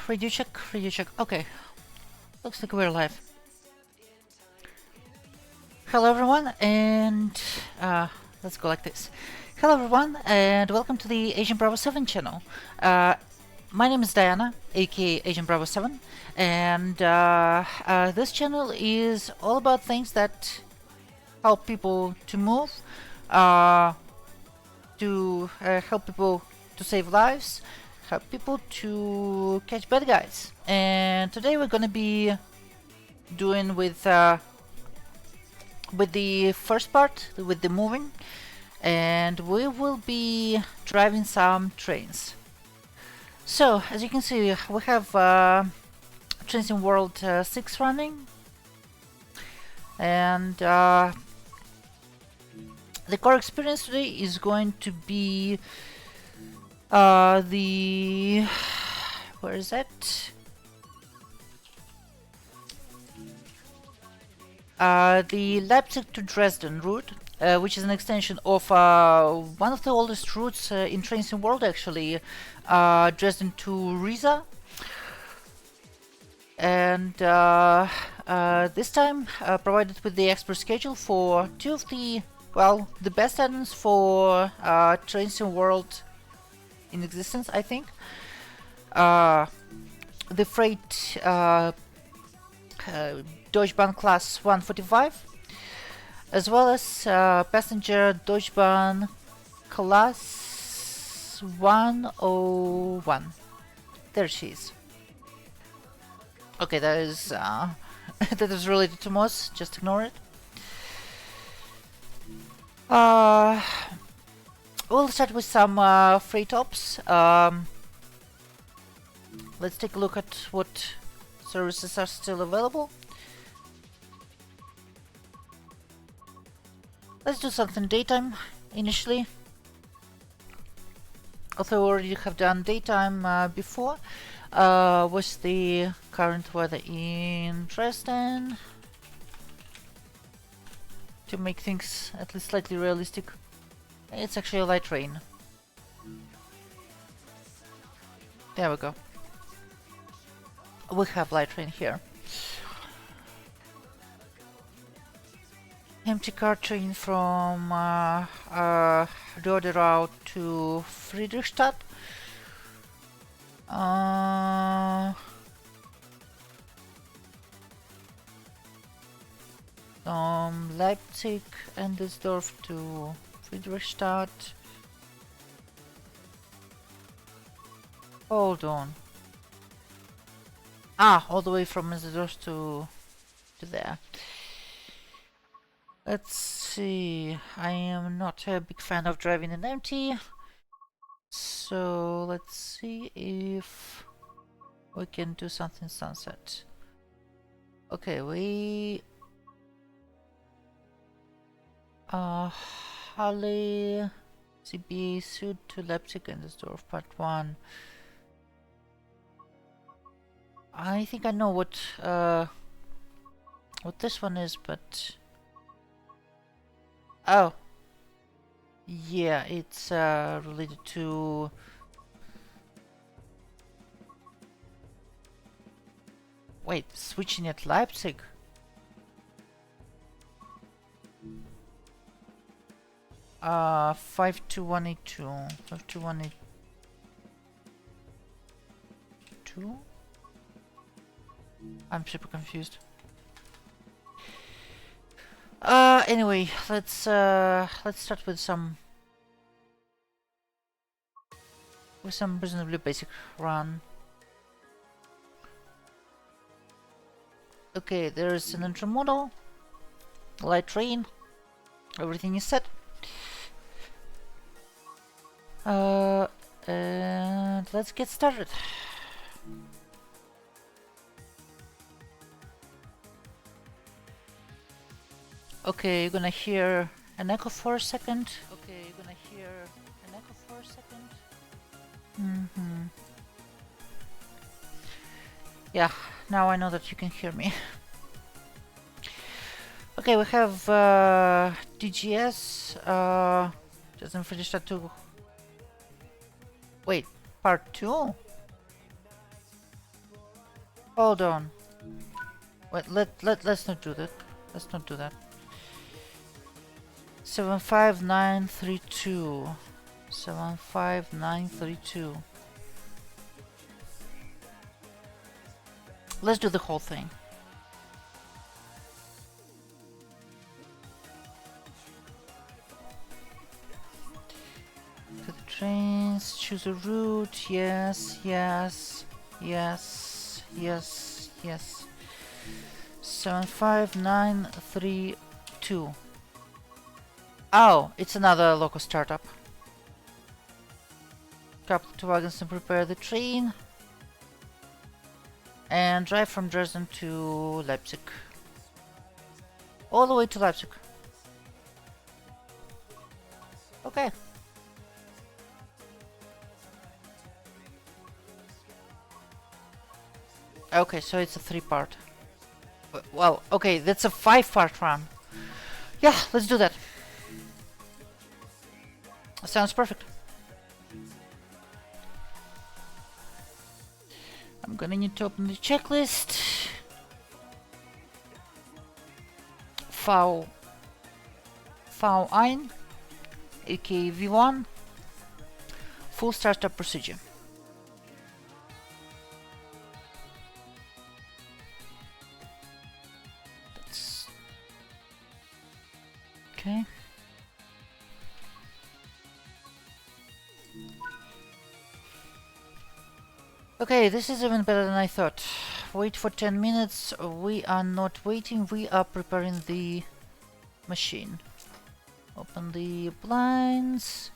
radio check, radio check. Okay, looks like we're live. Hello everyone, and let's go like this. Hello everyone, and welcome to the Agent Bravo 7 channel. My name is Diana, aka Agent Bravo 7, and this channel is all about things that help people to move, to help people to save lives, help people to catch bad guys. And today we're gonna be doing with the first part, with the moving, and we will be driving some trains. So as you can see, we have Trains in World 6 running, and the core experience today is going to be where is that? The Leipzig to Dresden route, which is an extension of one of the oldest routes in Trains in World, actually, Dresden to Riesa. And this time provided with the expert schedule for two of the, well, the best add-ons for Trains in World in existence, I think. The freight Deutsche Bahn class 145, as well as passenger Deutsche Bahn class 101. There she is. Okay, that is that is related to Moss. Just ignore it. We'll start with some freight ops. Let's take a look at what services are still available. Let's do something daytime initially. Although we already have done daytime before. What's the current weather in Dresden? To make things at least slightly realistic. It's actually a light rain. There we go. We have light rain here. Empty car train from Rode route to Friedrichstadt. From Leipzig and Düsseldorf to Friedrichstadt. Hold on. All the way from Düsseldorf to there. Let's see. I am not a big fan of driving in empty, so let's see if we can do something sunset. Okay, we Halle CB Süd to Leipzig and Düsseldorf part 1. I think I know what this one is, but oh yeah, it's related to switching at Leipzig. Uh, 52182. 52182. I'm super confused. Anyway, let's start with some reasonably basic run. Okay, there's an intermodal, light train, everything is set. And let's get started. Okay, you're gonna hear an echo for a second. Yeah, now I know that you can hear me. Okay, we have DGS, doesn't finish that too. Wait, part 2? Hold on. Wait, let's not do that. Let's not do that. 75932. 75932. Let's do the whole thing. To the trains, choose a route. Yes, yes, yes, yes, yes. 75932. Oh, it's another local startup. Couple two wagons and prepare the train. And drive from Dresden to Leipzig. All the way to Leipzig. Okay. Okay, so it's a 3-part. Well, okay, that's a 5-part run. Yeah, let's do that. Sounds perfect. I'm gonna need to open the checklist. V1, aka V1, full startup procedure. That's okay. Okay, this is even better than I thought. Wait for 10 minutes. We are not waiting, we are preparing the machine. Open the blinds.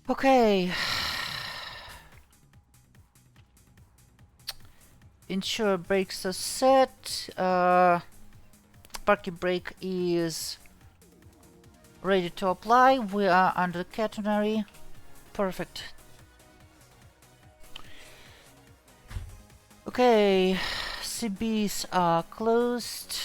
Okay. Ensure brakes are set. Parking brake is ready to apply. We are under catenary. Perfect. Okay, CBs are closed.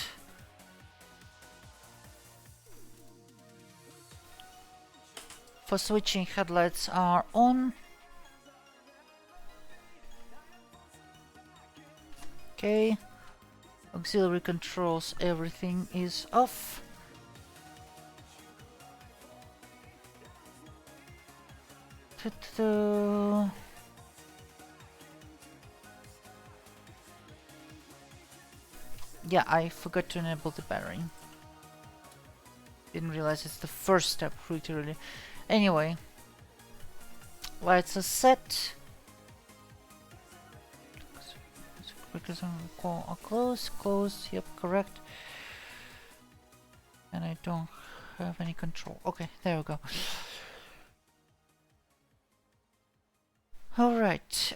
For switching, headlights are on. Okay, auxiliary controls, everything is off. Yeah, I forgot to enable the battery. Didn't realize it's the first step, literally. Anyway, lights are set. Because are close, close, yep, correct. And I don't have any control. Okay, there we go. Alright,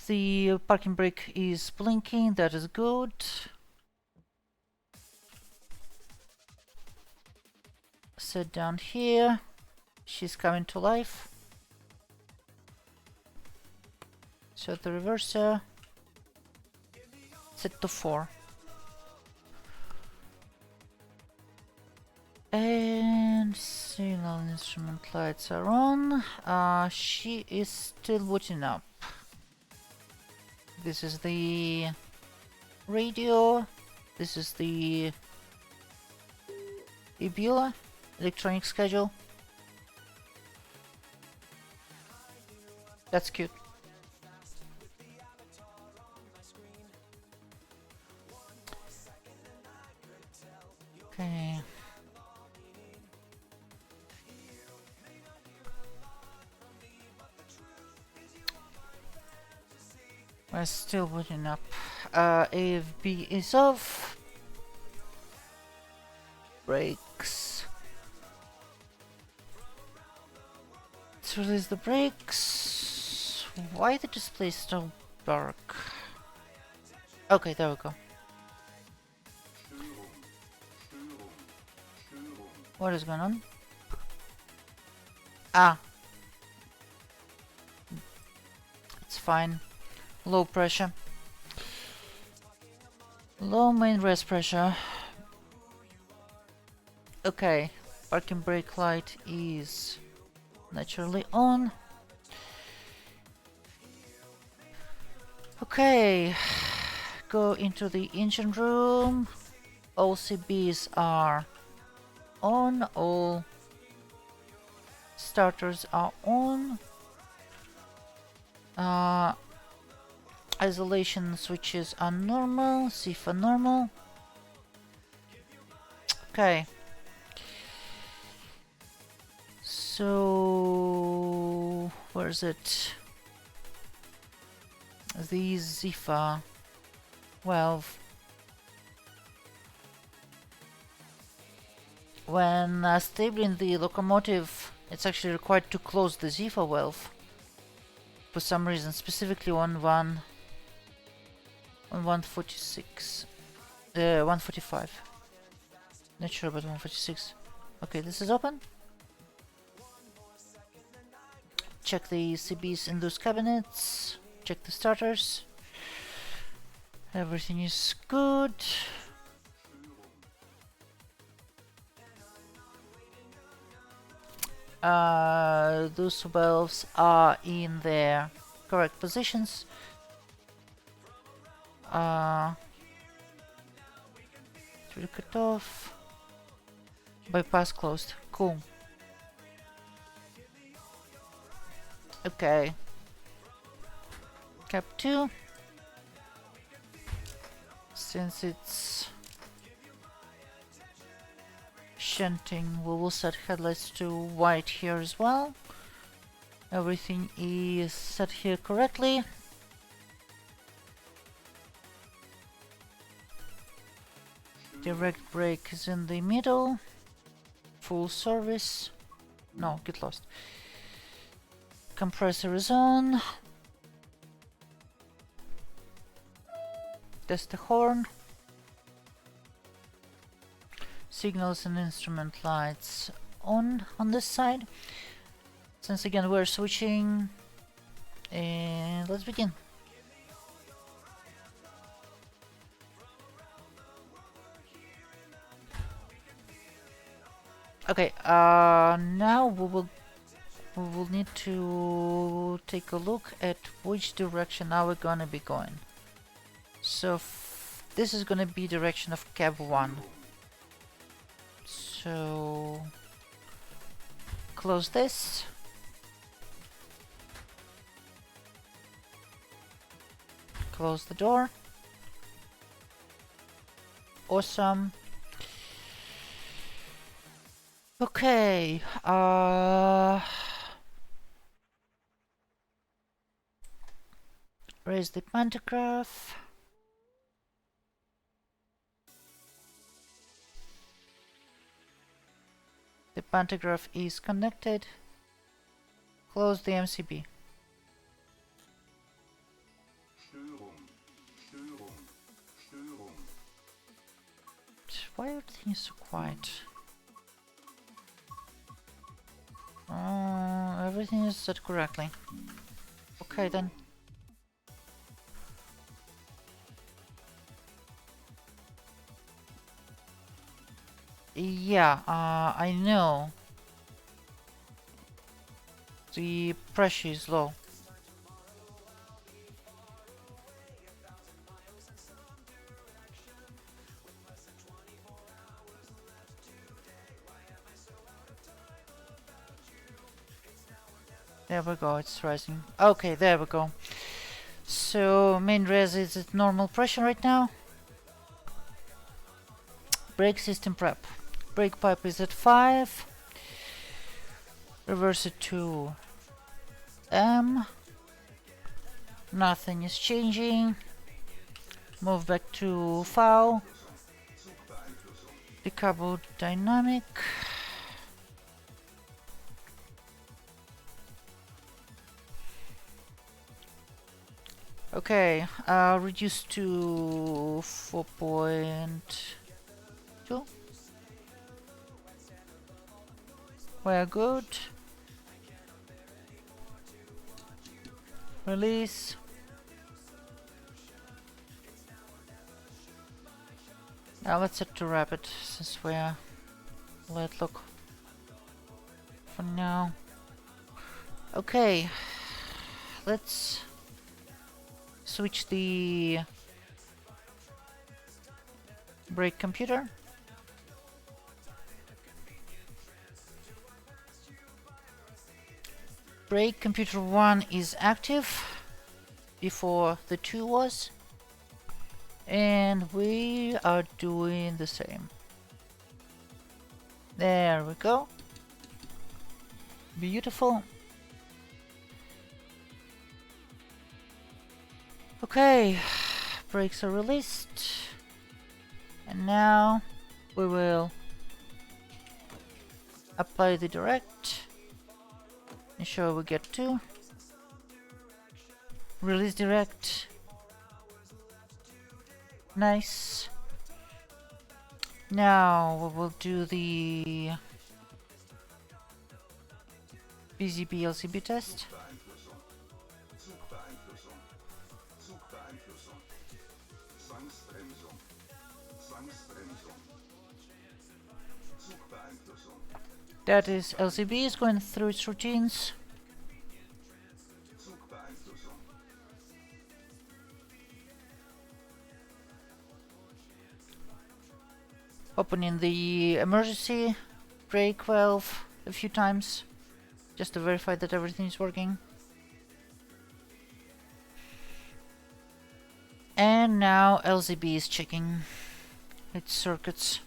the parking brake is blinking, that is good. Set down here, she's coming to life. Set the reverser. Set to 4. And signal instrument lights are on. She is still booting up. This is the radio. This is the EBULA, electronic schedule. That's cute. Okay. We're still booting up. AFB is off. Brakes. Let's release the brakes. Why the display is so dark? Okay, there we go. What is going on? Ah. It's fine. Low pressure. Low main rest pressure. Okay. Parking brake light is naturally on. Okay, go into the engine room. All CBs are on, all starters are on. Isolation switches are normal, CIFA normal. Okay. So where is it? The Zifa valve. When stabling the locomotive, it's actually required to close the Zifa valve for some reason, specifically on 146, 145. Not sure about 146. Okay, this is open. Check the CBs in those cabinets. Check the starters. Everything is good. Those valves are in their correct positions. Through cut off. Bypass closed. Cool. Okay. Cap 2. Since it's shunting, we will set headlights to white here as well. Everything is set here correctly. Direct brake is in the middle. Full service. No, get lost. Compressor is on. Test the horn. Signals and instrument lights on this side. Since again we're switching, and let's begin. Okay, now we will need to take a look at which direction are we gonna be going. So this is gonna be direction of cab 1. So close this. Close the door. Awesome. Okay, raise the pantograph. The pantograph is connected. Close the MCB. Why everything is so quiet? Everything is set correctly. Okay then. Yeah, I know. The pressure is low. There we go, it's rising. Okay, there we go. So, main res is at normal pressure right now. Brake system prep. Brake pipe is at 5. Reverse it to M. Nothing is changing. Move back to V. Decouple dynamic. Okay, reduce to 4.2. We're good. Release. Now let's set to rapid since we're let look for now. Okay, let's switch the brake computer. Brake computer 1 is active before the 2 was, and we are doing the same. There we go. Beautiful. Okay, brakes are released, and now we will apply the direct. Ensure we get 2. Release direct. Nice. Now we will do the BZB LCB test. That is, LCB is going through its routines. Opening the emergency brake valve a few times, just to verify that everything is working. And now LCB is checking its circuits.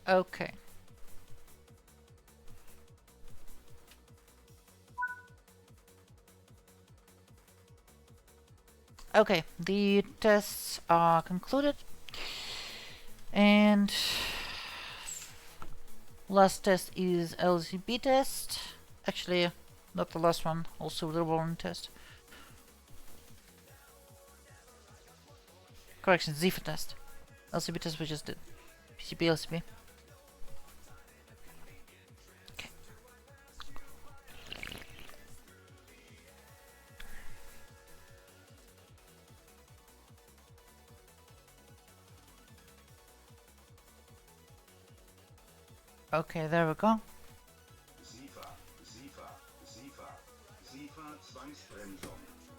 Okay. Okay, the tests are concluded. And last test is LCB test. Actually, not the last one, also the rolling test. Correction, ZIFA test. LCB test we just did. PCB, LCB. Okay. Okay, there we go.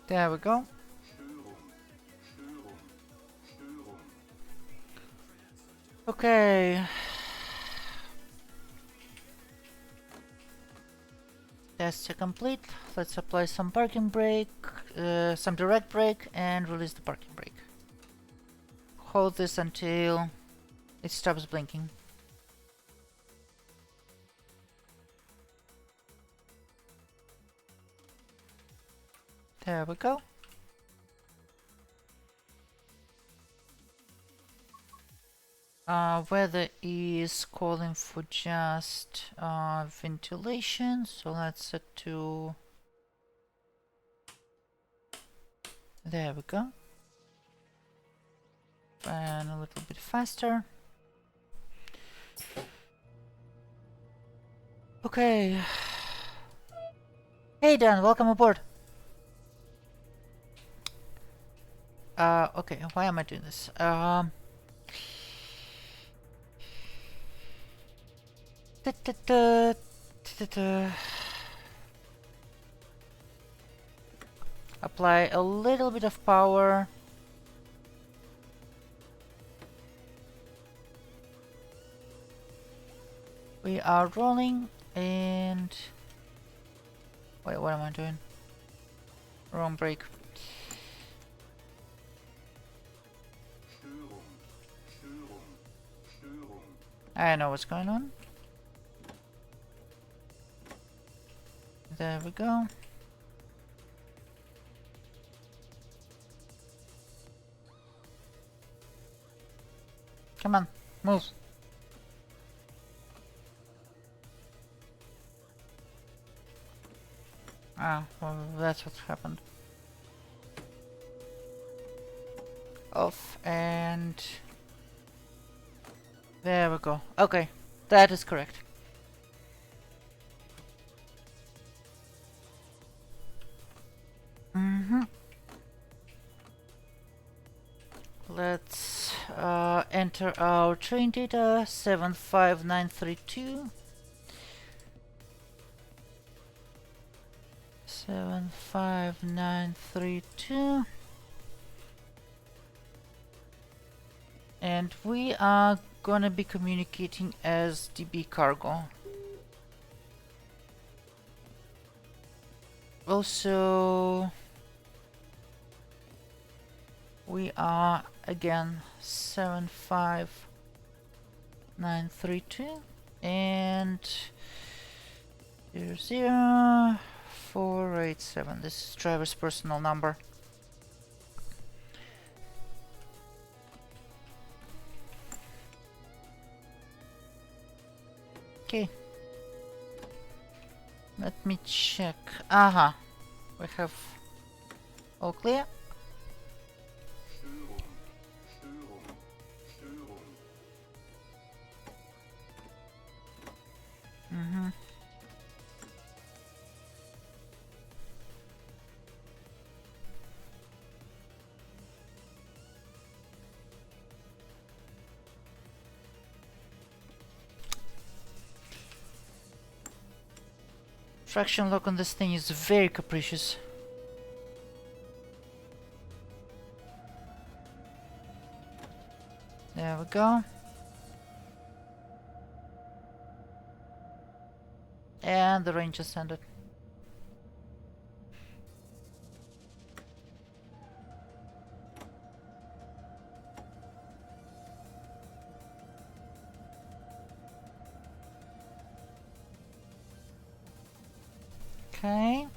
There we go. Okay. Tests are complete. Let's apply some parking brake, some direct brake, and release the parking brake. Hold this until it stops blinking. There we go. Weather is calling for just ventilation, so let's set to... There we go. And a little bit faster. Okay. Hey Dan, welcome aboard. Okay, why am I doing this? Apply a little bit of power. We are rolling and... Wait, what am I doing? Wrong brake. I know what's going on. There we go. Come on, move. Ah, well, that's what happened. Off and... There we go. Okay, that is correct. Let's enter our train data 75932. 75932. And we are gonna be communicating as DB cargo. Also, we are again 75932 and 00487. This is driver's personal number. Okay. Let me check. Aha. We have all clear. Traction lock on this thing is very capricious. There we go. And the range just ended. Okay.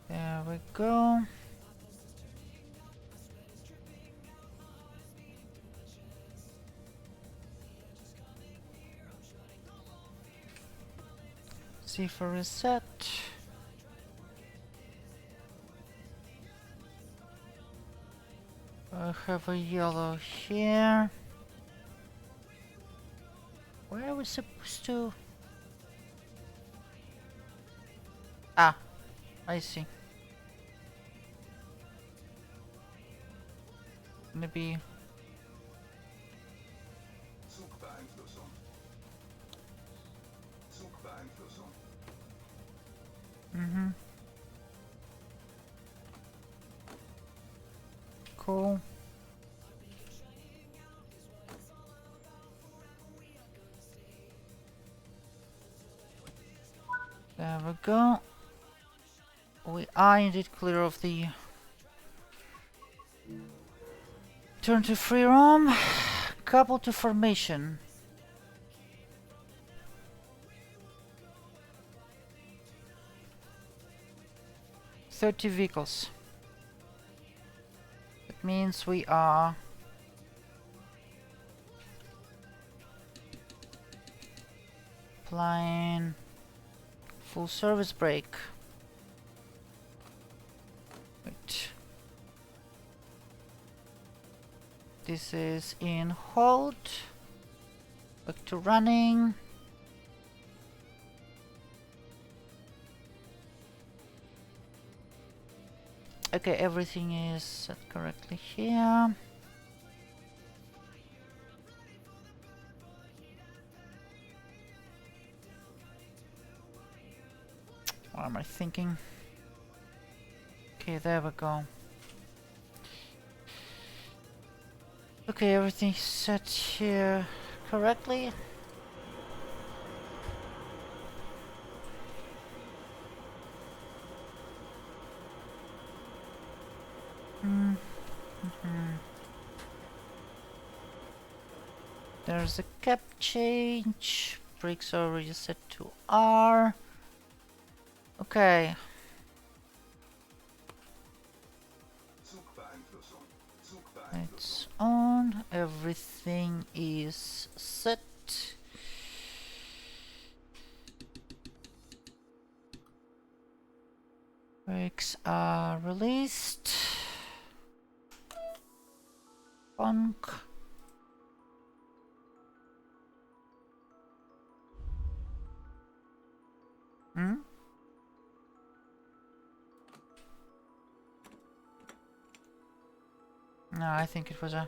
There we go. C for reset. I have a yellow here. Where are we supposed to? Ah, I see. Maybe. Cool. There we go. We are indeed clear of the turn to free roam. Couple to formation. $30 vehicles. That means we are applying full service brake. Wait. This is in hold. Back to running. Okay, everything is set correctly here. What am I thinking? Okay, there we go. Okay, everything's set here correctly. There's a cap change. Brakes are already set to R. Okay. It's on. Everything is set. Brakes are released. Bonk. No, I think it was a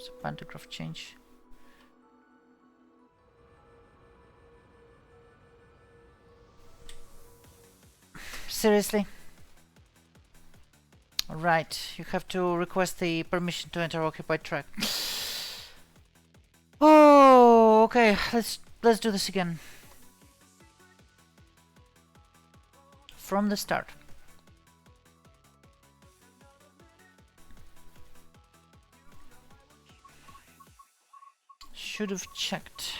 So pantograph change. Seriously? Right, you have to request the permission to enter occupied track. Oh, okay. Let's do this again. From the start. Should have checked.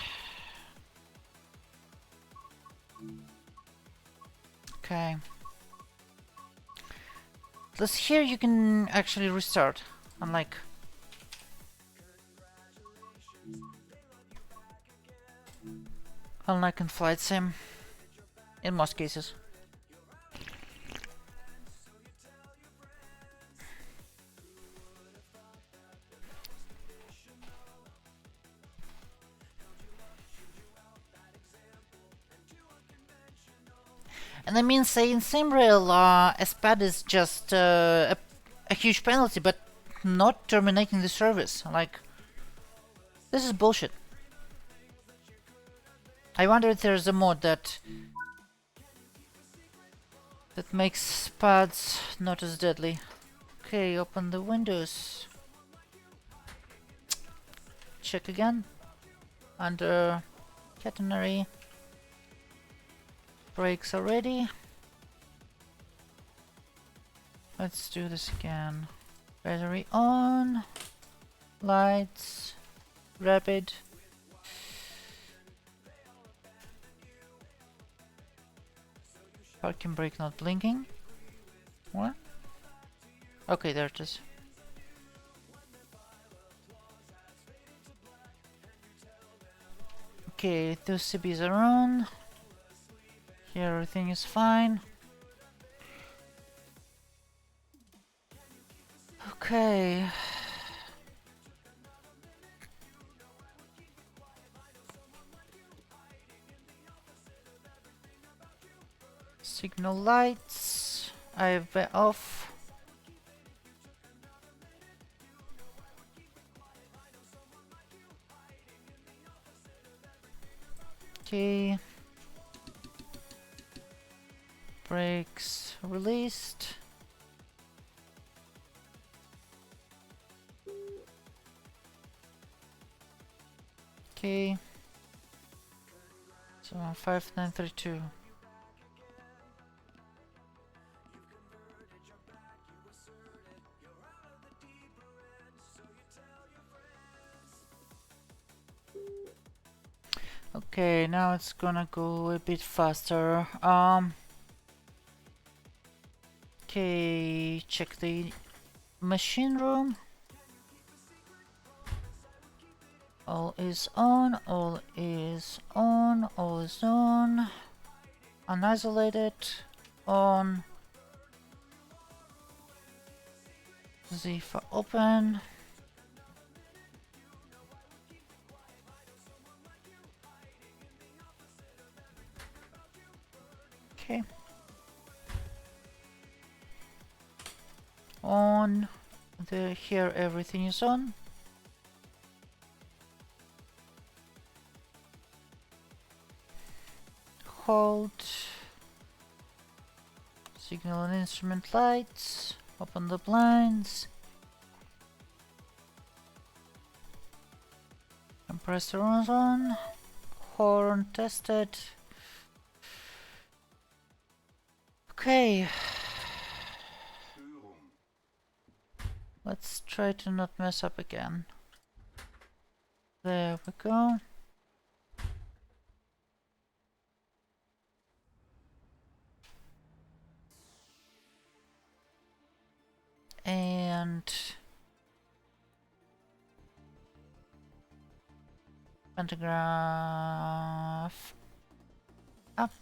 Okay. Plus here you can actually restart, unlike in Flight Sim, in most cases. And I mean, say in SimRail, a SPAD is just a huge penalty, but not terminating the service. Like, this is bullshit. I wonder if there's a mod that makes SPADs not as deadly. Okay, open the windows. Check again. Under catenary. Brakes are ready. Let's do this again. Battery on. Lights. Rapid. Parking brake not blinking. What? Okay, there it is. Okay, those CBs are on. Here everything is fine. Okay. Signal lights. IFB off. Okay. Brakes released. Okay. So 5932. Okay, now it's gonna go a bit faster. Okay, check the machine room. All is on, all is on, all is on. Unisolated, on. Zifa open. Okay. On. Here everything is on. Hold. Signal and instrument lights. Open the blinds. Compressor on. Horn tested. Okay. Let's try to not mess up again. There we go. And pantograph up.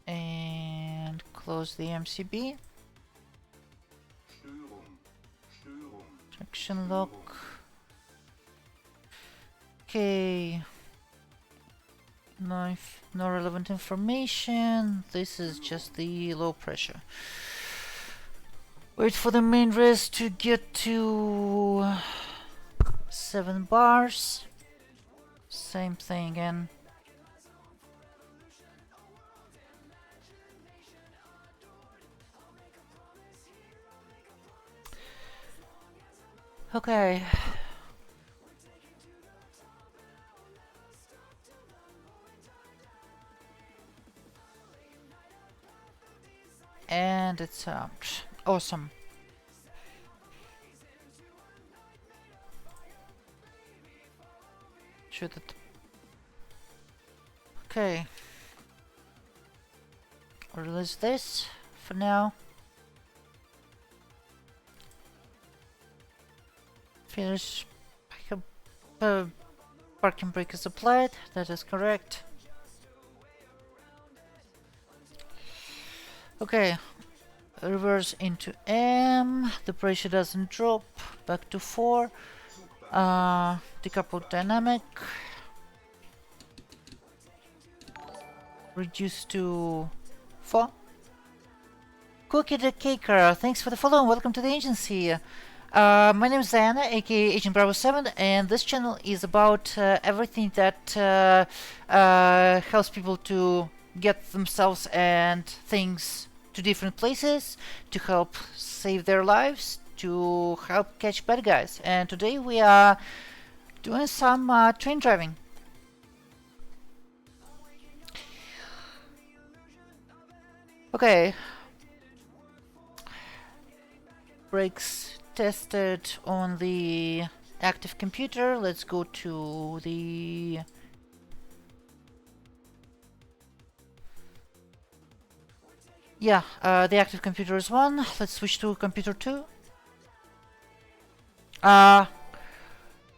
And close the MCB. Traction lock. Okay. No relevant information. This is just the low pressure. Wait for the main res to get to 7 bars. Same thing again. Okay. And it's out. Awesome. Shoot it. Okay. Release this for now. Finish. Parking brake is applied. That is correct. Okay. Reverse into M. The pressure doesn't drop. Back to 4. Decouple dynamic. Reduce to 4. Cookie the Caker, thanks for the follow and welcome to the agency. My name is Diana, aka Agent Bravo 7, and this channel is about everything that helps people to get themselves and things to different places, to help save their lives, to help catch bad guys. And today we are doing some train driving. Okay. Brakes tested on the active computer. Let's go to the the active computer is 1. Let's switch to computer 2.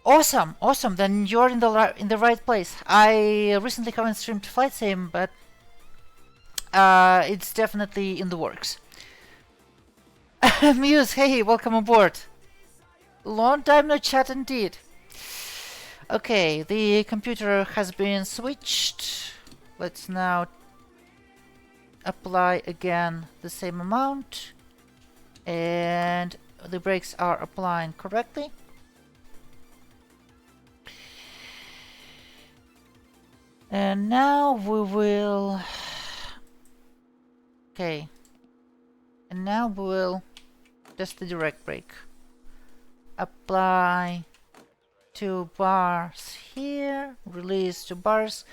Awesome, awesome. Then you're in the right place. I recently haven't streamed Flight Sim, but it's definitely in the works. Muse, hey, welcome aboard. Long time no chat indeed. Okay, the computer has been switched. Let's now apply again the same amount. And the brakes are applying correctly. And now we will... Okay. And now we will test the direct brake. Apply 2 bars here, release 2 bars.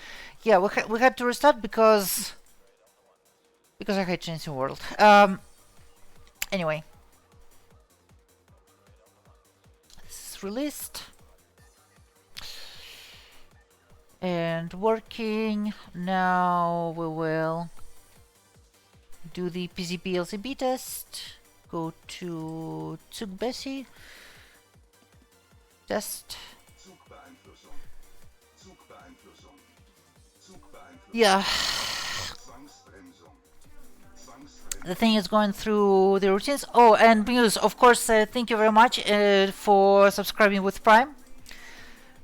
Yeah, we had to restart because I hate changing world. Anyway, this is released and working. Now we will do the PZB LCB test. Go to Zugbesi. Test. Yeah. The thing is going through the routines. Oh, and Muse, of course, thank you very much for subscribing with Prime.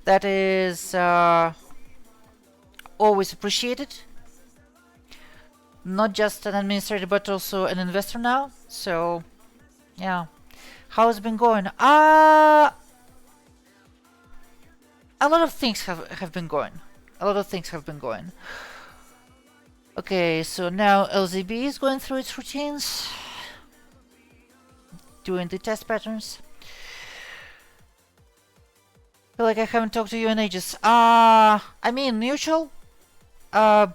That is always appreciated. Not just an administrator, but also an investor now. So, yeah. How's it been going? A lot of things have been going. A lot of things have been going. Okay, so now LZB is going through its routines, doing the test patterns. Feel like I haven't talked to you in ages. I mean, neutral. The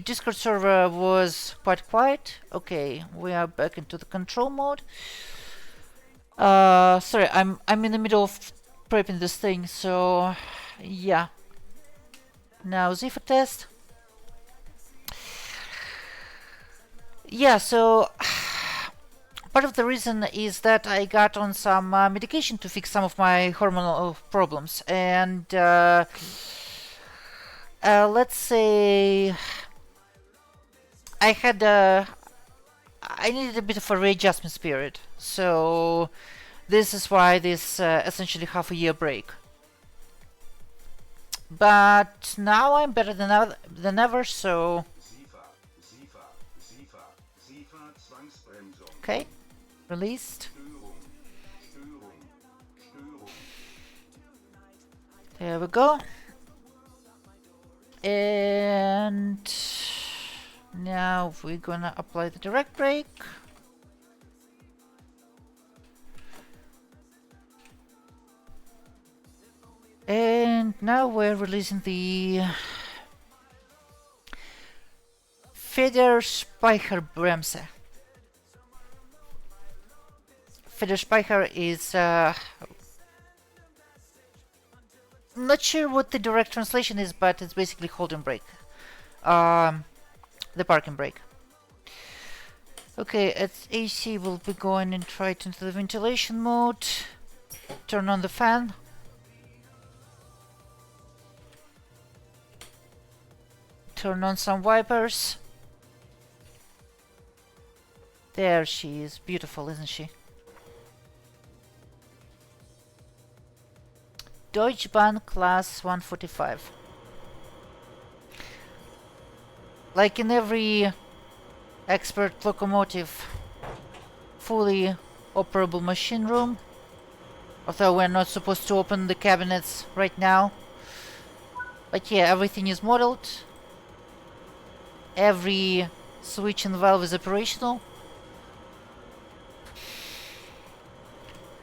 Discord server was quite quiet. Okay, we are back into the control mode. Sorry, I'm in the middle of prepping this thing, so yeah. Now Ziffer test. Yeah, so part of the reason is that I got on some medication to fix some of my hormonal problems, and let's say I needed a bit of a readjustment period, so this is why this essentially half a year break. But now I'm better than ever, so Okay, released. There we go. And now we're gonna apply the direct brake. And now we're releasing the Federspeicherbremse. Federspeicher is not sure what the direct translation is, but it's basically holding brake. The parking brake. Okay, at AC we'll be going and try it into the ventilation mode. Turn on the fan. Turn on some wipers. There she is. Beautiful, isn't she? Deutsche Bahn class 145. Like in every expert locomotive, fully operable machine room. Although we're not supposed to open the cabinets right now. But yeah, everything is modeled. Every switch and valve is operational.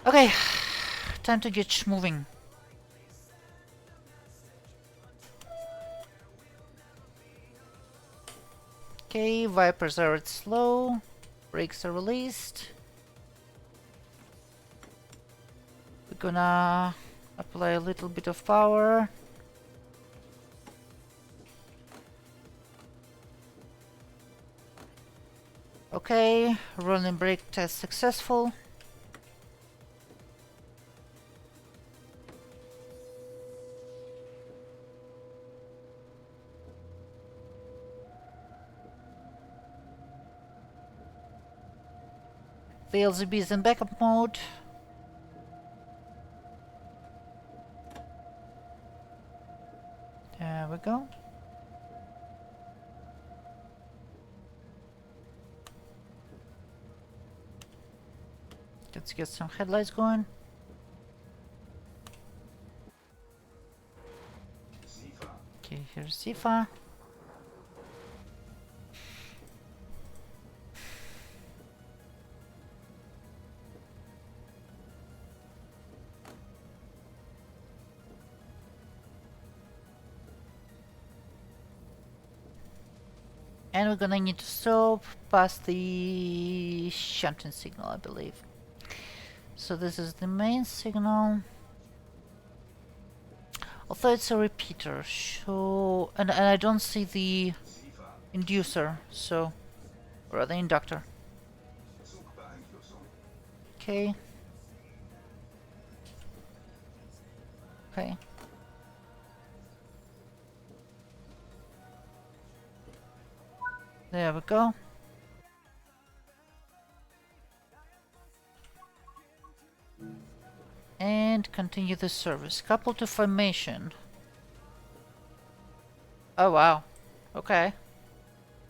Okay, time to get moving. Okay, wipers are at slow. Brakes are released. We're gonna apply a little bit of power. Okay, rolling brake test successful. The LZB is in backup mode. There we go. Let's get some headlights going. Okay, here's Sifa. And we're gonna need to stop past the shunting signal, I believe. So this is the main signal. Although it's a repeater, so and I don't see the inducer, so or the inductor. Okay. Okay. There we go. And continue the service. Couple to formation. Oh wow. Okay.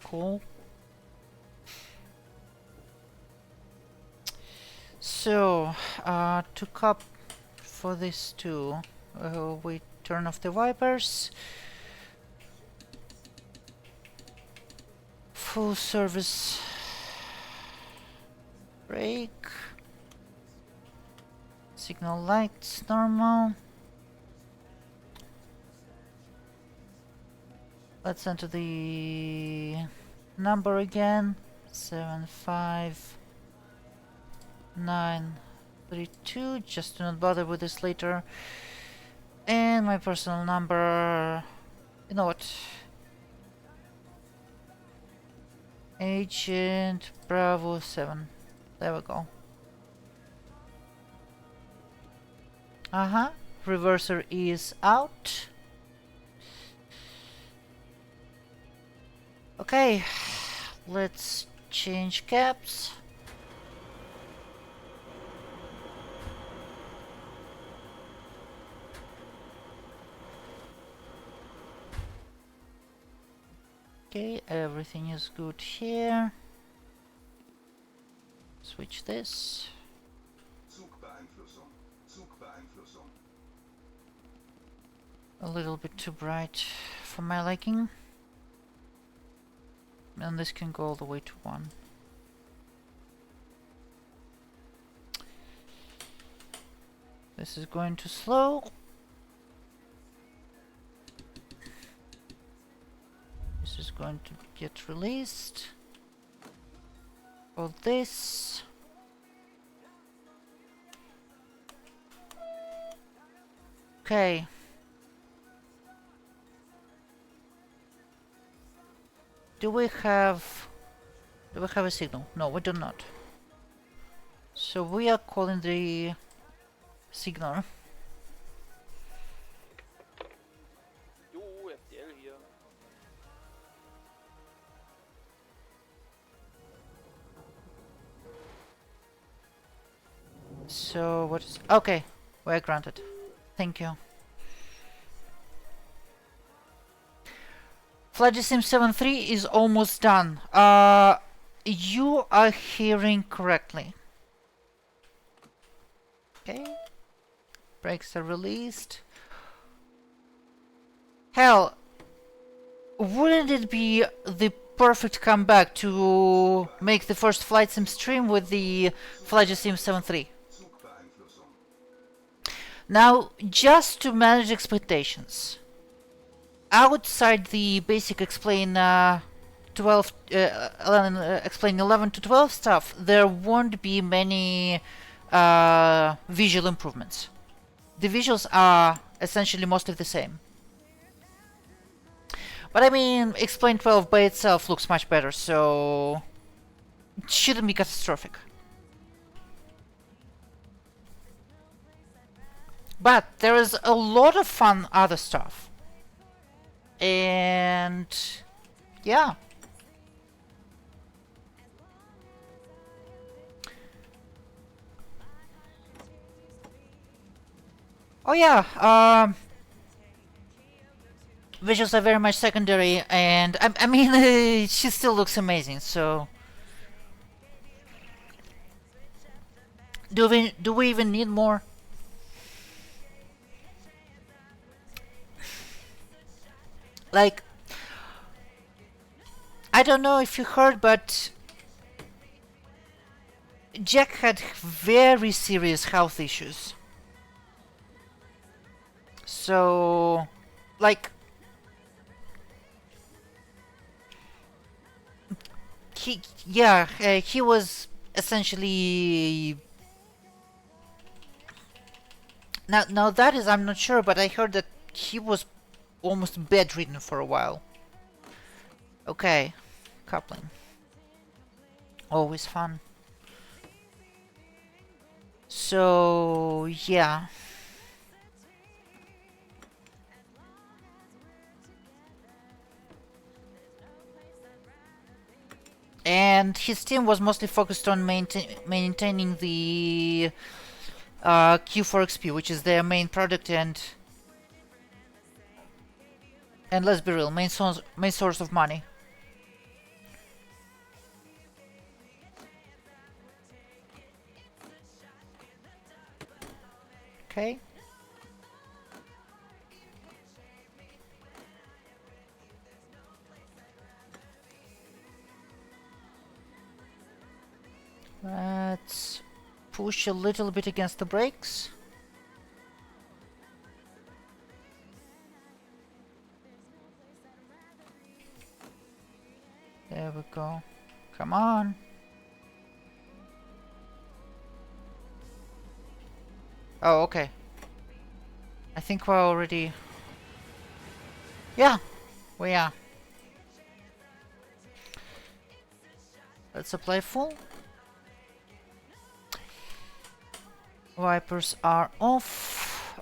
Cool. So, to cop for this too, we turn off the wipers. Full service brake. Signal lights normal. Let's enter the number again. 75932. Just do not bother with this later. And my personal number. You know what? Agent Bravo 7. There we go. Reverser is out. Okay, let's change caps. Okay, everything is good here. Switch this. A little bit too bright for my liking. And this can go all the way to 1. This is going too slow. This is going to get released. For this. Okay. Do we have a signal? No, we do not. So we are calling the signaler. So what is... Okay, we're granted. Thank you. Flight Sim 7.3 is almost done. You are hearing correctly. Okay. Brakes are released. Hell, wouldn't it be the perfect comeback to make the first Flight Sim stream with the Flight Sim 7.3? Now, just to manage expectations, outside the basic explain 11 to 12 stuff, there won't be many visual improvements. The visuals are essentially mostly the same. But I mean, explain 12 by itself looks much better, so it shouldn't be catastrophic. But there is a lot of fun other stuff. And yeah. Oh yeah, visuals are very much secondary, and I mean, she still looks amazing, so... Do we even need more? Like, I don't know if you heard, but Jack had very serious health issues. So, like, he was essentially... Now that is, I'm not sure, but I heard that he was almost bedridden for a while. Okay, coupling. Always fun. So, yeah. And his team was mostly focused on maintaining the Q4XP, which is their main product, and let's be real, main source of money. Okay. Let's push a little bit against the brakes. There we go. Come on. Oh, okay. I think we're already... Yeah, we are. Let's apply full. Wipers are off.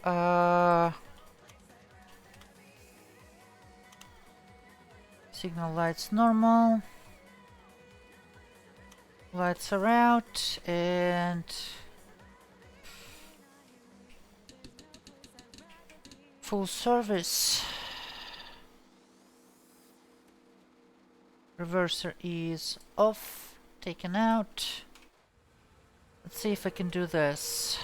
Signal lights normal. Lights are out, and full service. Reverser is off, taken out. Let's see if I can do this.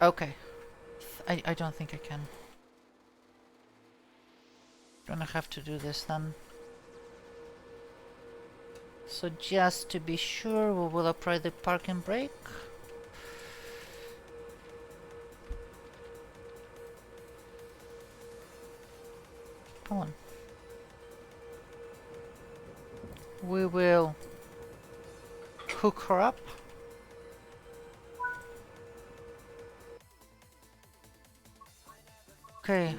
Okay. I don't think I can. Gonna have to do this then. So just to be sure, we will apply the parking brake. Come on. We will hook her up. Okay.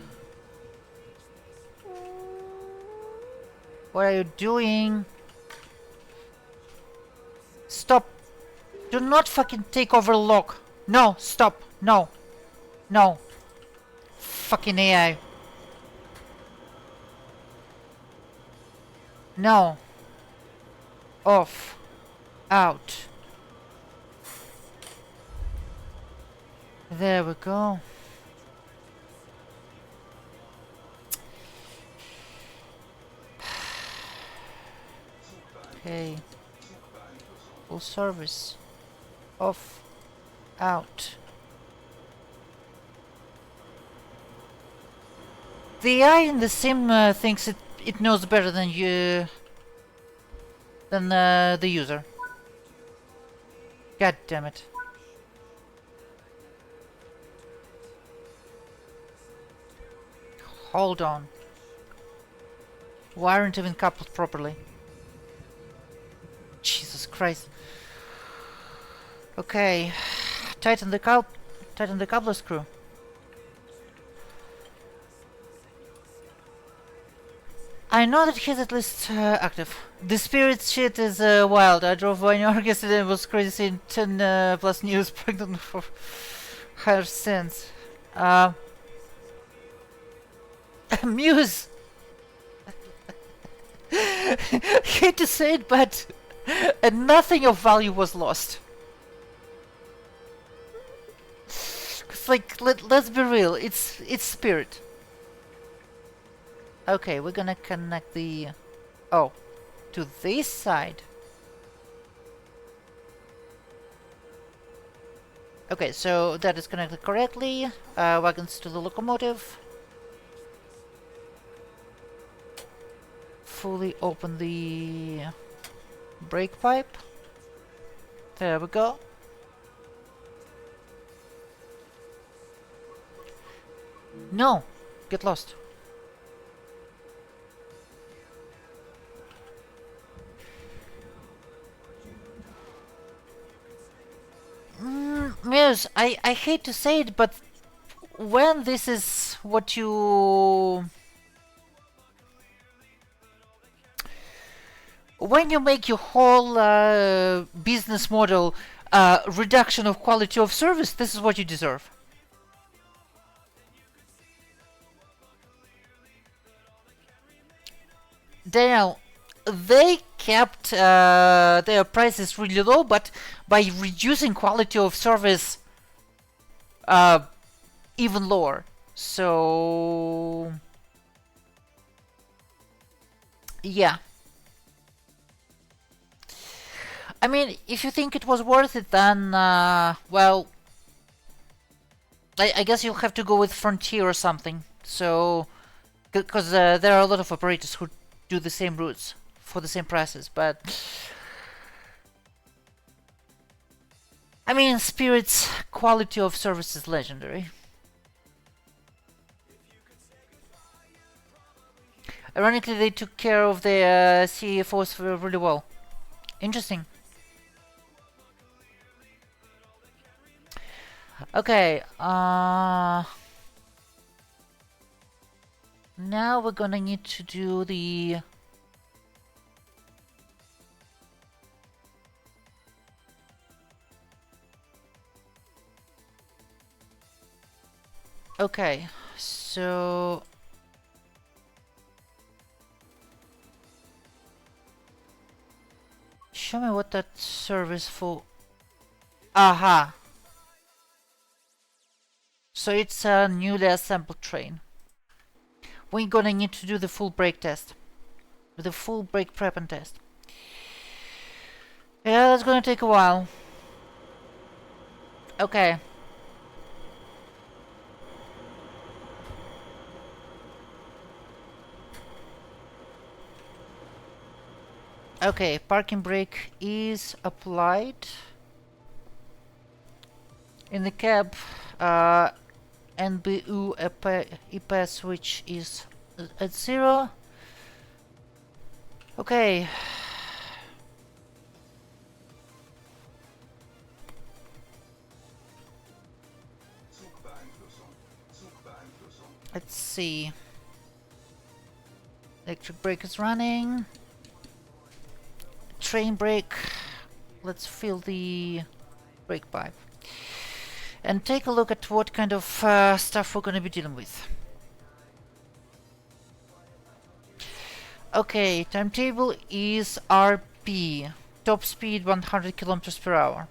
What are you doing? Stop! Do not fucking take over the lock! No! Stop! No! No! Fucking AI! No! Off! Out! There we go. Okay. Full service. Off. Out. The AI in the sim thinks it knows better than you... than the user. God damn it. Hold on. Why aren't even coupled properly? Jesus Christ. Okay. Tighten the coupler screw. I know that he's at least active. The spirit shit is wild. I drove by New York yesterday and was crazy seeing 10 plus news pregnant for her sins. Muse! Hate to say it, but nothing of value was lost. Cause like, let's be real, it's spirit. Okay, we're gonna connect the... oh, to this side. Okay, so that is connected correctly. Wagons to the locomotive. Fully open the brake pipe. There we go. No! Get lost. Muse, I hate to say it, but when this is what you... when you make your whole business model reduction of quality of service, this is what you deserve. Daniel, they kept their prices really low, but by reducing quality of service even lower. So yeah. I mean, if you think it was worth it, then well, I guess you'll have to go with Frontier or something. So, because there are a lot of operators who do the same routes for the same prices, but I mean, Spirit's quality of service is legendary. Ironically, they took care of the CFOs really well. Interesting. Okay, now we're gonna need to do the... okay, so... show me what that service for... aha! So it's a newly assembled train. We're gonna need to do the full brake test. with a full brake prep and test. Yeah, that's gonna take a while. Okay. Okay, parking brake is applied. In the cab, NBU EP switch is at 0. Okay. Let's see. Electric brake is running. Train brake. Let's fill the brake pipe. And take a look at what kind of stuff we're going to be dealing with. Okay, timetable is RP. Top speed 100 kilometers per hour.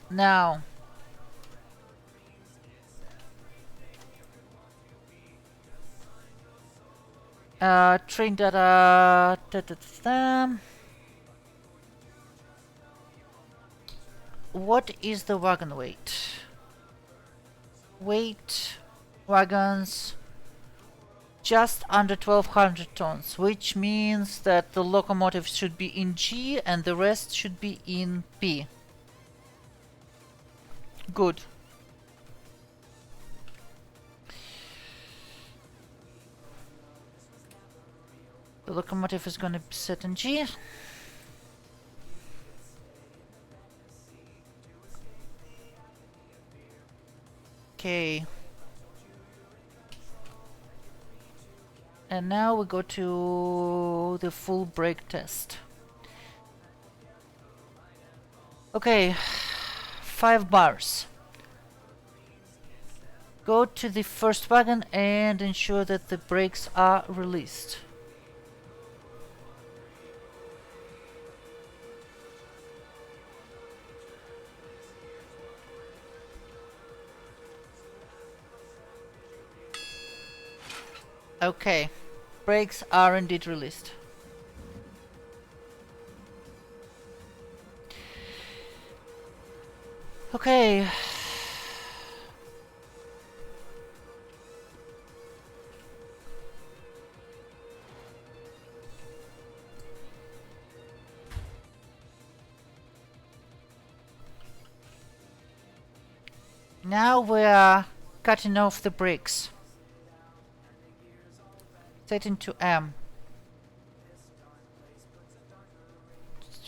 Now, train data. What is the wagon weight? Weight wagons just under 1200 tons, which means that the locomotive should be in G and the rest should be in P. Good. The locomotive is going to be set in G. Okay. And now we go to the full brake test. Okay, 5 bars. Go to the first wagon and ensure that the brakes are released. Okay, brakes are indeed released. Okay. Now we are cutting off the brakes. Setting to M.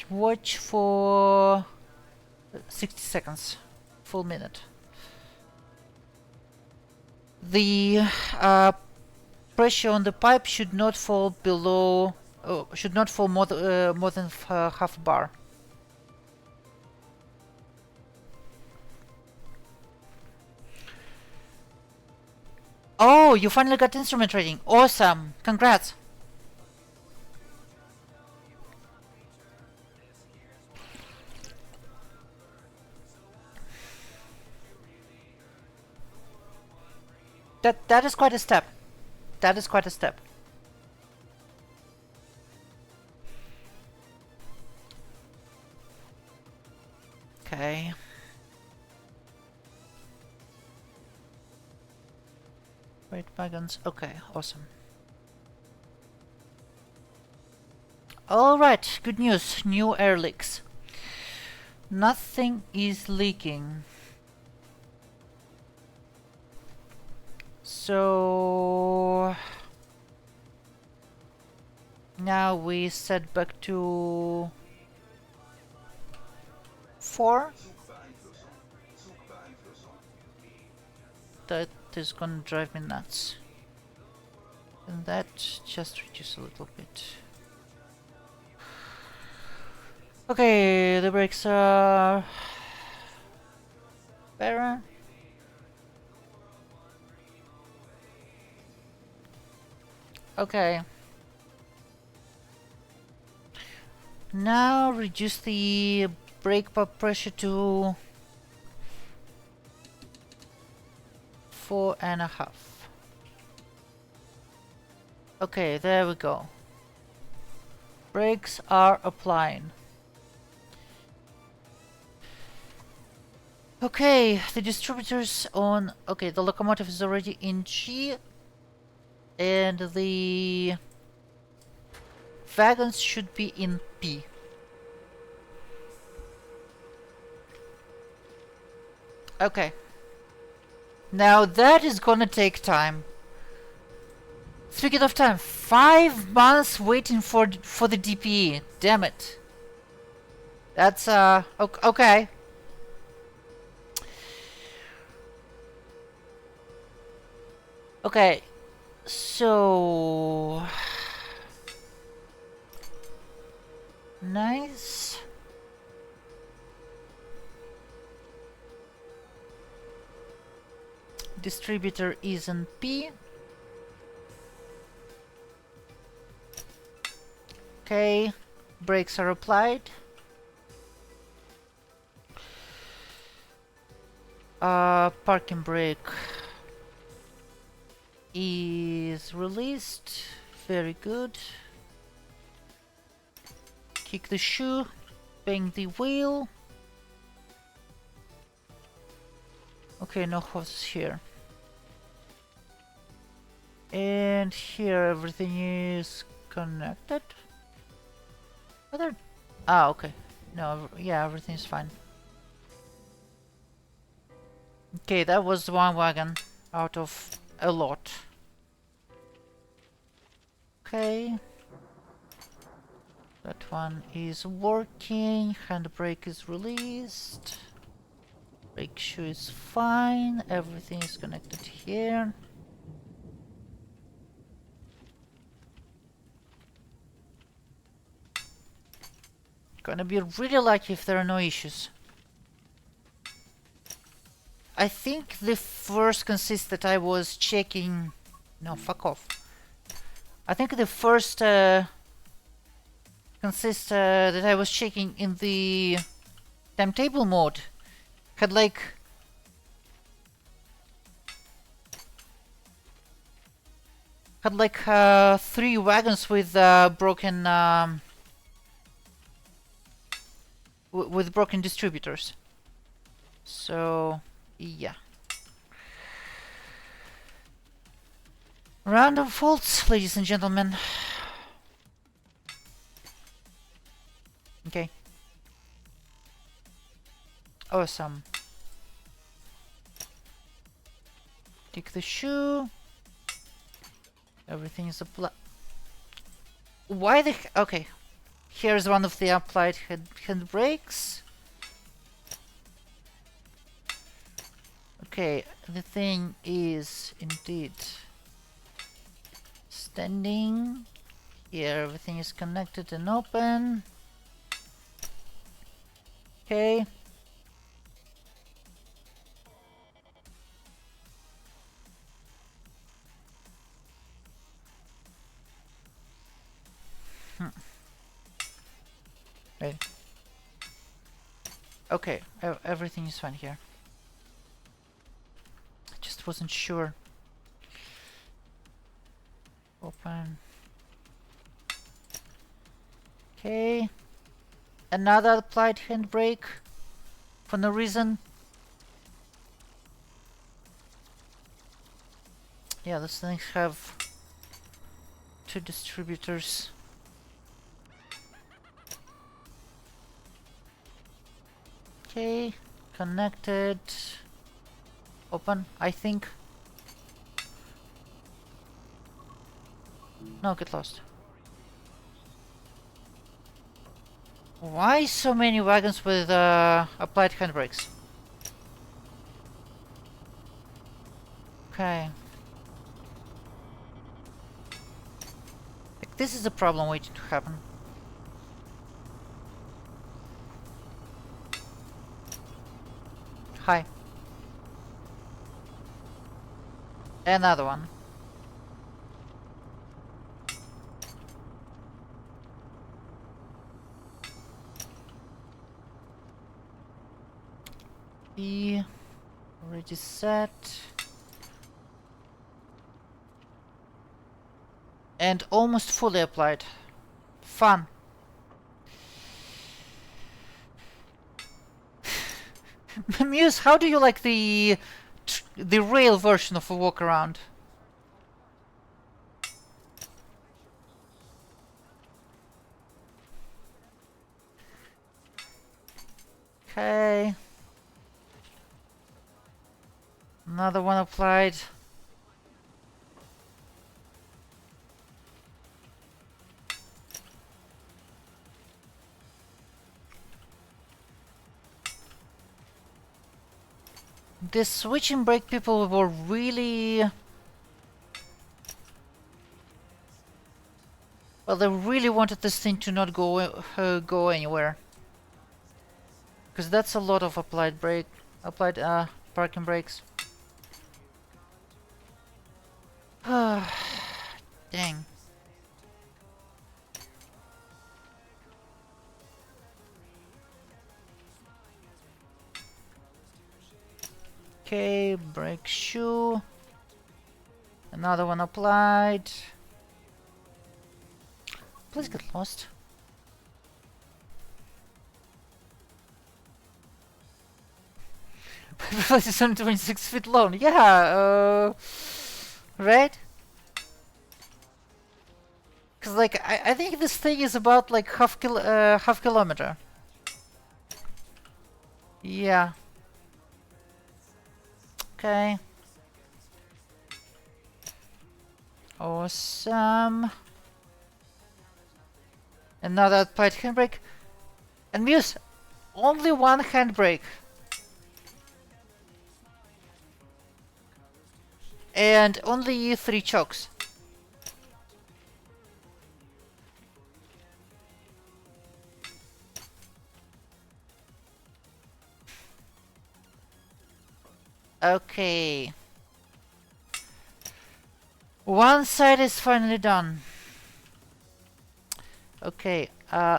Watch for 60 seconds, full minute. The pressure on the pipe should not fall below, should not fall more than half a bar. Oh, you finally got instrument rating. Awesome. Congrats. That is quite a step. That is quite a step. Okay. Wait, wagons. Okay, awesome. Alright, good news. New air leaks. Nothing is leaking. So now we set back to 4. That is gonna drive me nuts. And that just reduce a little bit. Okay, the brakes are better. Okay. Now reduce the brake pump pressure to 4.5. Okay, there we go. Brakes are applying. Okay, the distributors on... Okay, the locomotive is already in G. And the wagons should be in P. Okay. Now that is gonna take time. Speaking of time, 5 months waiting for the DPE. Damn it. That's okay. Okay. So nice. Distributor is in P. Okay, brakes are applied. Parking brake is released. Very good. Kick the shoe. Bang the wheel. Okay, no hoses here. And here everything is connected. Other... Ah, okay. No, yeah, everything's fine. Okay, that was one wagon out of a lot. Okay. That one is working. Handbrake is released. Brake shoe is fine. Everything is connected here. Gonna be really lucky if there are no issues. I think the first consist that I was checking... No, fuck off. I think the first consist that I was checking in the timetable mode had like... Had like 3 wagons with broken... with broken distributors. So, yeah. Random faults, ladies and gentlemen. Okay. Awesome. Take the shoe. Everything is applied. Why the... Okay. Here's one of the applied hand brakes. Okay, the thing is indeed standing. Here everything is connected and open. Okay. Wait. Okay, everything is fine here. I just wasn't sure. Open. Okay. Another applied handbrake for no reason. Yeah, these things have 2 distributors. Okay, connected. Open, I think. No, get lost. Why so many wagons with applied handbrakes? Okay. Like, this is a problem waiting to happen. Hi. Another one. B already set. And almost fully applied. Fun. Muse, how do you like the rail version of a walk around? Okay. Another one applied. The switching brake people were really... Well, they really wanted this thing to not go anywhere. Because that's a lot of applied parking brakes. Dang. Okay, brake shoe. Another one applied. Please get lost. It's only 26 feet long. Yeah, right? Cause like I think this thing is about like half kilometer. Yeah. Okay. Awesome. Another applied handbrake. And Muse, only one handbrake. And only 3 chokes. Okay. One side is finally done. Okay,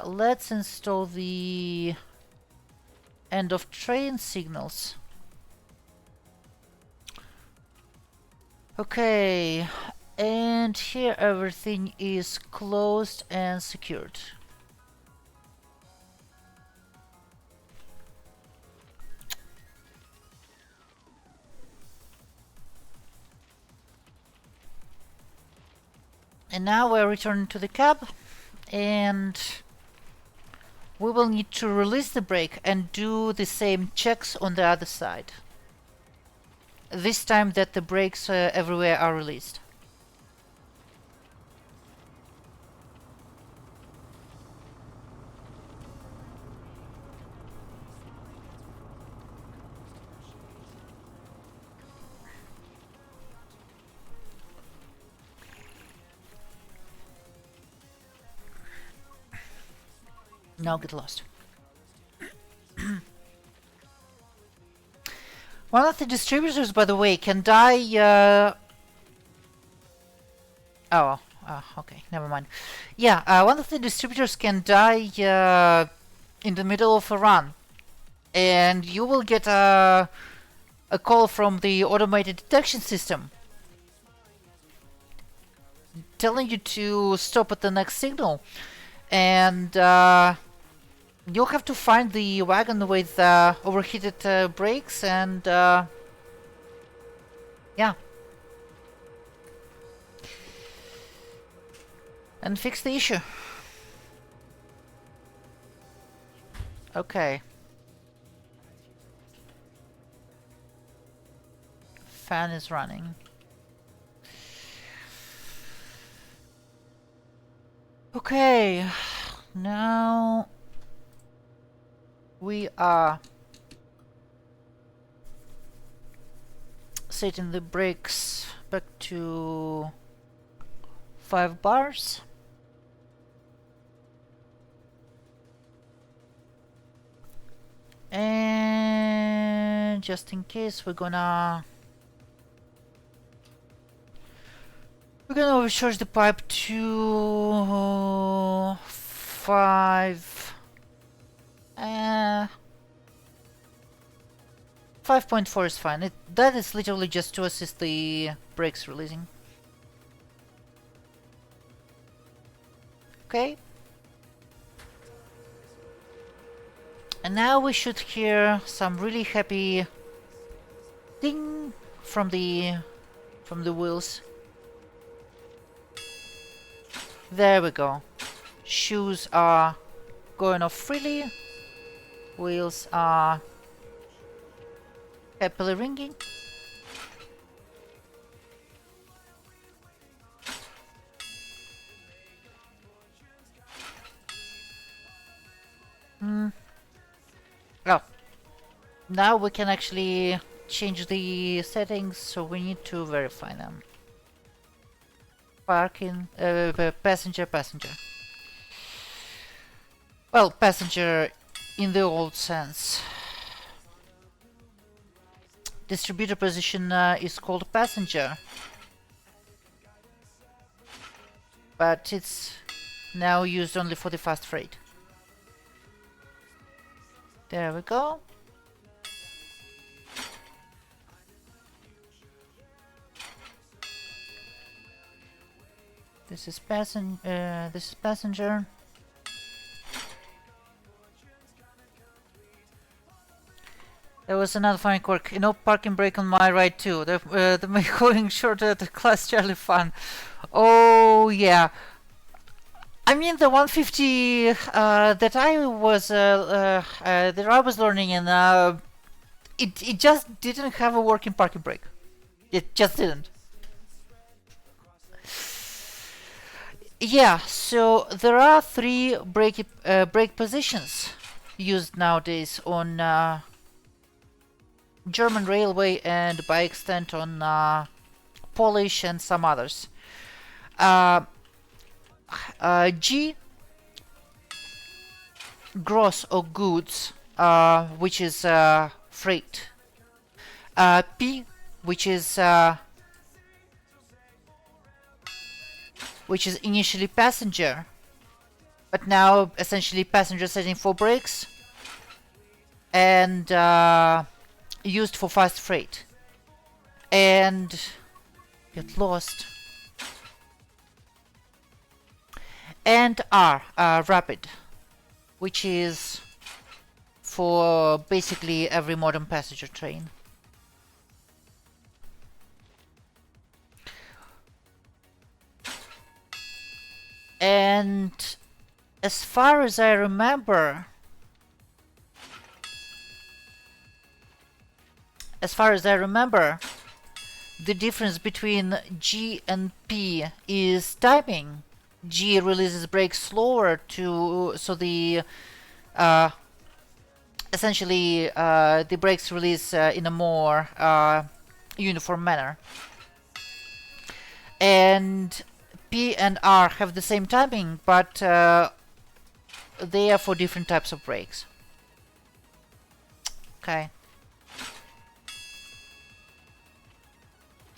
let's install the end of train signals. Okay, and here everything is closed and secured. And now we're returning to the cab, and we will need to release the brake and do the same checks on the other side. This time that the brakes everywhere are released. Now get lost. One of the distributors, by the way, can die... okay, never mind. Yeah, one of the distributors can die in the middle of a run. And you will get a call from the automated detection system telling you to stop at the next signal. And you'll have to find the wagon with overheated brakes and yeah, and fix the issue. Okay. Fan is running. Okay, now we are setting the brakes back to 5 bars. And just in case, we're gonna overcharge the pipe to 5. 5.4 is fine. That is literally just to assist the brakes releasing. Okay. And now we should hear some really happy ding from the wheels. There we go. Shoes are going off freely. Wheels are happily ringing. Oh, now we can actually change the settings, so we need to verify them. Parking, passenger. Well, passenger in the old sense. Distributor position is called passenger, but it's now used only for the fast freight. There we go. This is passenger. There was another funny quirk. No parking brake on my right too. The going short at the class Charlie fun. Oh yeah. I mean the 150 that I was learning, and it just didn't have a working parking brake. It just didn't. Yeah, so there are 3 brake positions used nowadays on German railway, and by extent on Polish and some others. G, gross or goods, which is freight. P, which is initially passenger, but now essentially passenger setting for brakes, and used for fast freight. And get lost. And R, rapid, which is for basically every modern passenger train. And as far as I remember, the difference between G and P is timing. G releases brakes slower so the essentially the brakes release in a more uniform manner. And P and R have the same timing, but they are for different types of brakes. Okay.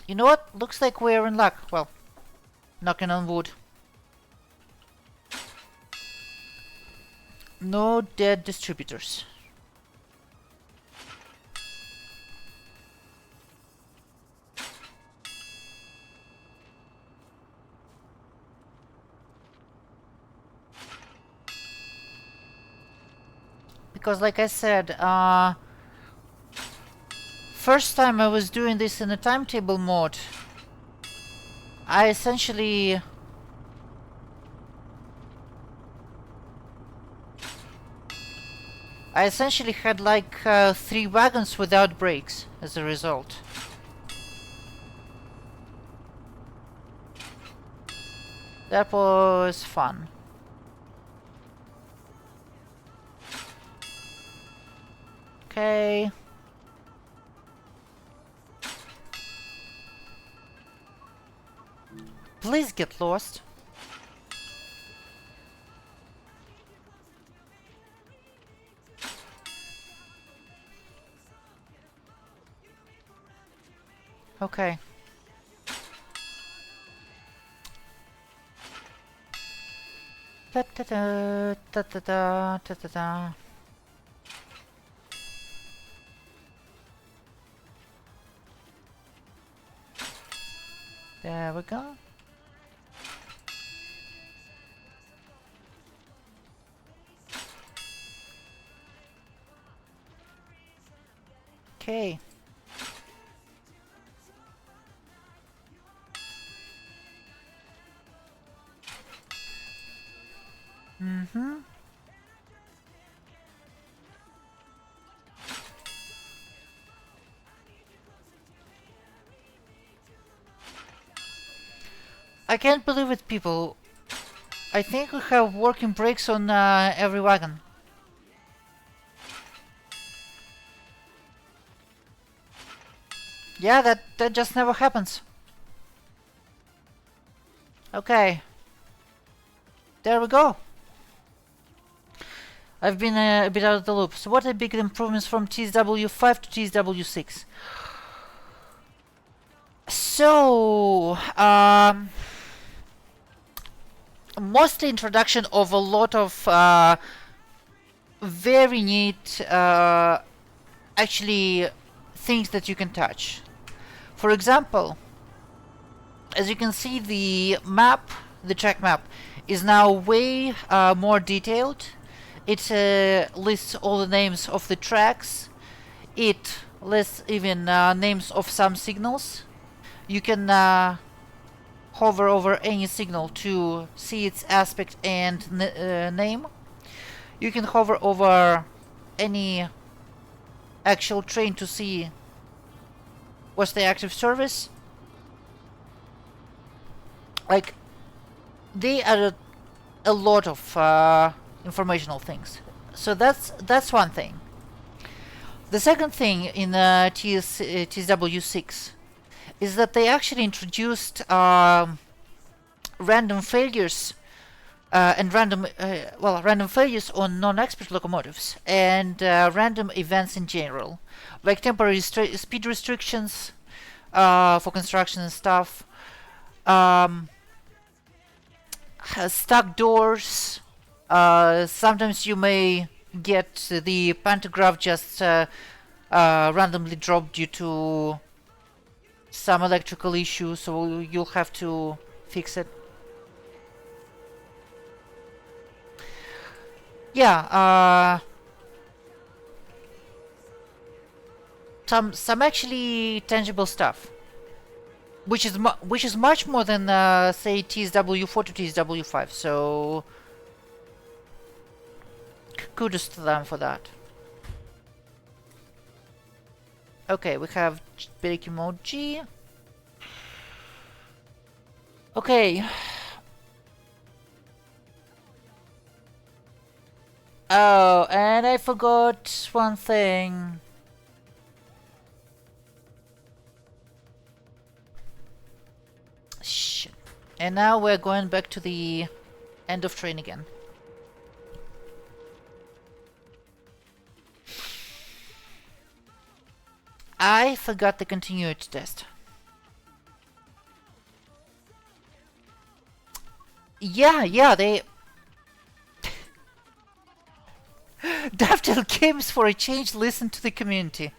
You know what? Looks like we're in luck. Well, knocking on wood. No dead distributors. Because like I said, first time I was doing this in a timetable mode, I essentially had like 3 wagons without brakes as a result. That was fun. Okay. Please get lost. Okay. Da da da da da da da da da. There we go. Okay. Mm-hmm. I can't believe it, people. I think we have working brakes on every wagon. Yeah, that just never happens. Okay. There we go. I've been a bit out of the loop. So what are big improvements from TSW5 to TSW6? So, mostly introduction of a lot of very neat, actually, things that you can touch. For example, as you can see, the map, the track map, is now way more detailed. It lists all the names of the tracks. It lists even names of some signals. You can hover over any signal to see its aspect and name. You can hover over any actual train to see what's the active service. Like, they added a lot of informational things. So that's one thing. The second thing in TSW6 is that they actually introduced random failures and random failures on non-expert locomotives and random events in general, like temporary speed restrictions for construction and stuff, stuck doors. Sometimes you may get the pantograph just randomly dropped due to some electrical issue, so you'll have to fix it. Yeah, some actually tangible stuff, which is much more than say TSW4 to TSW5. So kudos to them for that. Okay, we have breaking mode G. Okay. Oh, and I forgot one thing. Shit. And now we're going back to the end of train again. I forgot the continuity test. Yeah, they... Dovetail Games for a change, listen to the community.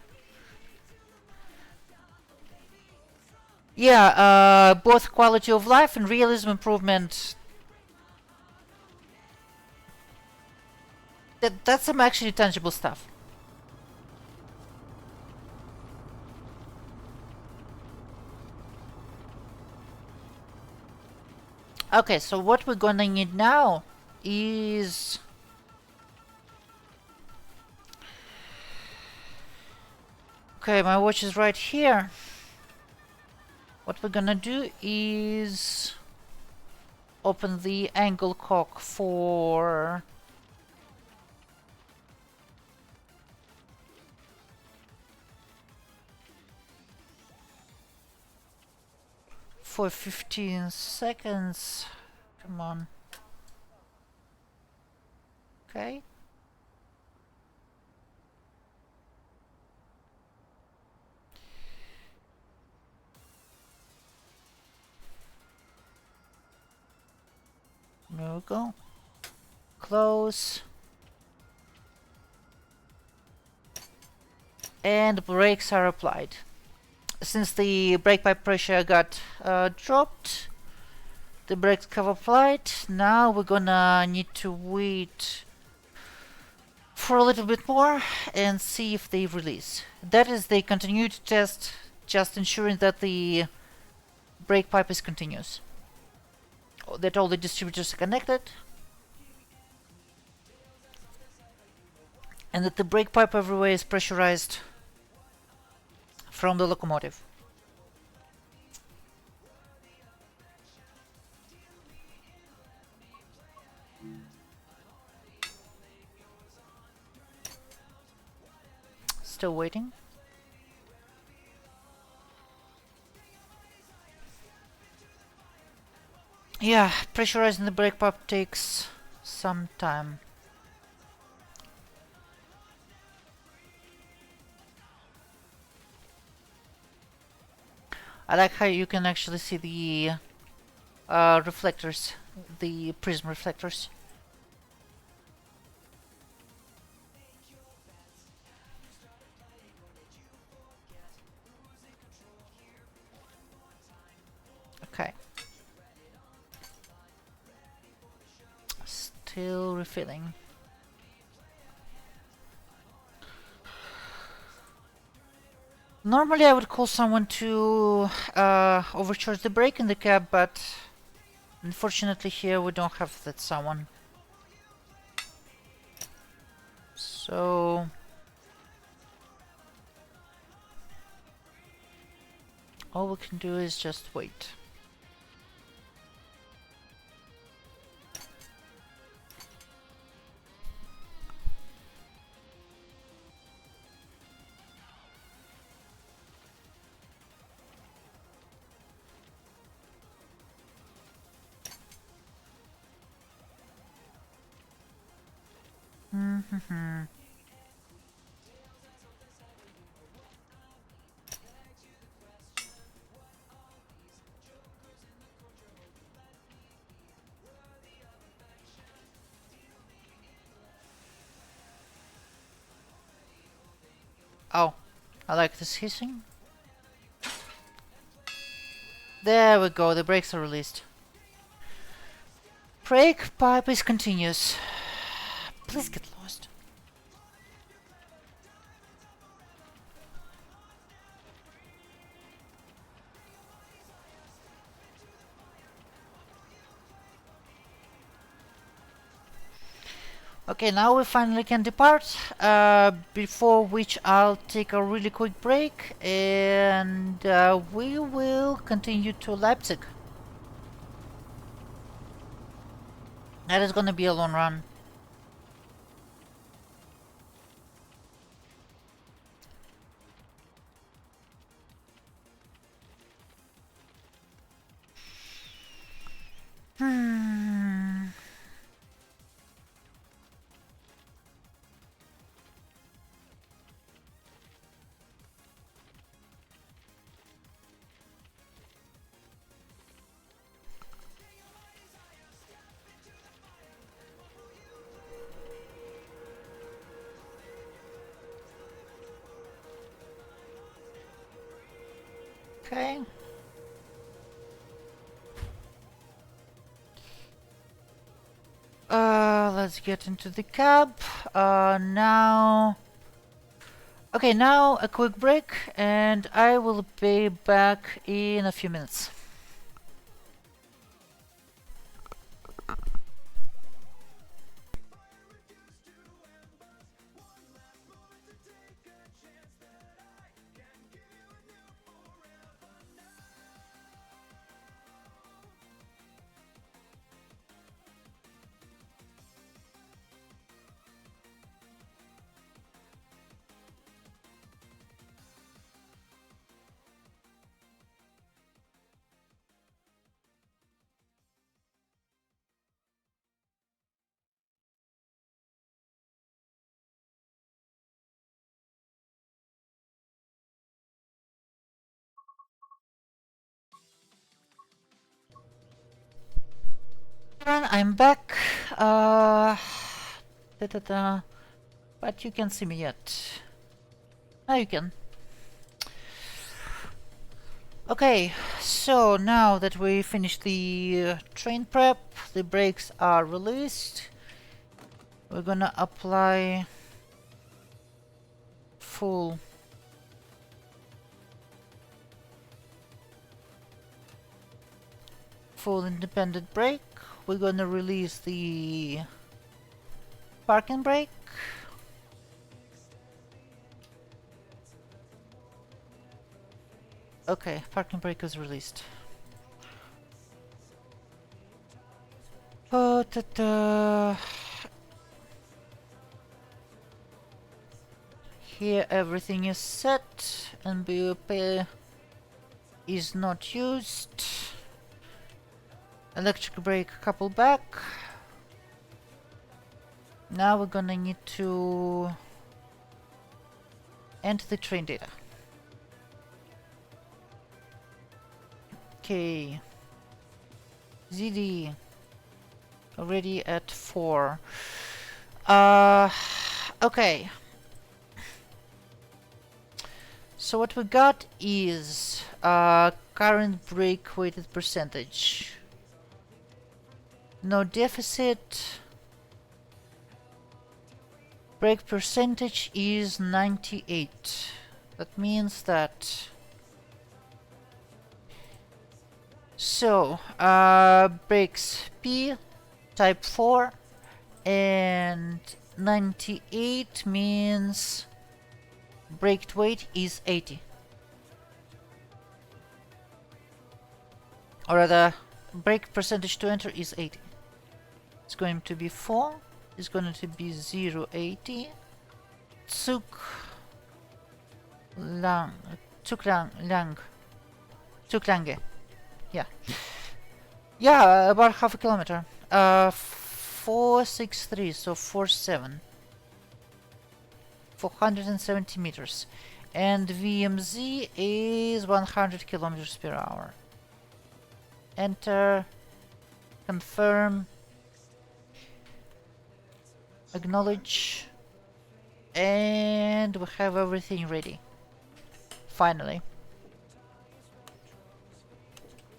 Yeah, both quality of life and realism improvement. That's some actually tangible stuff. Okay, so what we're gonna need now is... Okay, my watch is right here. What we're gonna do is open the angle cock for 15 seconds. Come on. Okay. There we go. Close. And brakes are applied. Since the brake pipe pressure got dropped, the brakes have applied. Now we're gonna need to wait for a little bit more and see if they release. That is, they continue to test, just ensuring that the brake pipe is continuous. That all the distributors are connected. And that the brake pipe everywhere is pressurized from the locomotive. Still waiting. Yeah, pressurizing the brake pipe takes some time. I like how you can actually see the reflectors, the prism reflectors. Okay. Still refilling. Normally I would call someone to overcharge the brake in the cab, but unfortunately here we don't have that someone. So all we can do is just wait. Oh, I like this hissing. There we go, the brakes are released. Brake pipe is continuous. Please get lost. Okay, now we finally can depart, before which I'll take a really quick break and we will continue to Leipzig. That is gonna be a long run. Okay. Let's get into the cab. Now... Okay, now a quick break and I will be back in a few minutes. I'm back. But you can't see me yet. Now you can. Okay, so now that we finished the train prep, the brakes are released. We're gonna apply full independent brake. We're gonna release the parking brake. Okay, parking brake is released. Here everything is set and BOP is not used. Electric brake couple back. Now we're gonna need to enter the train data. Okay. ZD already at 4. Okay. So what we got is current brake weighted percentage. No deficit. Brake percentage is 98. That means that... So, brakes P, type 4, and 98 means brake weight is 80. Or rather, brake percentage to enter is 80. It's going to be 4, it's going to be 080. Zuglange. Yeah, about half a kilometer. 463, so 47. 470 meters. And VMZ is 100 kilometers per hour. Enter. Confirm. Acknowledge. And we have everything ready. Finally.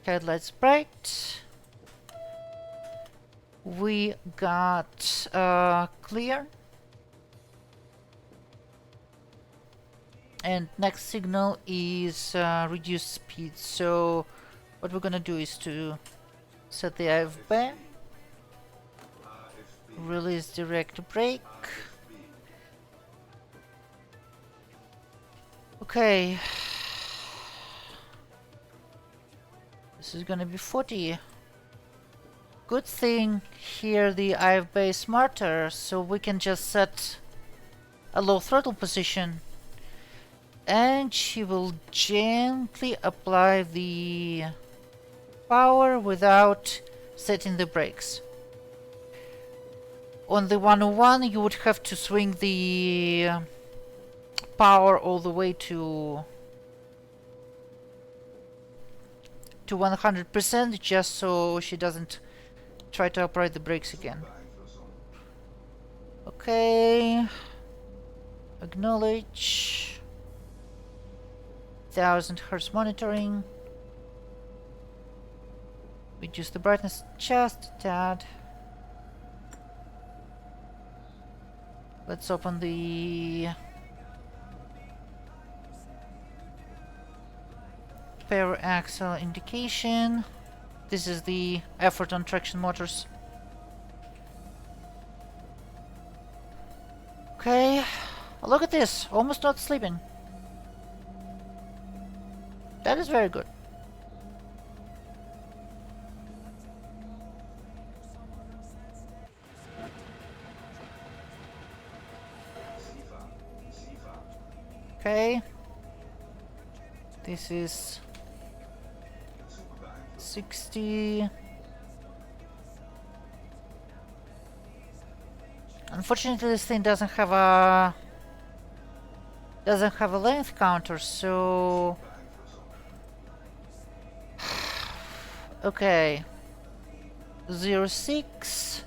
Headlights bright. We got clear. And next signal is reduced speed. So what we're gonna do is to set the AFB, release direct brake. Okay. This is gonna be 40. Good thing here the IFB is smarter, so we can just set a low throttle position and she will gently apply the power without setting the brakes. On the 101 you would have to swing the power all the way to 100% just so she doesn't try to operate the brakes again. Okay. Acknowledge. 1000 Hz monitoring. Reduce the brightness just a tad. Let's open the power axle indication. This is the effort on traction motors. Okay, look at this, almost not sleeping. That is very good. Okay, this is 60. Unfortunately, this thing doesn't have a length counter, so okay. 06.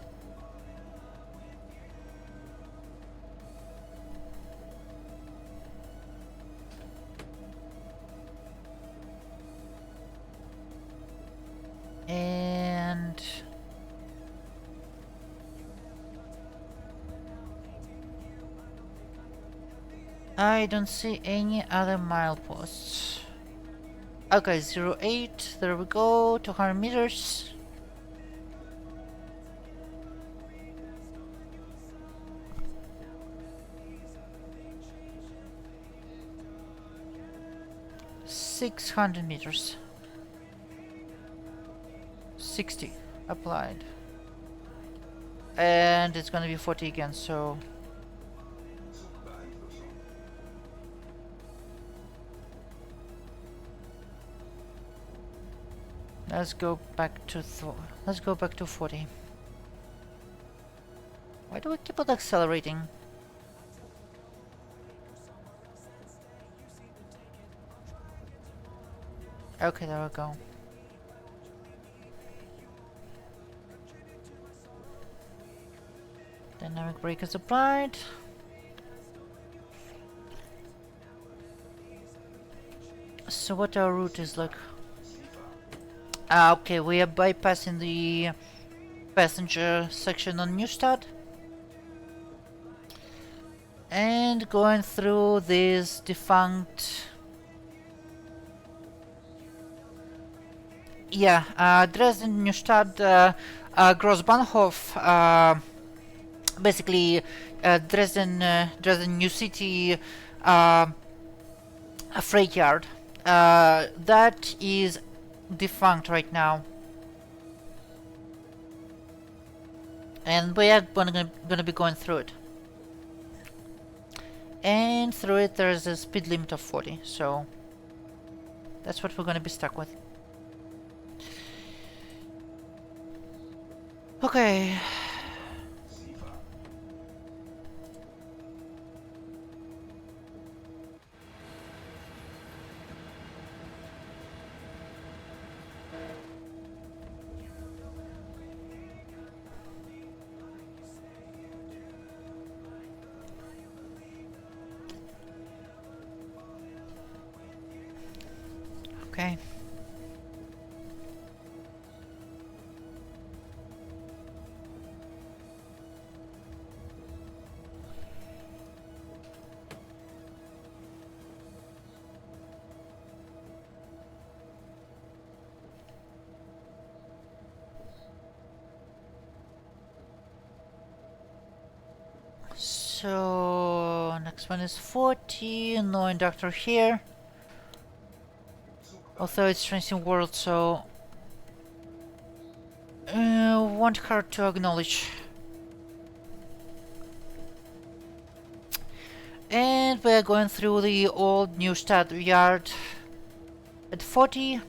And I don't see any other mileposts. Okay, 08, there we go, 200 meters. $600. 60 applied. And it's gonna be 40 again, so let's go back to 40. Why do we keep on accelerating? Okay, there we go. Dynamic brake is applied. So what our route is like? Okay, we are bypassing the passenger section on Neustadt and going through this defunct, Dresden, Neustadt, Grossbahnhof, basically Dresden New City a freight yard that is defunct right now, and we are gonna be going through it. And through it there's a speed limit of 40, so that's what we're gonna be stuck with. Okay. Okay. So next one is 40, no inductor here. Although it's Transient World, so want her to acknowledge. And we're going through the old Neustadt yard at 40.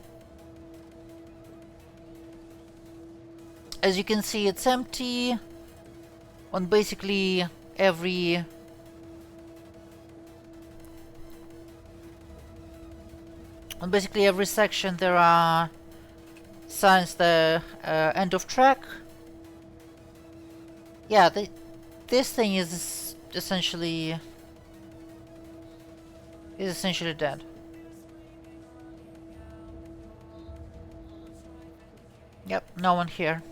As you can see, it's empty on basically every section. There are signs the end of track. Yeah, this thing is essentially dead. Yep, no one here.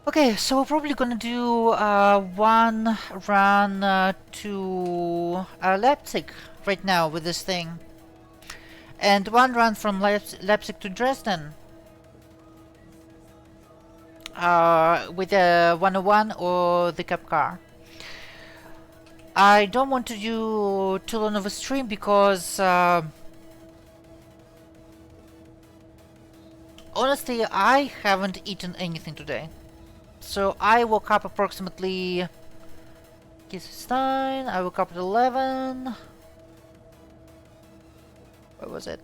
Okay, so we're probably gonna do one run to Leipzig right now with this thing, and one run from Leipzig to Dresden with the 101 or the cab car. I don't want to do too long of a stream because honestly I haven't eaten anything today. So I woke up approximately, it's 9, I woke up at 11. Where was it?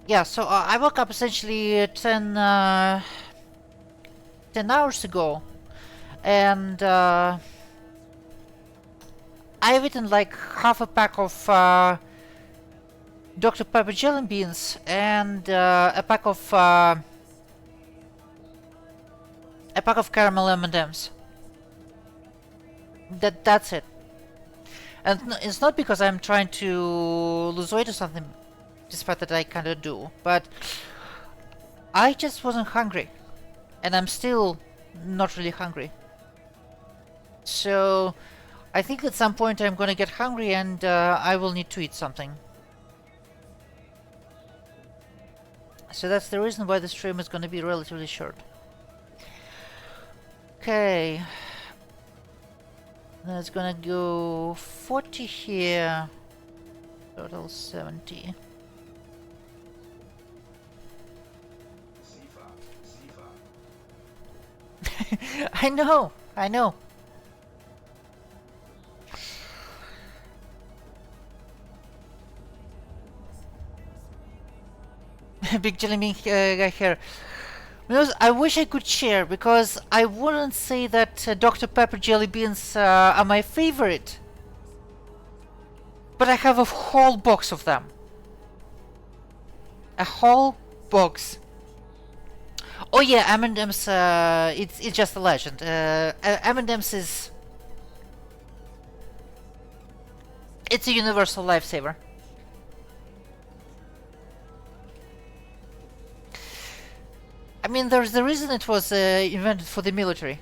Yeah, so I woke up essentially at 10, 10 hours ago, and I've eaten like half a pack of Dr. Pepper jelly beans and a pack of caramel M&Ms. That's it. And it's not because I'm trying to lose weight or something, despite that I kinda do, but I just wasn't hungry. And I'm still not really hungry. So I think at some point I'm gonna get hungry and I will need to eat something. So that's the reason why the stream is gonna be relatively short. Okay. Then it's gonna go 40 here. Total 70. I know, I know. Big jelly bean guy here. I wish I could share, because I wouldn't say that Dr. Pepper jelly beans are my favorite. But I have a whole box of them. A whole box. Oh yeah, M&M's, it's just a legend. M&M's is... It's a universal lifesaver. I mean, there's the reason it was invented for the military.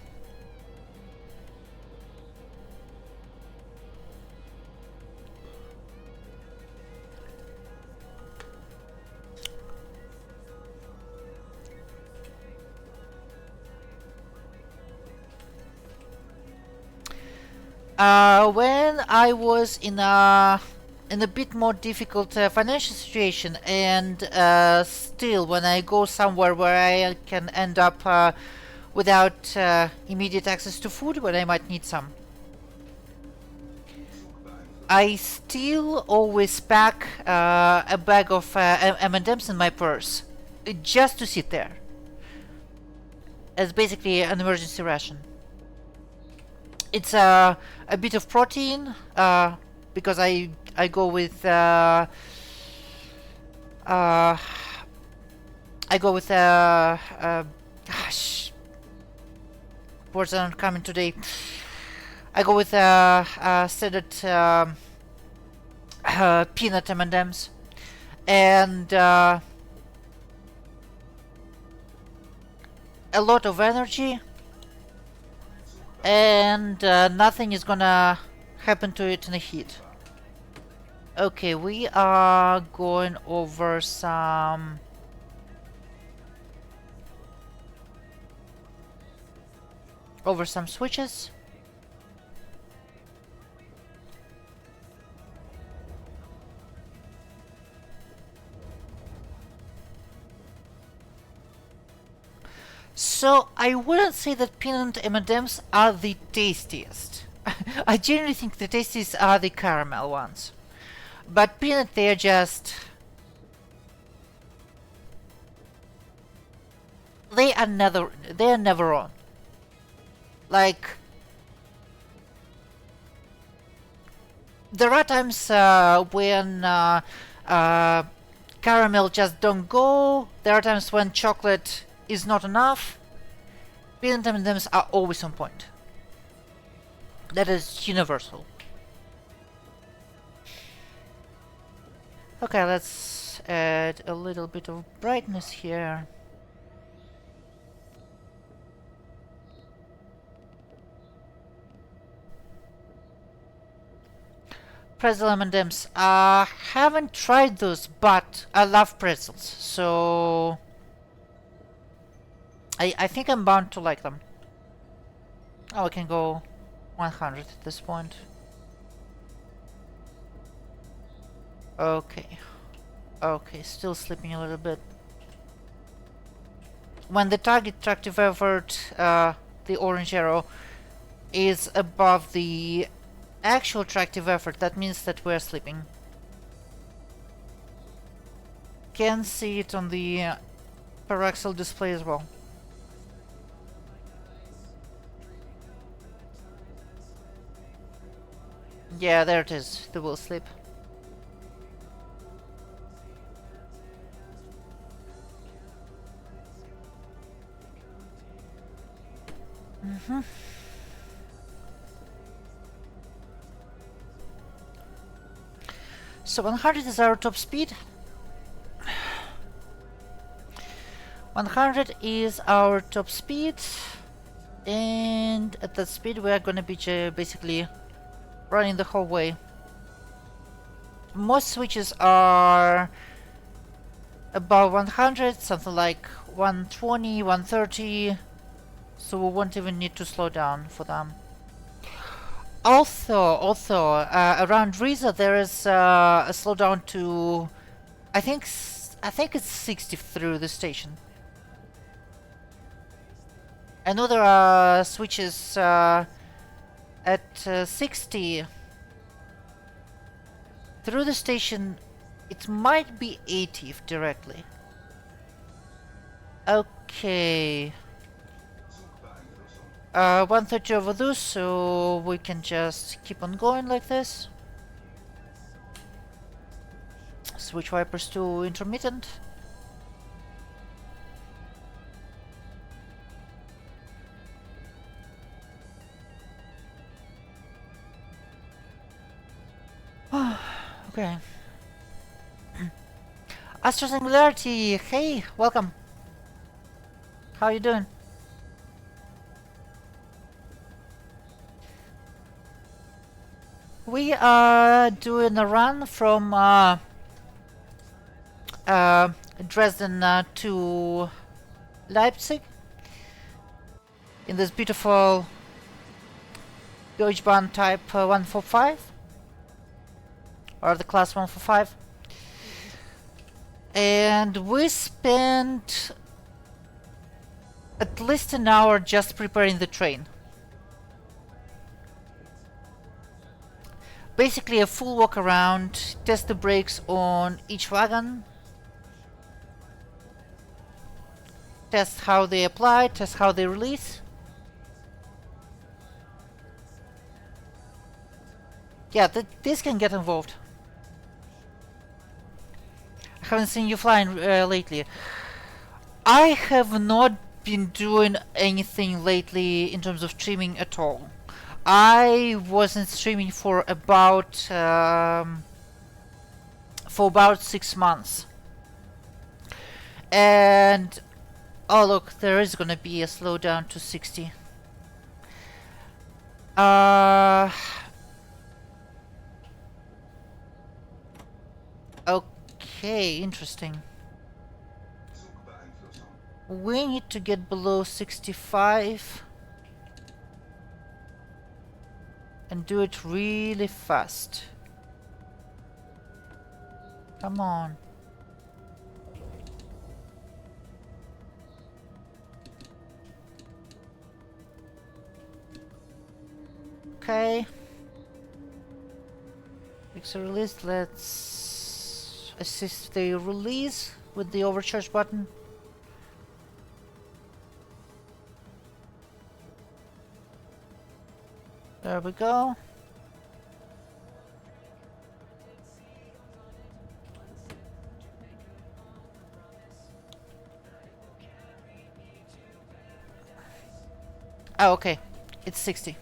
When I was in a bit more difficult financial situation, and still when I go somewhere where I can end up without immediate access to food when I might need some, I still always pack a bag of M&Ms in my purse, just to sit there, as basically an emergency ration. It's a bit of protein, because I go with gosh, words aren't coming today. I go with standard peanut M&Ms, and a lot of energy, and nothing is gonna happen to it in the heat. Okay, we are going over some switches. So I wouldn't say that peanut M&Ms are the tastiest. I generally think the tastiest are the caramel ones. But peanut, they're just... They are never on. Like... There are times when caramel just don't go. There are times when chocolate is not enough. Peanut M&Ms are always on point. That is universal. Okay, let's add a little bit of brightness here. Pretzel M&Ms. I haven't tried those, but I love pretzels, so I think I'm bound to like them. Oh, I can go 100 at this point. Okay. Okay, still sleeping a little bit. When the target tractive effort, the orange arrow, is above the actual tractive effort, that means that we're sleeping. Can see it on the paraxle display as well. Yeah, there it is, the wheel slip. So 100 is our top speed. 100 is our top speed, and at that speed we are gonna be basically running the whole way. Most switches are above 100, something like 120, 130, so we won't even need to slow down for them. Also, around Riesa there is a slowdown to, I think it's 60 through the station. I know there are switches at 60 through the station. It might be 80 directly. Okay. 130 over those, so we can just keep on going like this. Switch wipers to intermittent. Okay. Astro Singularity, hey, welcome. How you doing? We are doing a run from Dresden to Leipzig in this beautiful Deutschbahn type 145, or the class 145, and we spent at least an hour just preparing the train. Basically a full walk around, test the brakes on each wagon, test how they apply, test how they release. Yeah, this can get involved. I haven't seen you flying lately. I have not been doing anything lately in terms of streaming at all. I wasn't streaming for about 6 months, and oh look, there is gonna be a slowdown to 60. Okay, interesting. We need to get below 65 and do it really fast. Come on. Okay. Fix a release. Let's assist the release with the overcharge button. There we go. Oh, okay. It's 60.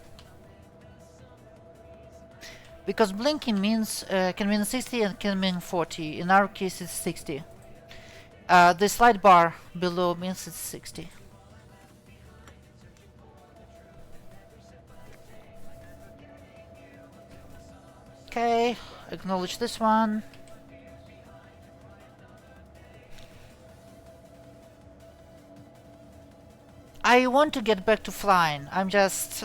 Because blinking means can mean 60 and can mean 40. In our case, it's 60. The slide bar below means it's 60. Okay, acknowledge this one. I want to get back to flying. I'm just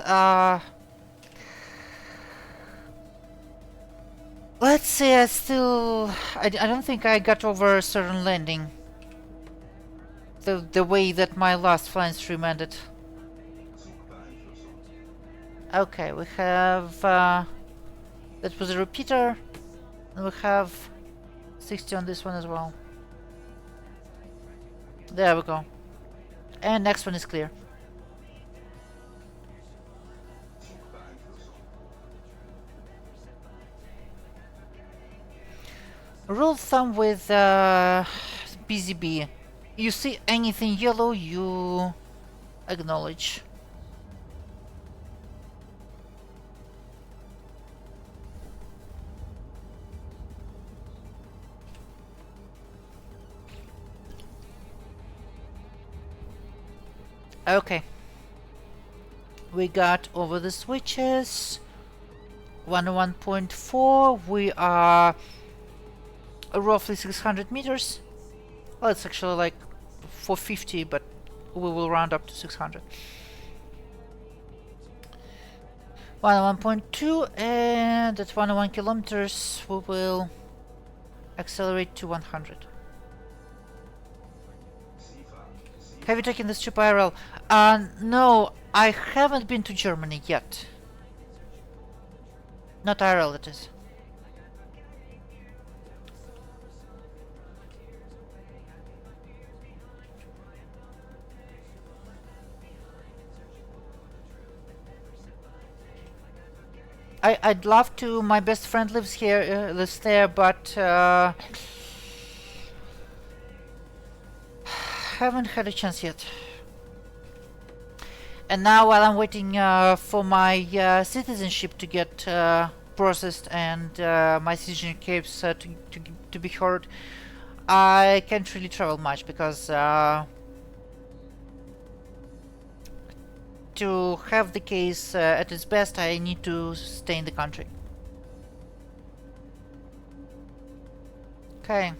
let's say I don't think I got over a certain landing. The way that my last flying stream ended. Okay, we have that was a repeater, and we have 60 on this one as well. There we go. And next one is clear. Rule of thumb with PZB. You see anything yellow, you acknowledge. Okay. We got over the switches. 101.4. We are roughly 600 meters. Well, it's actually like 450, but we will round up to 600. 101.2, and at 101 kilometers we will accelerate to 100. Have you taken this trip IRL? No, I haven't been to Germany yet. Not IRL, it is. I'd love to. My best friend lives here, lives there, but haven't had a chance yet. And now, while I'm waiting for my citizenship to get processed and my citizenships to be heard, I can't really travel much because to have the case at its best, I need to stay in the country. Okay.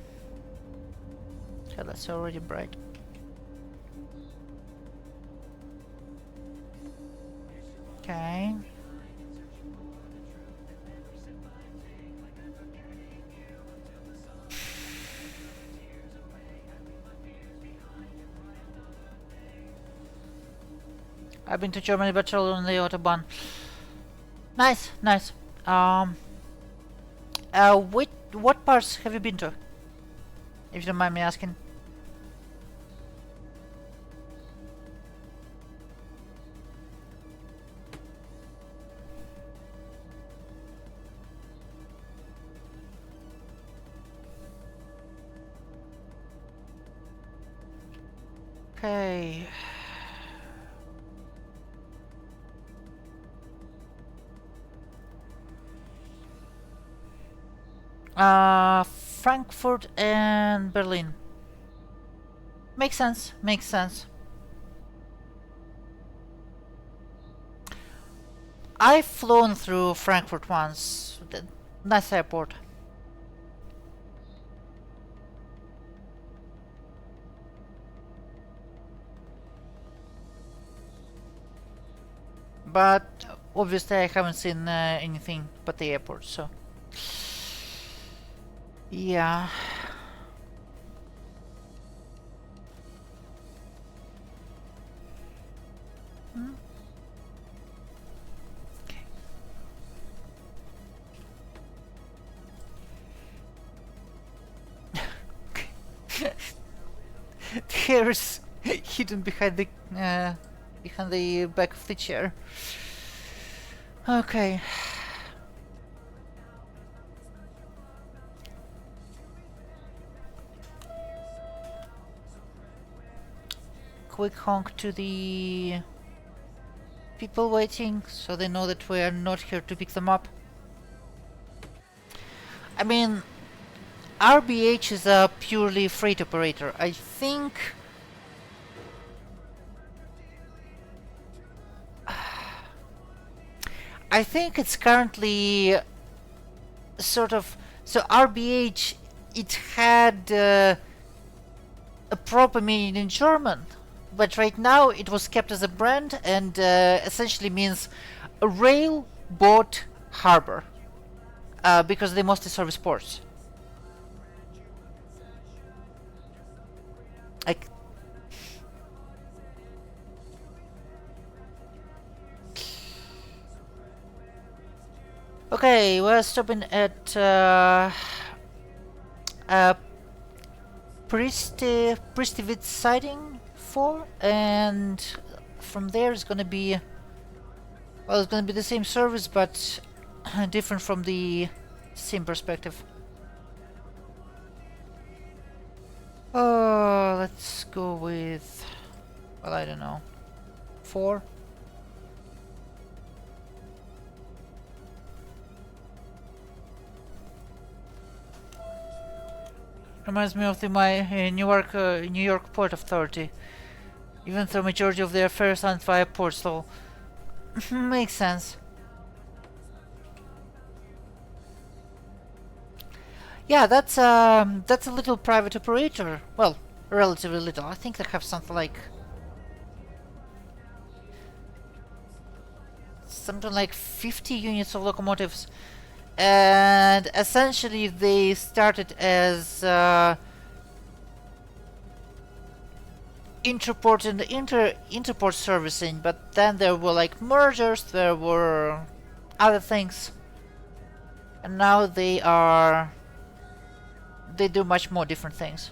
Okay, that's already bright. Okay. I've been to Germany, but only on the Autobahn. Nice, nice. What parts have you been to? If you don't mind me asking. Okay. Frankfurt and Berlin. Makes sense, makes sense. I've flown through Frankfurt once. Nice airport. But obviously I haven't seen anything but the airport, so yeah. Hmm? Okay. Hair's hidden behind the back of the chair. Okay. Quick honk to the people waiting, so they know that we are not here to pick them up. I mean, RBH is a purely freight operator. I think it's currently sort of, so RBH, it had a proper meaning in German, but right now it was kept as a brand and essentially means a rail, boat, harbor, because they mostly service ports. Like, okay, we're stopping at Pristivitz siding 4, and from there it's gonna be, well, it's gonna be the same service, but different from the same perspective. Oh, let's go with, well, I don't know, 4. Reminds me of my New York Port Authority. Even though majority of their affairs aren't via port, so makes sense. Yeah, that's a little private operator. Well, relatively little. I think they have something like 50 units of locomotives, and essentially they started as interport and interport servicing, but then there were like mergers, there were other things, and now they do much more different things.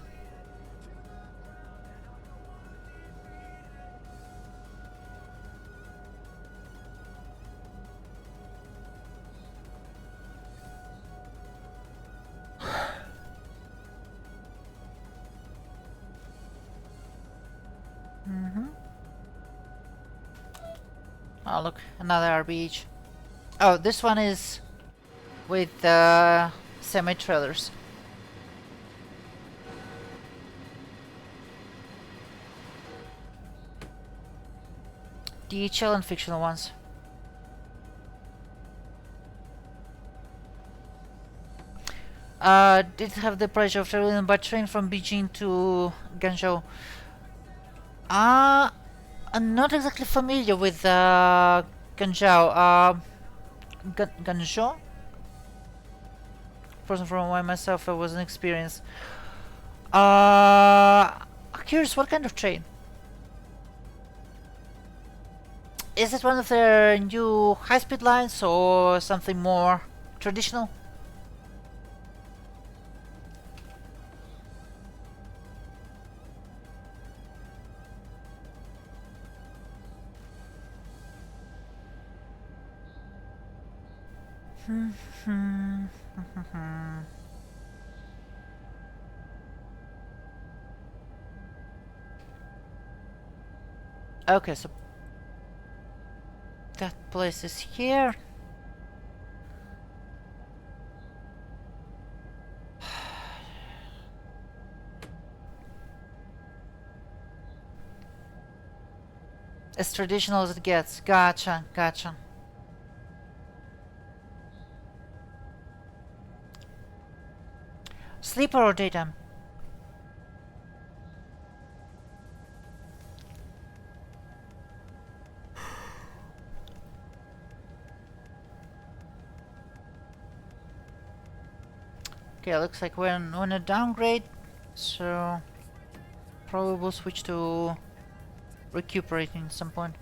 Oh look, another RBH. Oh, this one is with semi-trailers. DHL and fictional ones. Did have the pleasure of traveling by train from Beijing to Guangzhou. I'm not exactly familiar with Guangzhou. Guangzhou? Person from why myself I was an experience. Curious, what kind of train? Is it one of their new high-speed lines or something more traditional? Okay, so that place is here. As traditional as it gets. Gotcha, gotcha. Sleeper or daytime? Okay, looks like we're on a downgrade, so probably we'll switch to recuperating at some point.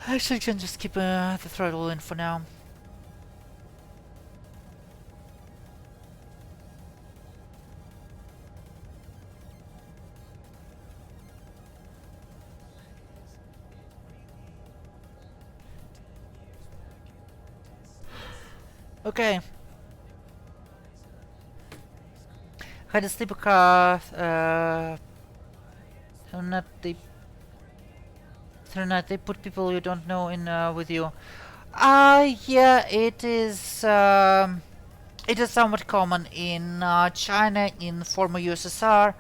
Actually, can just keep the throttle in for now. Okay. Had a sleeper car. Not they put people you don't know in with you. Yeah, it is. It is somewhat common in China, in former USSR,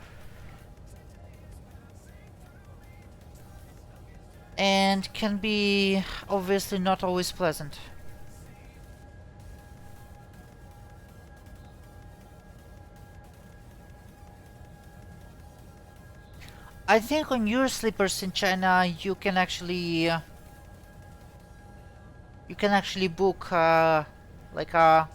and can be obviously not always pleasant. I think on your sleepers in China you can actually book like a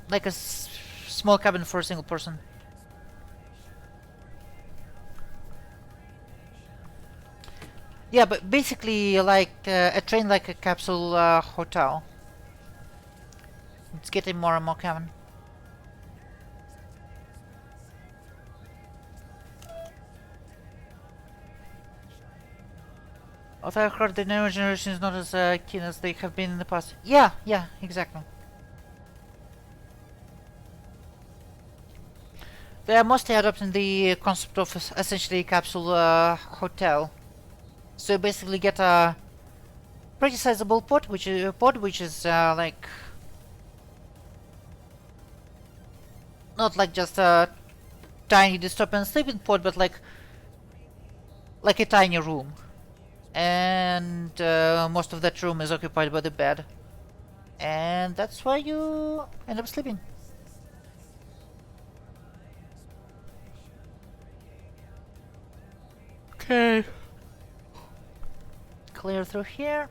like a small cabin for a single person. Yeah, but basically like a train like a capsule hotel. It's getting more and more common. Although I heard the newer generation is not as keen as they have been in the past. Yeah, exactly. They are mostly adopting the concept of essentially a capsule hotel. So you basically get a pretty sizable pod, which is like not like just a tiny dystopian sleeping pod, but like a tiny room, and most of that room is occupied by the bed, and that's where you end up sleeping. Okay. Clear through here.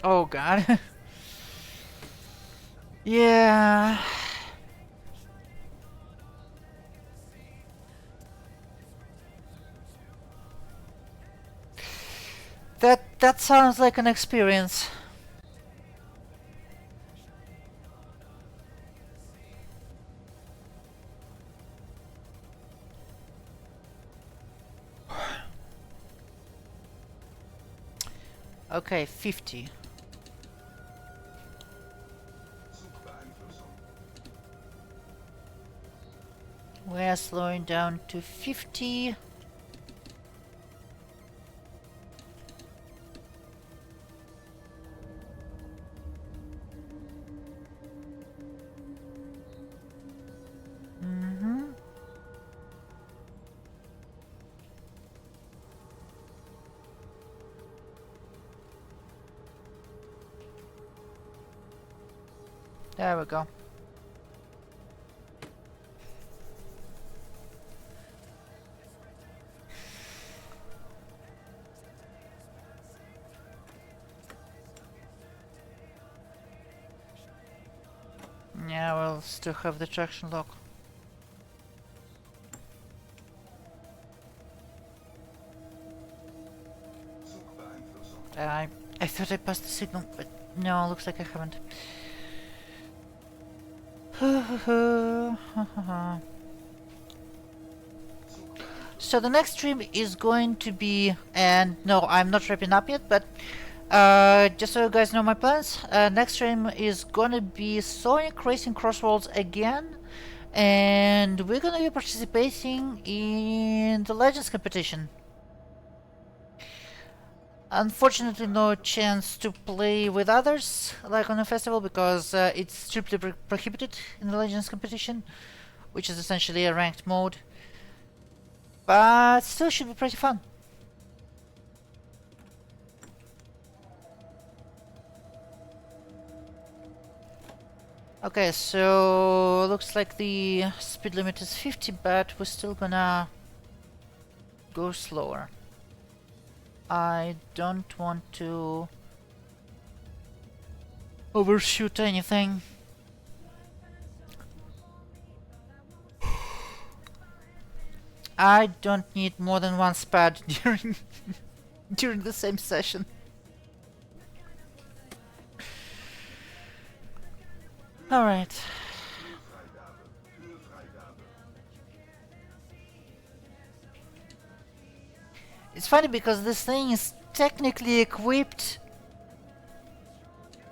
Oh god. Yeah. That sounds like an experience. Okay, 50. We're slowing down to 50. There we go. Yeah, we'll still have the traction lock. I thought I passed the signal, but no, looks like I haven't. So the next stream is going to be, and no, I'm not wrapping up yet, but just so you guys know my plans, next stream is gonna be Sonic Racing Crossroads again, and we're gonna be participating in the Legends competition. Unfortunately, no chance to play with others, like on a festival, because it's strictly prohibited in the Legends competition, which is essentially a ranked mode. But still should be pretty fun. Okay, so looks like the speed limit is 50, but we're still gonna go slower. I don't want to overshoot anything. I don't need more than one spad during the same session. Alright. It's funny because this thing is technically equipped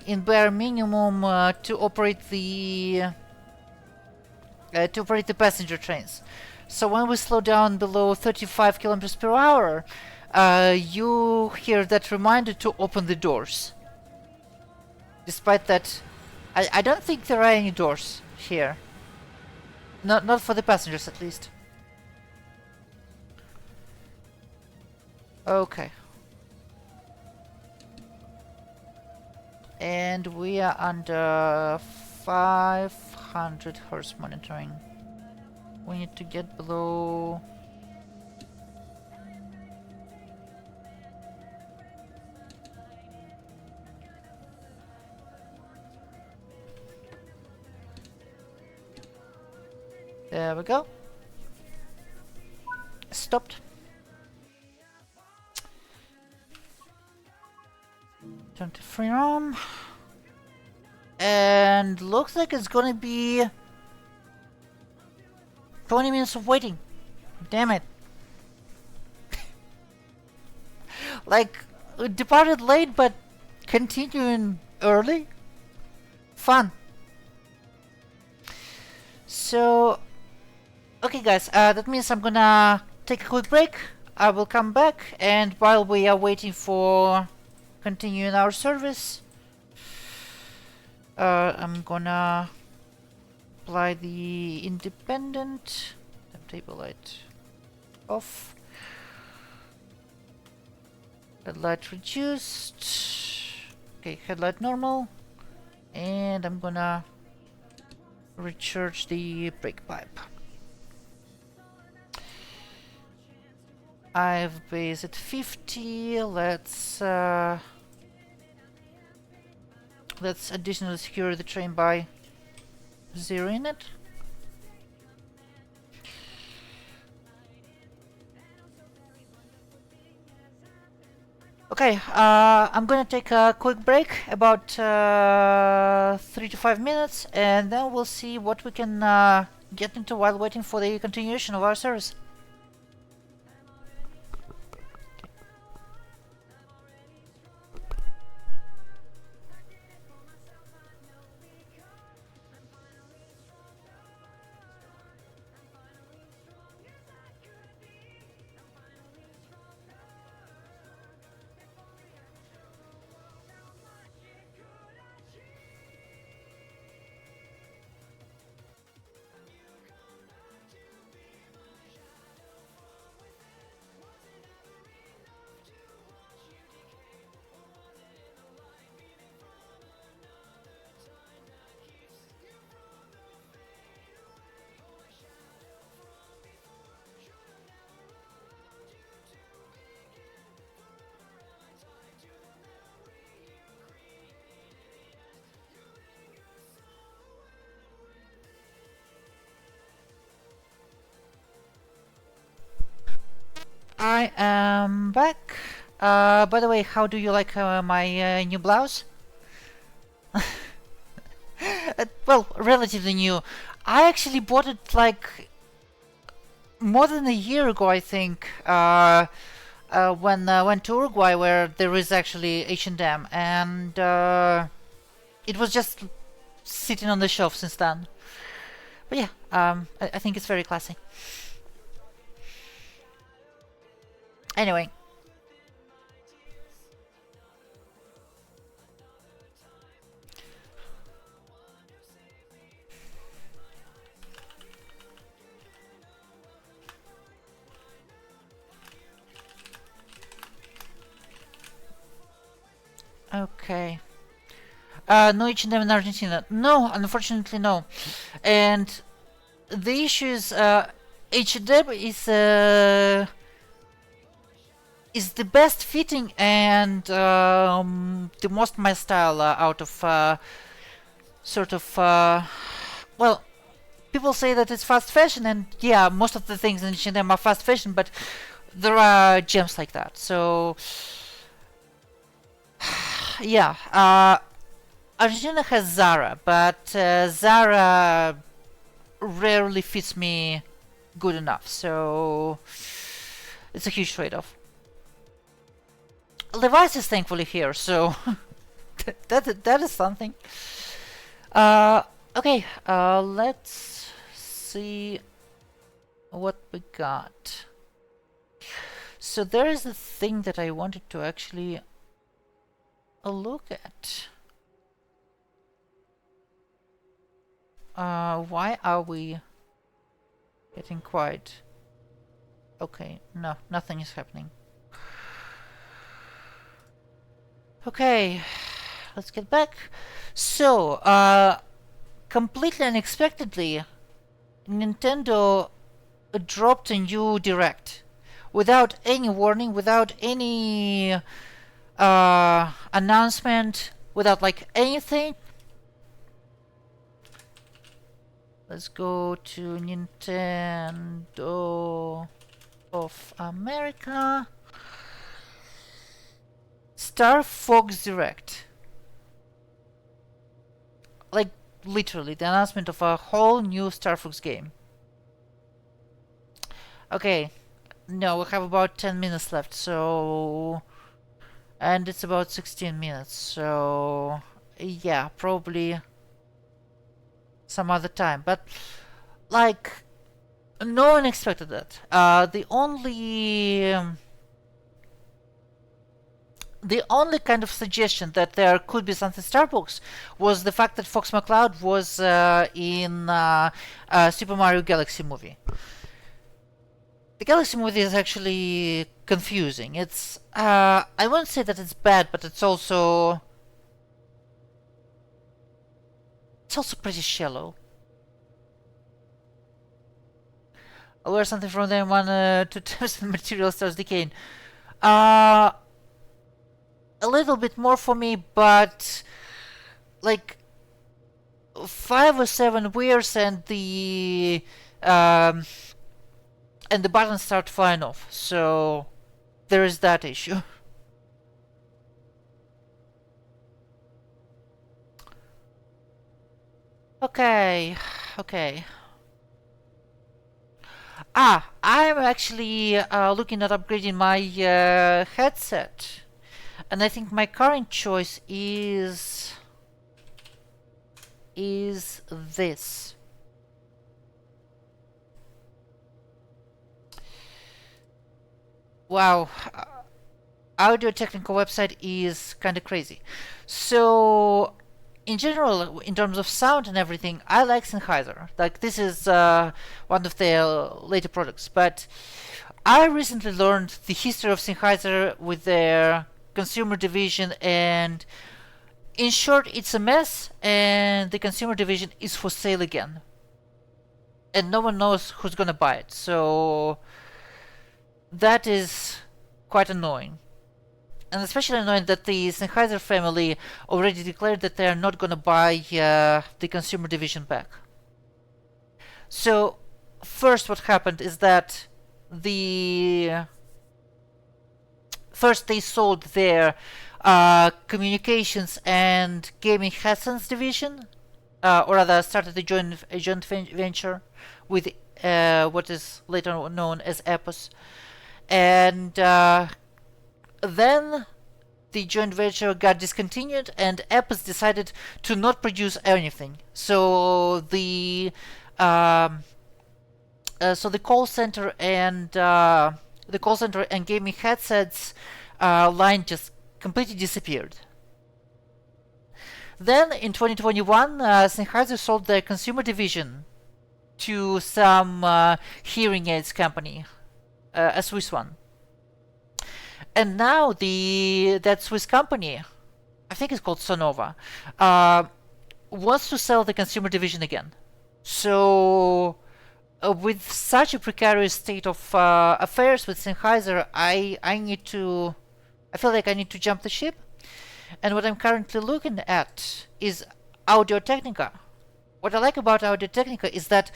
in bare minimum to operate the passenger trains. So when we slow down below 35 kilometers per hour, you hear that reminder to open the doors. Despite that, I don't think there are any doors here. Not for the passengers, at least. Okay. And we are under 500 Hz monitoring. We need to get below... There we go. Stopped. Turn to free roam. And looks like it's gonna be 20 minutes of waiting. Damn it. Like, departed late, but continuing early? Fun. So, okay guys, that means I'm gonna take a quick break. I will come back, and while we are waiting for continuing our service, I'm gonna apply the independent table light off, headlight reduced, okay, headlight normal, and I'm gonna recharge the brake pipe. I've base at 50. Let's additionally secure the train by zeroing it. Okay, I'm gonna take a quick break, about 3 to 5 minutes, and then we'll see what we can get into while waiting for the continuation of our service. I am back. By the way, how do you like my new blouse? Well, relatively new. I actually bought it like more than a year ago, I think, when I went to Uruguay, where there is actually H&M, and it was just sitting on the shelf since then. But yeah, I think it's very classy. Anyway. Okay. No H&M in Argentina. No, unfortunately no. And the issue is H&M is the best fitting and the most my style out of sort of well, people say that it's fast fashion, and yeah, most of the things in H&M are fast fashion, but there are gems like that. So yeah, Argentina has Zara, but Zara rarely fits me good enough, so it's a huge trade-off. Levi's is thankfully here, so that is something. Okay, let's see what we got. So there is a thing that I wanted to actually look at. Why are we getting quiet? Okay, no, nothing is happening. Okay, let's get back. So, completely unexpectedly, Nintendo dropped a new Direct without any warning, without any announcement, without like anything. Let's go to Nintendo of America. Star Fox Direct. Like, literally, the announcement of a whole new Star Fox game. Okay, no, we have about 10 minutes left, so... And it's about 16 minutes, so... Yeah, probably some other time. But, like, no one expected that. The only kind of suggestion that there could be something Starbucks was the fact that Fox McCloud was in Super Mario Galaxy movie. The Galaxy movie is actually confusing. I won't say that it's bad, but it's also pretty shallow. I'll wear something from them one two times the material starts decaying. Uh, a little bit more for me, but like 5 or 7 wears um, and the buttons start flying off. So there is that issue. Okay, okay. I'm actually looking at upgrading my headset, and I think my current choice is this. Wow, Audio Technica website is kind of crazy. So, in general, in terms of sound and everything, I like Sennheiser. Like, this is one of their later products. But I recently learned the history of Sennheiser with their consumer division, and in short, it's a mess, and the consumer division is for sale again. And no one knows who's gonna buy it. So, that is quite annoying. And especially annoying that the Sennheiser family already declared that they are not going to buy the consumer division back. So, first what happened is that first they sold their communications and gaming headsets division, or rather started a joint venture with what is later known as Epos. And then the joint venture got discontinued, and Epos decided to not produce anything. So the call center and gaming headsets line just completely disappeared. Then in 2021, Sennheiser sold their consumer division to some hearing aids company, a Swiss one. And now that Swiss company, I think it's called Sonova, wants to sell the consumer division again. So, with such a precarious state of affairs with Sennheiser, I feel like I need to jump the ship. And what I'm currently looking at is Audio Technica. What I like about Audio Technica is that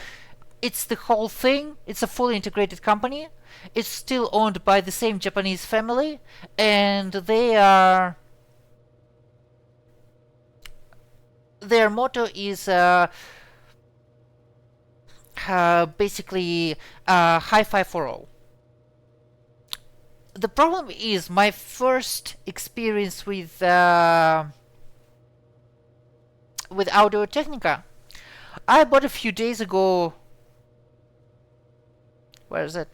it's the whole thing. It's a fully integrated company. It's still owned by the same Japanese family, and their motto is basically hi-fi for all. The problem is my first experience with Audio Technica. I bought a few days ago. Where is it?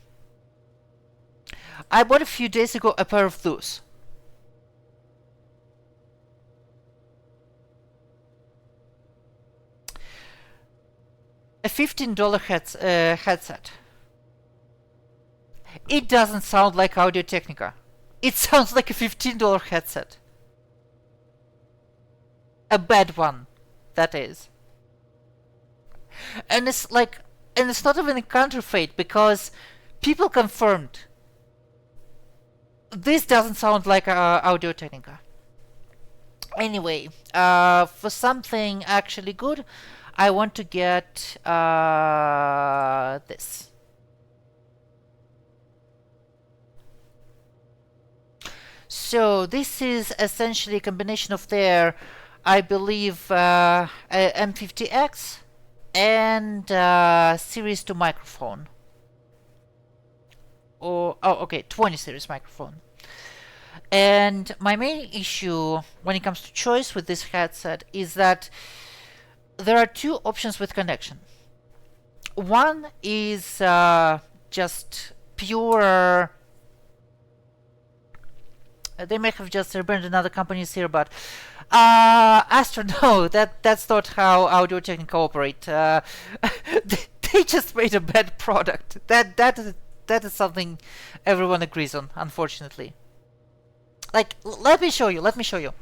I bought a few days ago a pair of those. A $15 headset. It doesn't sound like Audio Technica. It sounds like a $15 headset. A bad one, that is. And it's not even a counterfeit, because people confirmed this doesn't sound like Audio Technica. Anyway, for something actually good, I want to get this. So this is essentially a combination of their, I believe, M50X and Series 2 microphone. or oh, okay, 20 series microphone. And my main issue when it comes to choice with this headset is that there are two options with connection. One is just pure. They may have just rebranded another companies here, but Astro, no, that's not how Audio Technica operate. They just made a bad product. That is something everyone agrees on, unfortunately. Like, let me show you. Let me show you.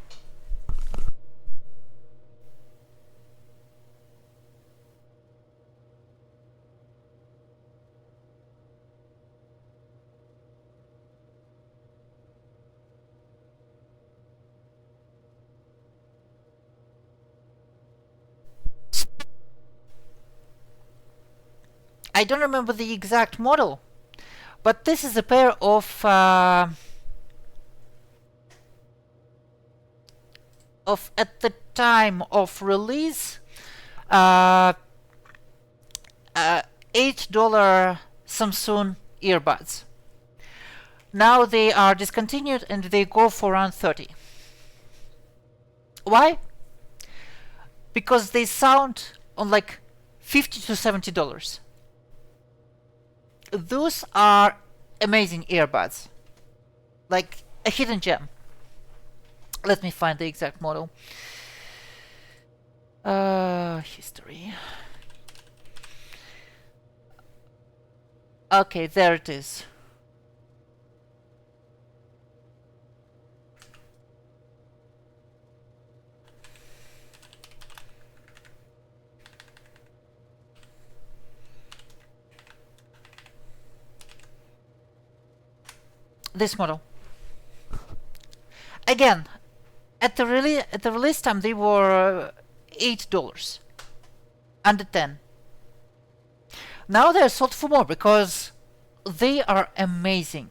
I don't remember the exact model, but this is a pair of at the time of release $8 Samsung earbuds. Now they are discontinued and they go for around 30. Why? Because they sound on like $50 to $70. Those are amazing earbuds, like a hidden gem. Let me find the exact model. History. Okay, there it is. This model. Again, at the release time they were $8, under 10. Now they're sold for more because they are amazing.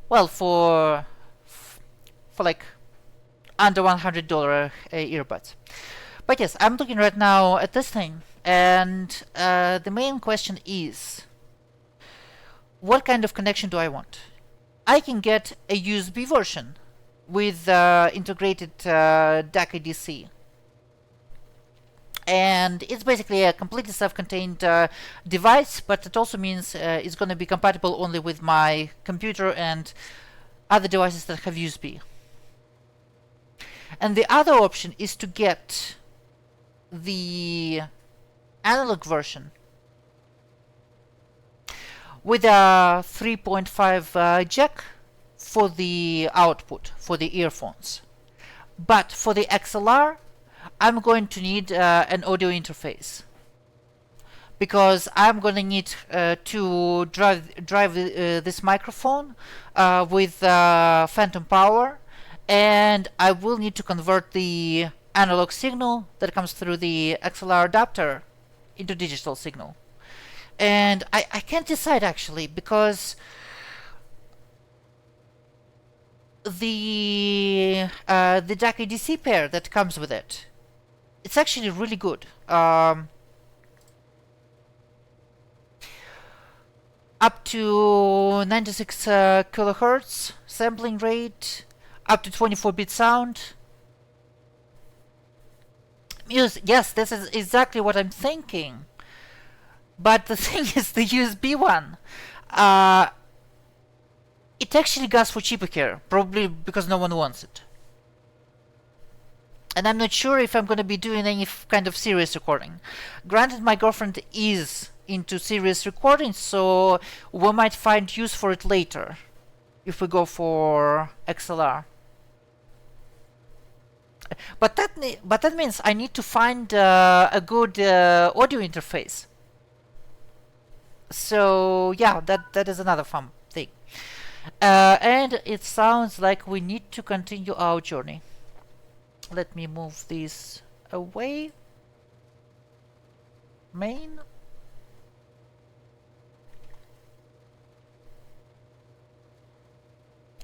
Well, for like under $100 earbuds. But yes, I'm looking right now at this thing, and the main question is, what kind of connection do I want? I can get a USB version with integrated DAC DC. And it's basically a completely self-contained device, but it also means it's going to be compatible only with my computer and other devices that have USB. And the other option is to get the analog version with a 3.5 jack for the output, for the earphones. But for the XLR, I'm going to need an audio interface, because I'm going to need to drive this microphone with phantom power, and I will need to convert the analog signal that comes through the XLR adapter into digital signal. And I can't decide actually, because the DAC DC pair that comes with it, it's actually really good. Up to 96 kilohertz sampling rate, up to 24-bit sound. Music, yes, this is exactly what I'm thinking. But the thing is, the USB one, it actually goes for cheaper here, probably because no one wants it. And I'm not sure if I'm going to be doing any kind of serious recording. Granted, my girlfriend is into serious recording, so we might find use for it later if we go for XLR. But that means I need to find a good audio interface. So yeah, that is another fun thing. And it sounds like we need to continue our journey. Let me move this away. Main.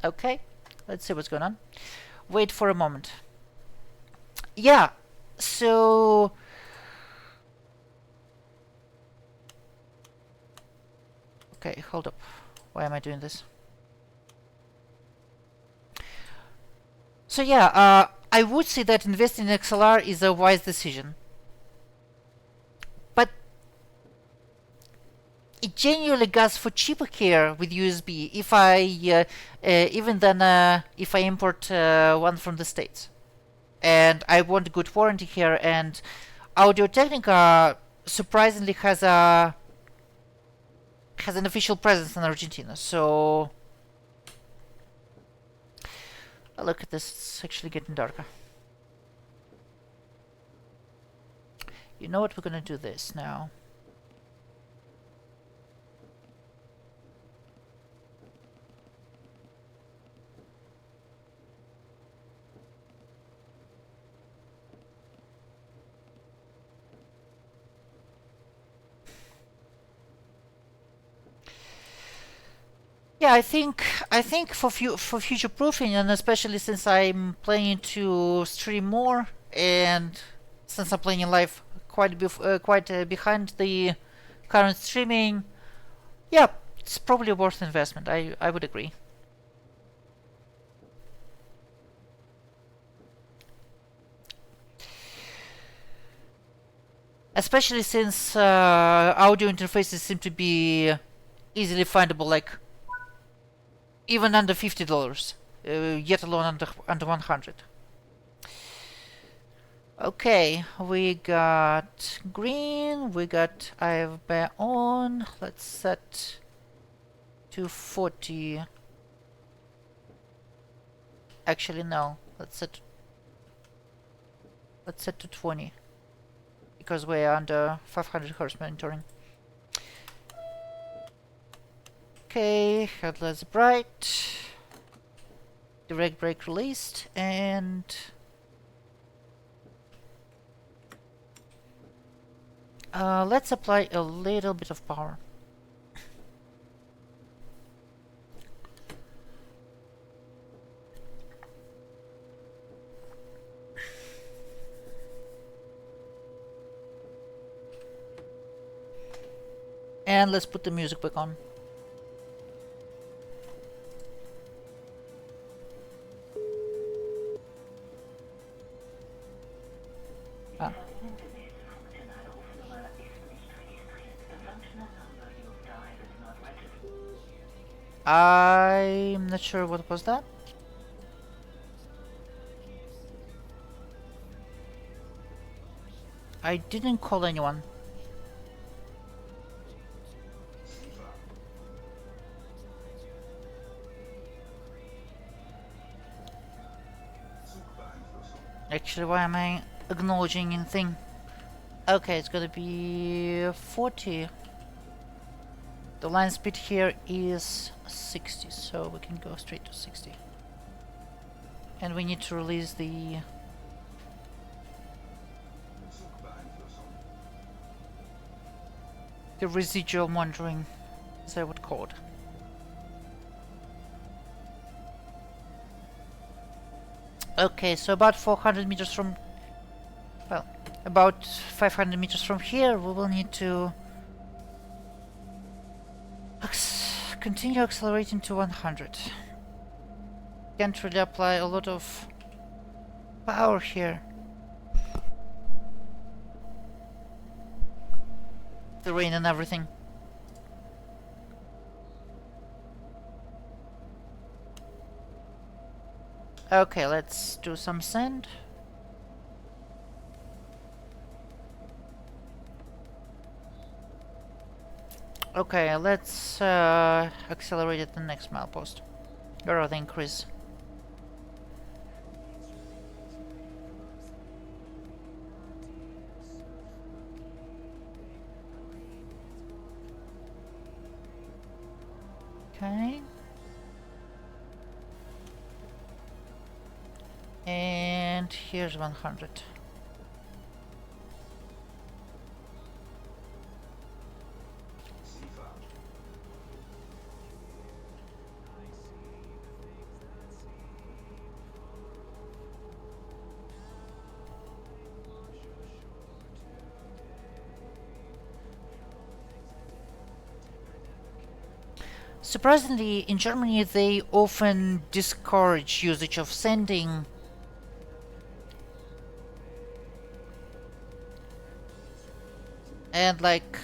Okay, let's see what's going on. Wait for a moment. Yeah, so Okay, hold up. Why am I doing this? So yeah, I would say that investing in XLR is a wise decision. But it genuinely goes for cheaper here with USB if I even than if I import one from the States. And I want a good warranty here, and Audio-Technica surprisingly has an official presence in Argentina. So look at this, it's actually getting darker. You know what, we're gonna do this now. Yeah, I think for future proofing, and especially since I'm planning to stream more, and since I'm playing live quite behind the current streaming, yeah, it's probably worth investment. I would agree. Especially since audio interfaces seem to be easily findable, like even under $50, yet alone under 100. Okay, we got green, we got IFB on. Let's set to 40. Actually, no. Let's set to 20 because we're under 500 Hz monitoring. Okay, headlights bright, direct brake released, and let's apply a little bit of power. And let's put the music back on. I'm not sure what was that. I didn't call anyone. Actually, why am I acknowledging anything? Okay, it's gonna be 40. The line speed here is 60, so we can go straight to 60. And we need to release the residual monitoring, as I would call it. Okay, so about 400 meters from, well, about 500 meters from here, we will need to continue accelerating to 100. Can't really apply a lot of power here. The rain and everything. Okay, let's do some sand. Okay, let's accelerate at the next milepost. Or rather increase. Okay. And here's 100. Surprisingly, in Germany they often discourage usage of sanding. And like,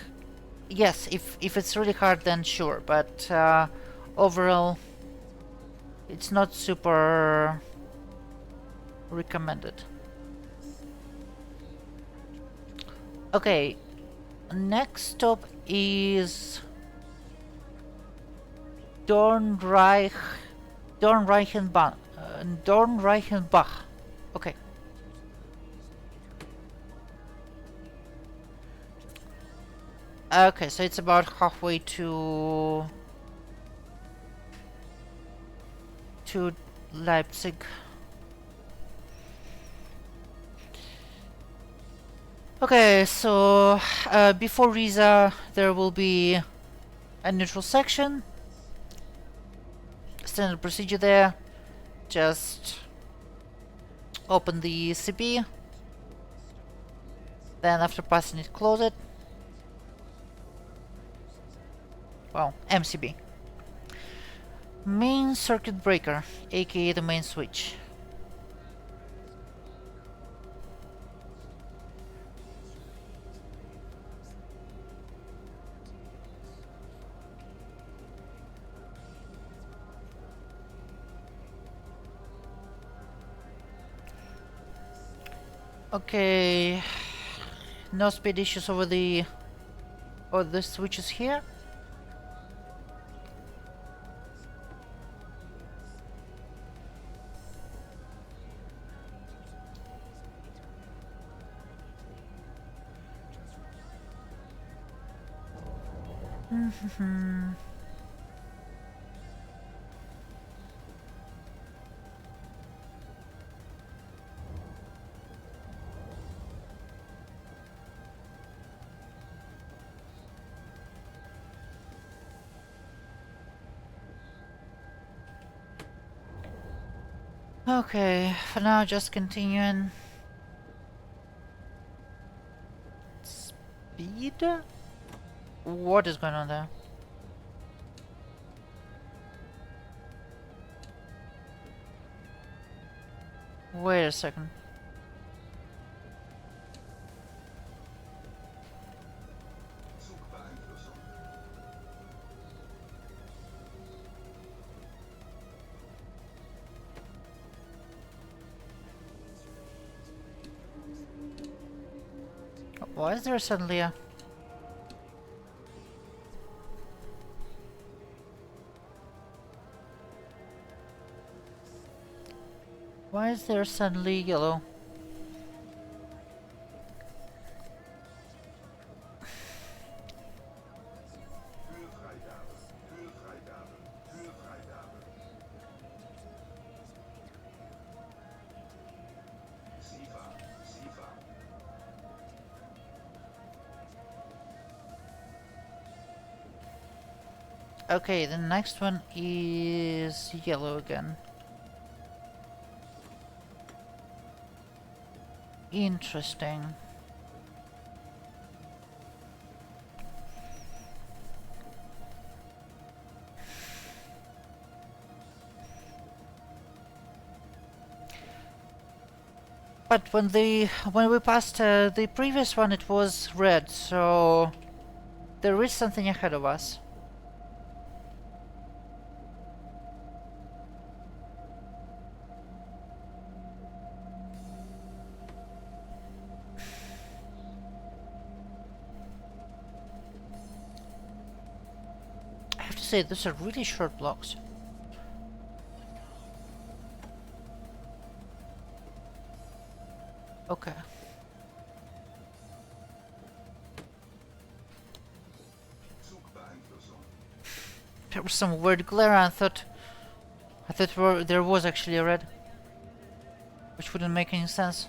yes, if it's really hard, then sure, but overall, it's not super recommended. Okay, next stop is Dornreich, Dornreichenbach. Dornreichenbach. Okay. Okay, so it's about halfway to Leipzig. Okay, so before Riesa there will be a neutral section. Standard procedure there. Just open the CP. Then after passing it, close it. Well, MCB. Main circuit breaker, aka the main switch. Okay, no speed issues over the switches here. Okay, for now just continuing. Speed? What is going on there? Wait a second. Why is there suddenly a... Why is there suddenly yellow? Okay, the next one is yellow again. Interesting. But when we passed the previous one, it was red, so there is something ahead of us. I have to say, those are really short blocks. Okay. There was some weird glare, and I thought there was actually a red, which wouldn't make any sense.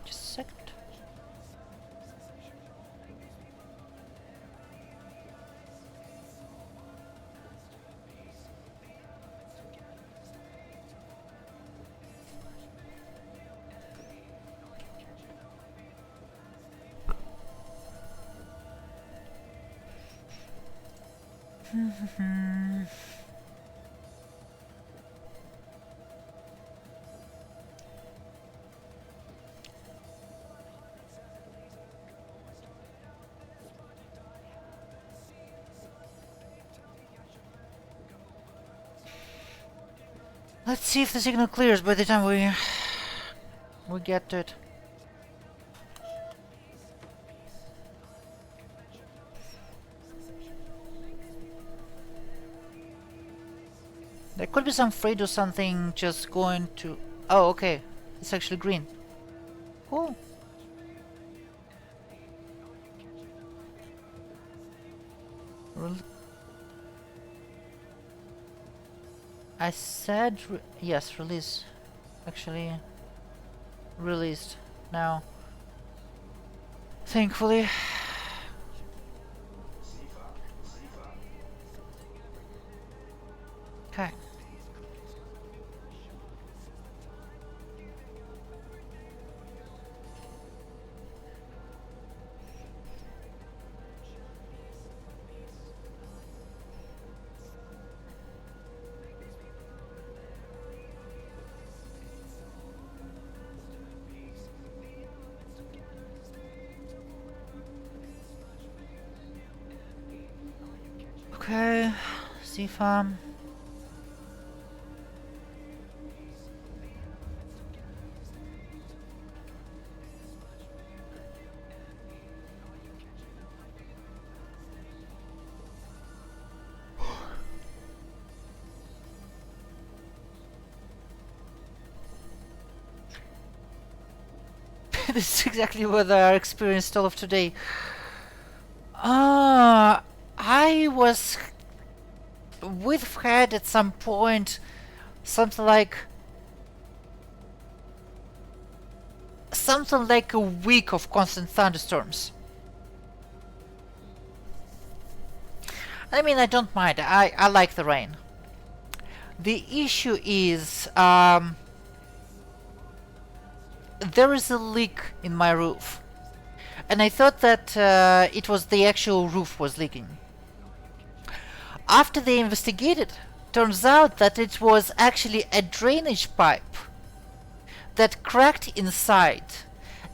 Just a second. Let's see if the signal clears by the time we get to it. There could be some freight or something just going to... Oh, okay. It's actually green. Cool. I said... yes, release. Actually... released. Now. Thankfully. Okay. Okay, sea farm. This is exactly what I experienced all of today. I was... we've had at some point something like a week of constant thunderstorms. I mean, I don't mind. I like the rain. The issue is there is a leak in my roof, and I thought that it was the actual roof was leaking. After they investigated, turns out that it was actually a drainage pipe that cracked inside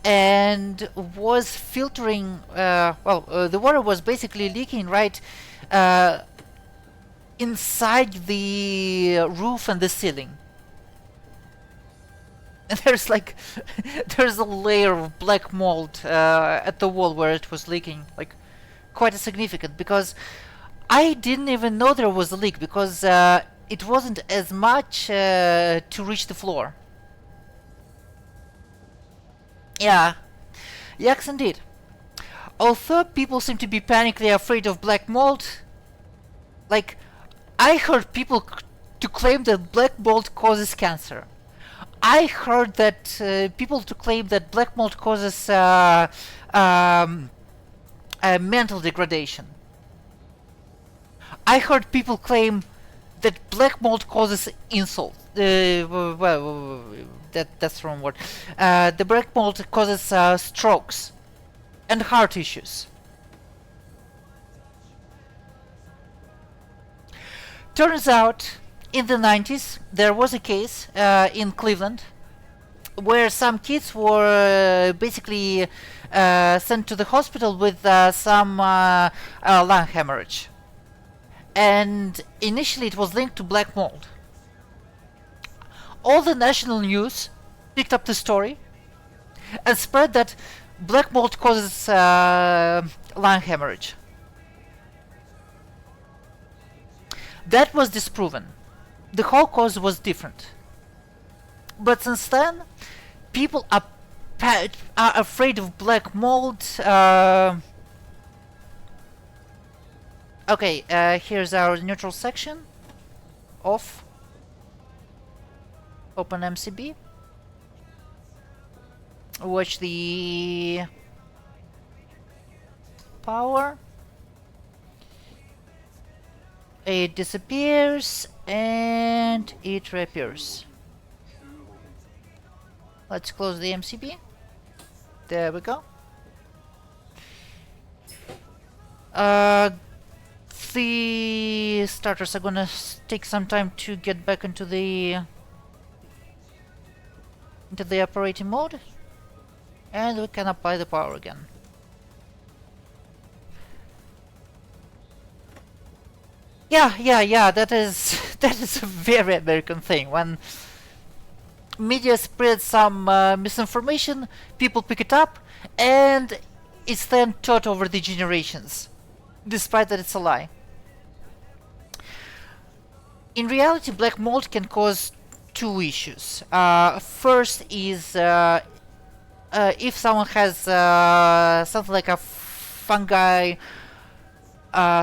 and was filtering, the water was basically leaking right inside the roof and the ceiling. And there's like, there's a layer of black mold at the wall where it was leaking, like quite significant, because I didn't even know there was a leak, because it wasn't as much to reach the floor. Yeah, yes indeed. Although people seem to be panically afraid of black mold, like, I heard people to claim that black mold causes cancer. I heard that people to claim that black mold causes mental degradation. I heard people claim that black mold causes insult. That's the wrong word. The black mold causes strokes and heart issues. Turns out, in the 90s, there was a case in Cleveland where some kids were basically sent to the hospital with some lung hemorrhage. And initially it was linked to black mold. All the national news picked up the story and spread that black mold causes lung hemorrhage. That was disproven. The whole cause was different. But since then, people are afraid of black mold. Okay, here's our neutral section. Off. Open MCB. Watch the power. It disappears and it reappears. Let's close the MCB. There we go. the starters are gonna take some time to get back into the operating mode, and we can apply the power again. Yeah, that is a very American thing. When media spreads some misinformation, people pick it up, and it's then taught over the generations, despite that it's a lie. In reality, black mold can cause two issues. First is if someone has something like a fungi,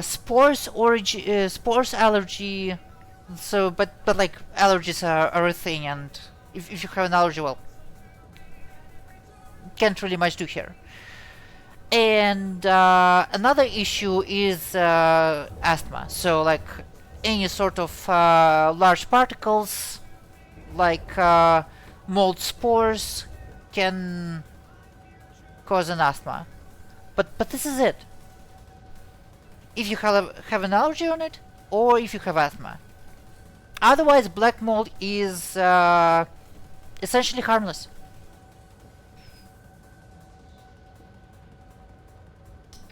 spores allergy. So, but like allergies are a thing, and if you have an allergy, well, can't really much do here. And another issue is asthma. So, like any sort of large particles, like mold spores, can cause an asthma. But this is it. If you have an allergy on it, or if you have asthma. Otherwise, black mold is essentially harmless.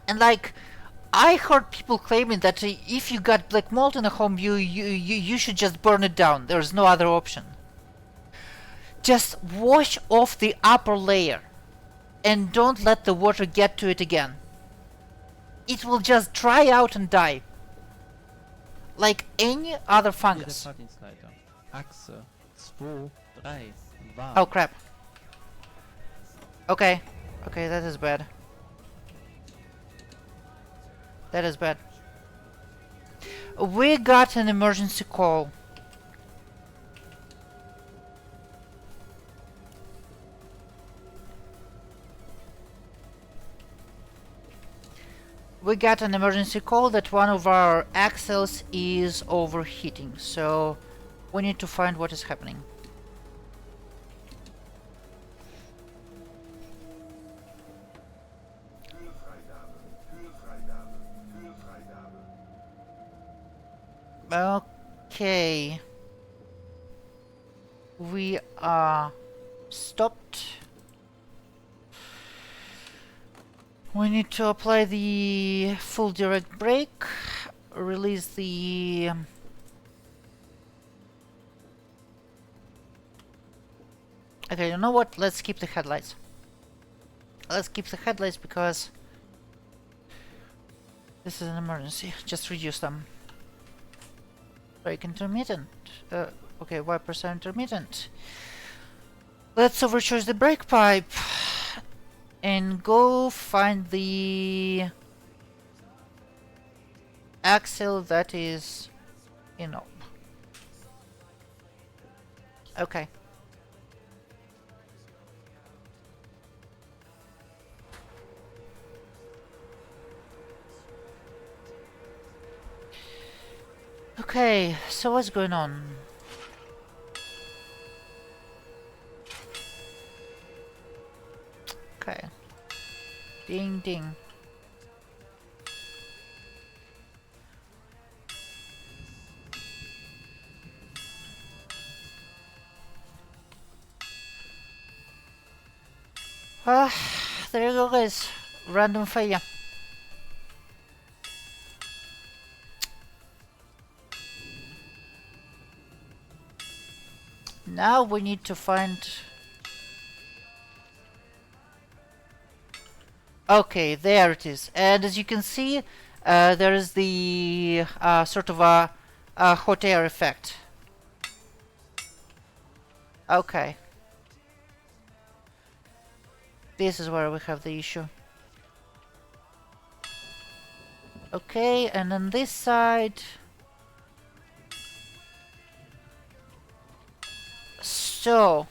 And like, I heard people claiming that if you got black mold in a home, you should just burn it down. There's no other option. Just wash off the upper layer, and don't let the water get to it again. It will just dry out and die, like any other fungus. Oh crap. Okay, that is bad. That is bad. We got an emergency call. We got an emergency call that one of our axles is overheating, so we need to find what is happening. Okay. We are stopped. We need to apply the full direct brake, release the okay, you know what? Let's keep the headlights. Let's keep the headlights because this is an emergency. Just reduce them. Brake intermittent. Okay, wipers are intermittent. Let's overcharge the brake pipe and go find the axle that is okay. Okay, so what's going on? Okay. Ding ding. Ah, there you go, guys. Random failure. Now we need to find... Okay, there it is. And as you can see, there is the sort of a hot air effect. Okay. This is where we have the issue. Okay, and on this side... So,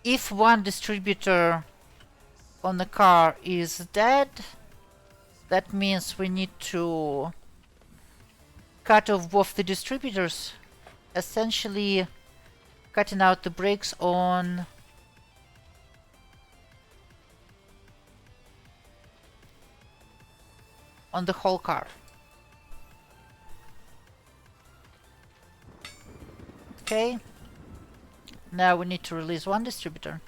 if one distributor on the car is dead, that means we need to cut off both the distributors, essentially cutting out the brakes on the whole car. Okay. Now we need to release one distributor.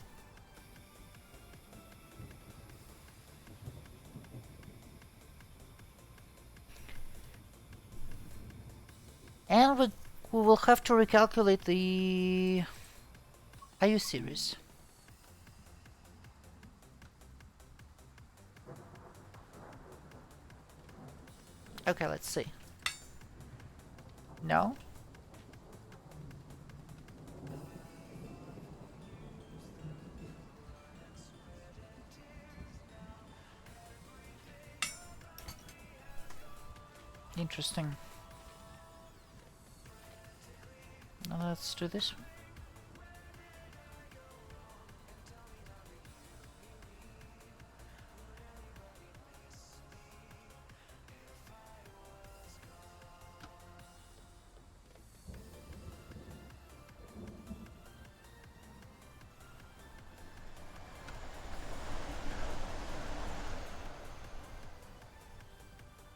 And we will have to recalculate the IU series. Okay, let's see. No? Interesting. Now let's do this one.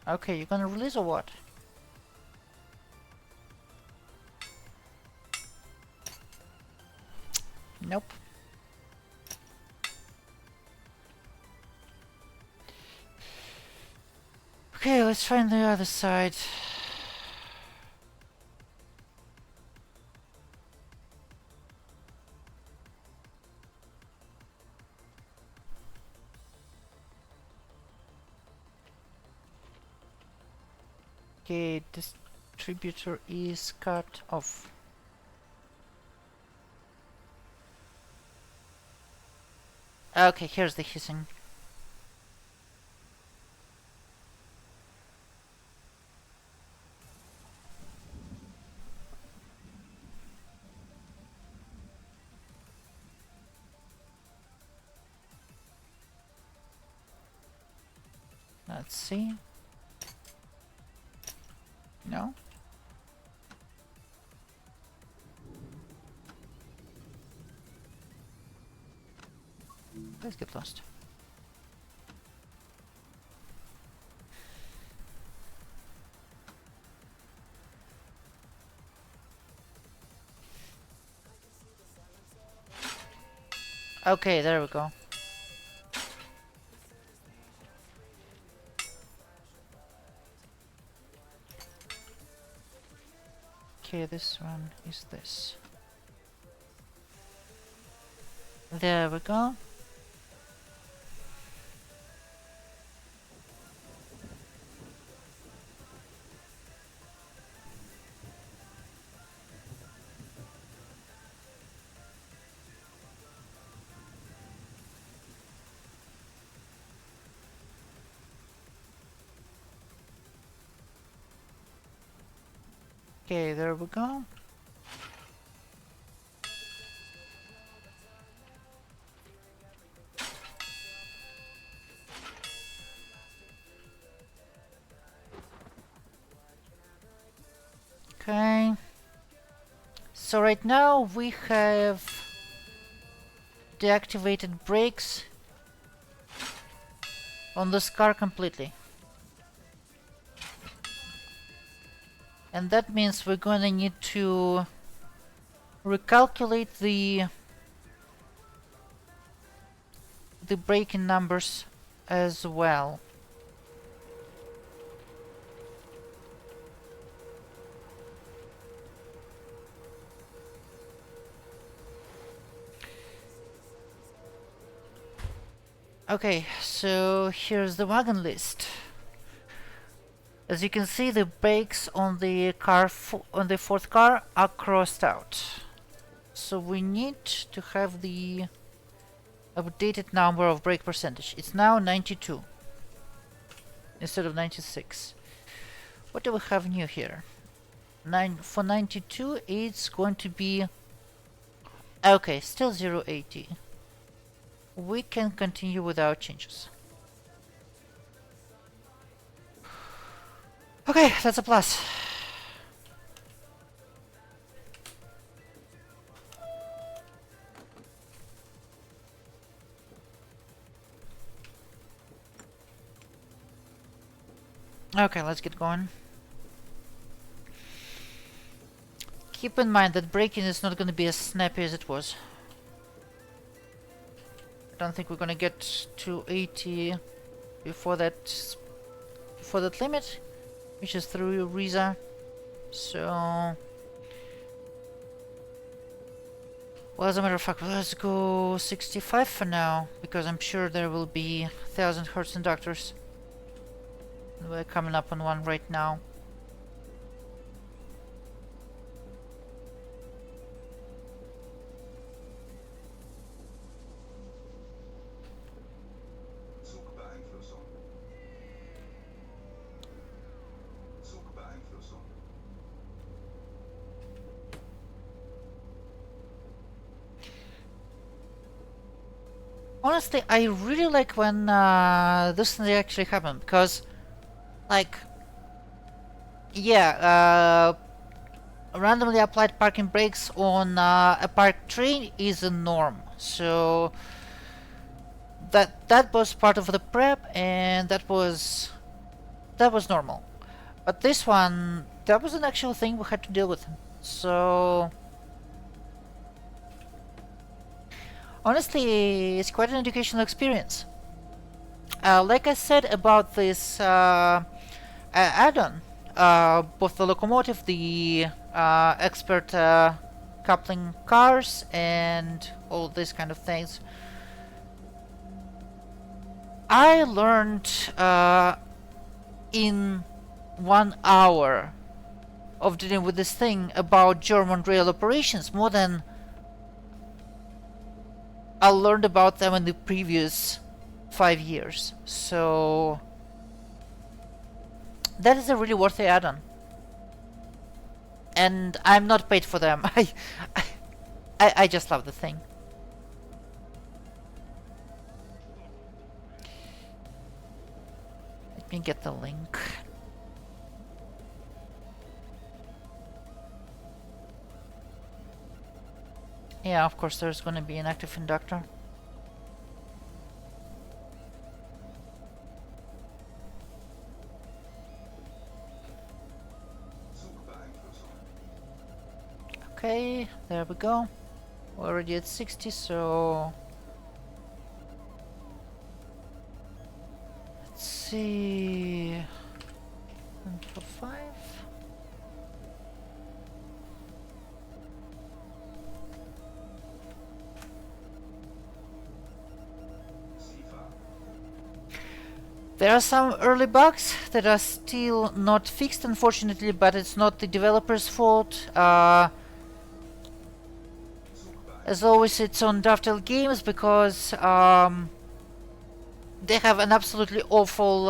Okay, you're gonna release or what? Nope. Okay, let's try on the other side. Okay, distributor is cut off. Okay, here's the hissing. Let's see. No? Let's get lost. Okay, there we go. Okay, this one is this. There we go. Okay, there we go. Okay. So right now we have deactivated brakes on this car completely. And that means we're gonna need to recalculate the braking numbers as well. Okay, so here's the wagon list. As you can see, the brakes on the on the fourth car are crossed out. So we need to have the updated number of brake percentage. It's now 92 instead of 96. What do we have new here? For 92, it's going to be okay. Still 080. We can continue without changes. Okay, that's a plus. Okay, let's get going. keep in mind that braking is not going to be as snappy as it was. I don't think we're going to get to 80 before that limit, which is through Riza. So, well, as a matter of fact, let's go 65 for now, because I'm sure there will be 1000 Hertz inductors. We're coming up on one right now. Honestly, I really like when this thing actually happen, because, like, yeah, randomly applied parking brakes on a parked train is a norm. So that was part of the prep, and that was normal. But this one, that was an actual thing we had to deal with. So honestly, it's quite an educational experience. Like I said about this add-on, both the locomotive, the expert coupling cars, and all these kind of things, I learned in 1 hour of dealing with this thing about German rail operations more than I learned about them in the previous 5 years. So that is a really worthy add-on, and I'm not paid for them. I just love the thing. Let me get the link. Yeah, of course there's gonna be an active inductor. Okay, there we go. We're already at 60, so let's see. 145. There are some early bugs that are still not fixed, unfortunately, but it's not the developer's fault. As always, it's on Dovetail Games, because they have an absolutely awful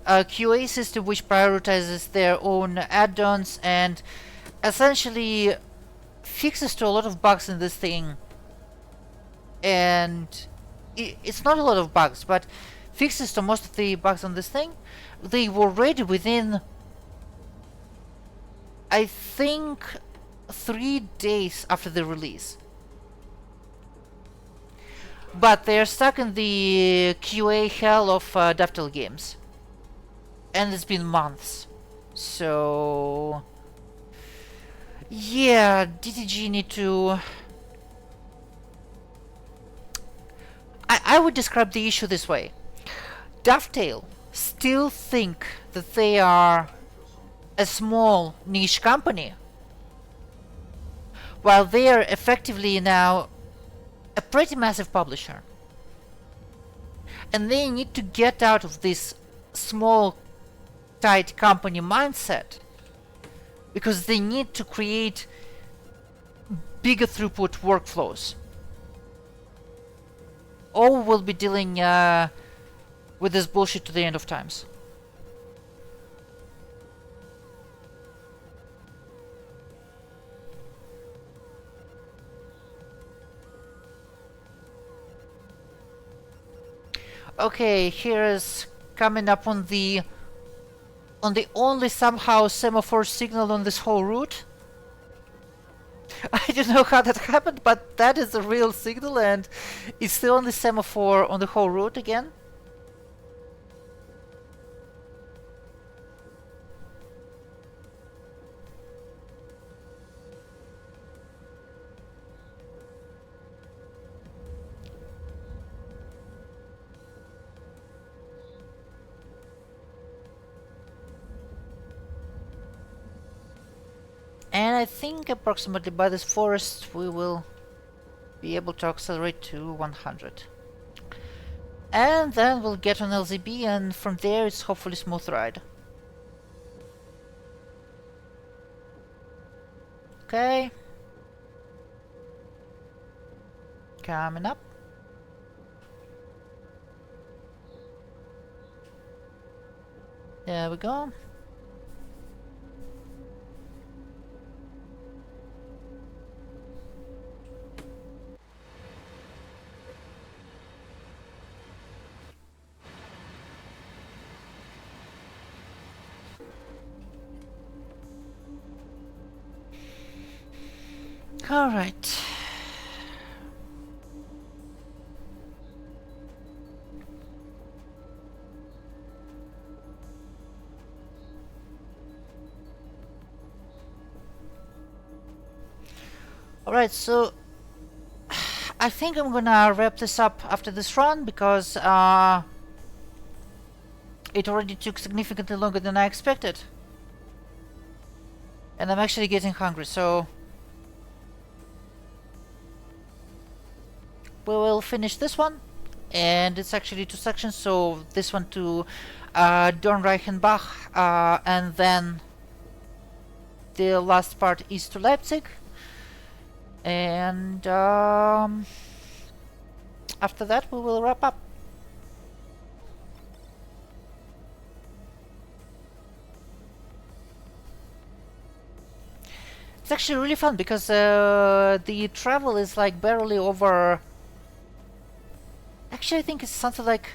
QA system which prioritizes their own add-ons and essentially fixes to a lot of bugs in this thing. And it's not a lot of bugs, but fixes to most of the bugs on this thing. They were ready within, I think, 3 days after the release. But they're stuck in the QA hell of Dovetail Games. And it's been months. So yeah, DTG need to... I would describe the issue this way. Dovetail still think that they are a small niche company, while they are effectively now a pretty massive publisher. And they need to get out of this small, tight company mindset, because they need to create bigger throughput workflows. Or we'll be dealing with this bullshit to the end of times. Okay, here is coming up on the only somehow semaphore signal on this whole route. I don't know how that happened, but that is a real signal, and it's the only semaphore on the whole route again. And I think approximately by this forest we will be able to accelerate to 100. And then we'll get on LZB, and from there it's hopefully smooth ride. Okay. Coming up. There we go. All right. All right, so I think I'm gonna wrap this up after this run because it already took significantly longer than I expected. And I'm actually getting hungry, so we will finish this one. And it's actually two sections, so this one to Dornreichenbach, and then the last part is to Leipzig. And after that we will wrap up. It's actually really fun because the travel is like barely over. Actually, I think it's something like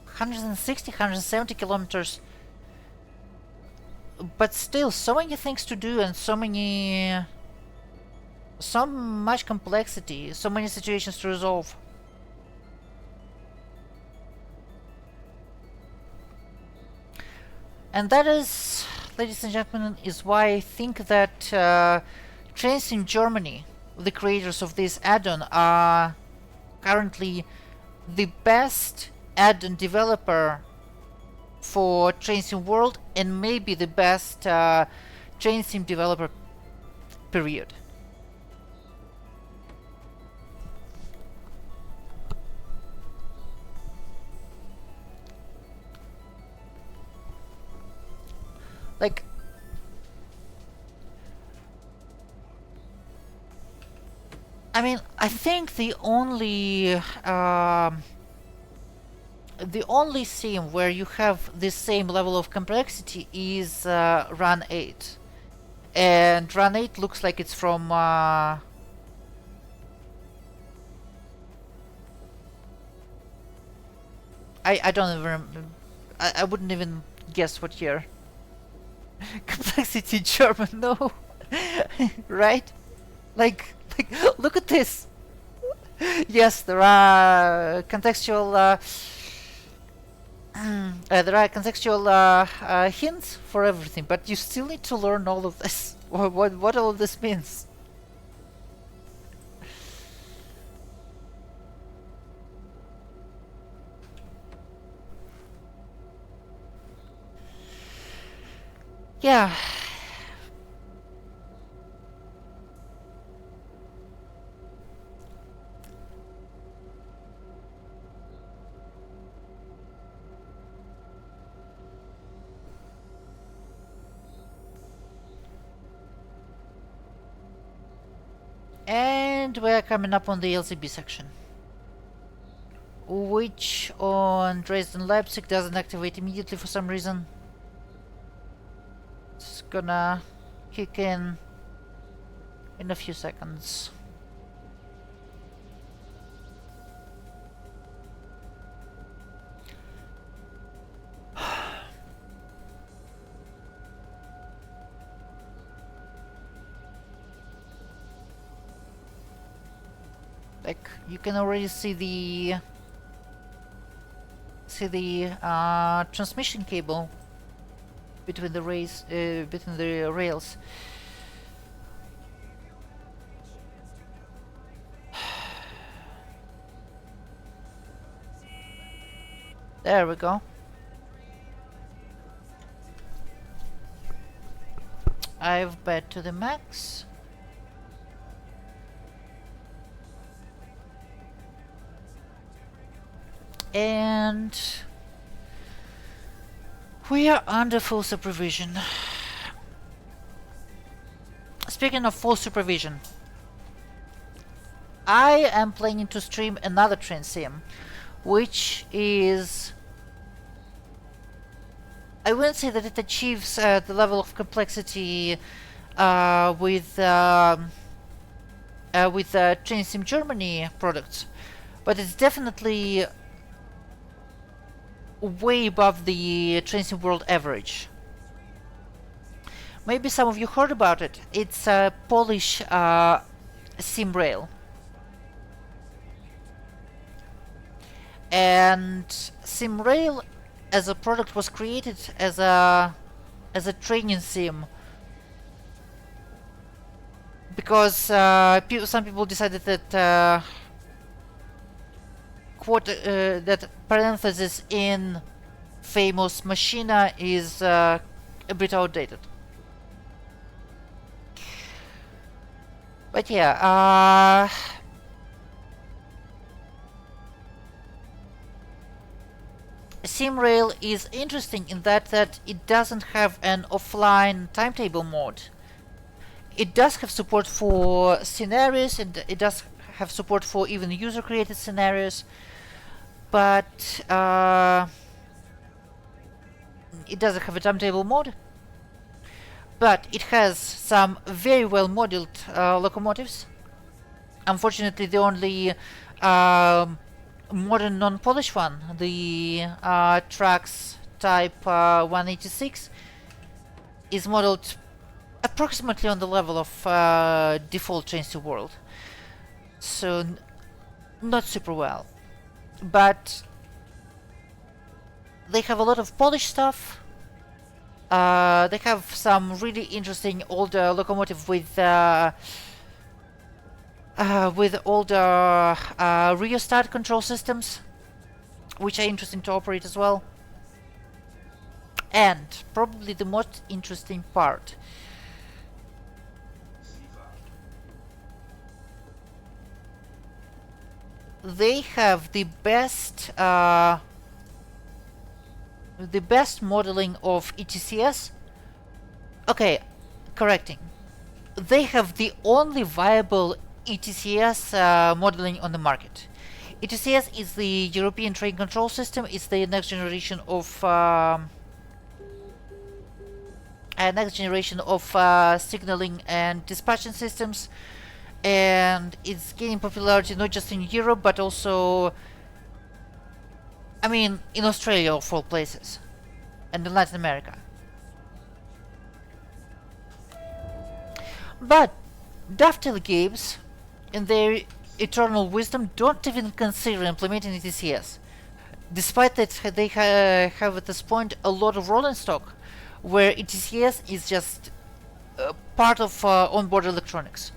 160, 170 kilometers. But still, so many things to do and so much complexity, so many situations to resolve. And that is, ladies and gentlemen, is why I think that trains in Germany, the creators of this add-on, are currently the best add-on developer for train sim world, and maybe the best train sim developer, period. Like, I mean, I think the only sim where you have the same level of complexity is Run 8, and Run 8 looks like it's from I don't even I wouldn't even guess what year. Complexity German, no. Right? Like, look at this. Yes, there are contextual hints for everything, but you still need to learn all of this. What all of this means. Yeah. And we're coming up on the LCB section, which on Dresden Leipzig doesn't activate immediately for some reason. It's gonna kick in a few seconds. Like, you can already see the transmission cable between the rails. There we go. I've bet to the max. And we are under full supervision. Speaking of full supervision, I am planning to stream another train sim, which is... I wouldn't say that it achieves the level of complexity with Train Sim Germany products, but it's definitely way above the Train Sim World average. Maybe some of you heard about it. It's a Polish sim rail. And SimRail as a product was created as a training sim because some people decided that that parenthesis in famous machina is a bit outdated. But yeah, SimRail is interesting in that it doesn't have an offline timetable mode. It does have support for scenarios, and it does have support for even user-created scenarios, but it doesn't have a timetable mode. But it has some very well modeled locomotives. Unfortunately, the only modern non-Polish one, the Trax Type 186, is modeled approximately on the level of default Trains to World. So not super well. But they have a lot of Polish stuff. They have some really interesting older locomotive with older rheostat control systems, which are interesting to operate as well. And probably the most interesting part, they have the best modeling of ETCS. Okay, correcting. They have the only viable ETCS modeling on the market. ETCS is the European Train Control System. It's the next generation of signaling and dispatching systems, and it's gaining popularity not just in Europe but also, I mean, in Australia of all places, and in Latin America. But Dovetail Games, in their eternal wisdom, don't even consider implementing ETCS, despite that they have at this point a lot of rolling stock where ETCS is just part of onboard electronics.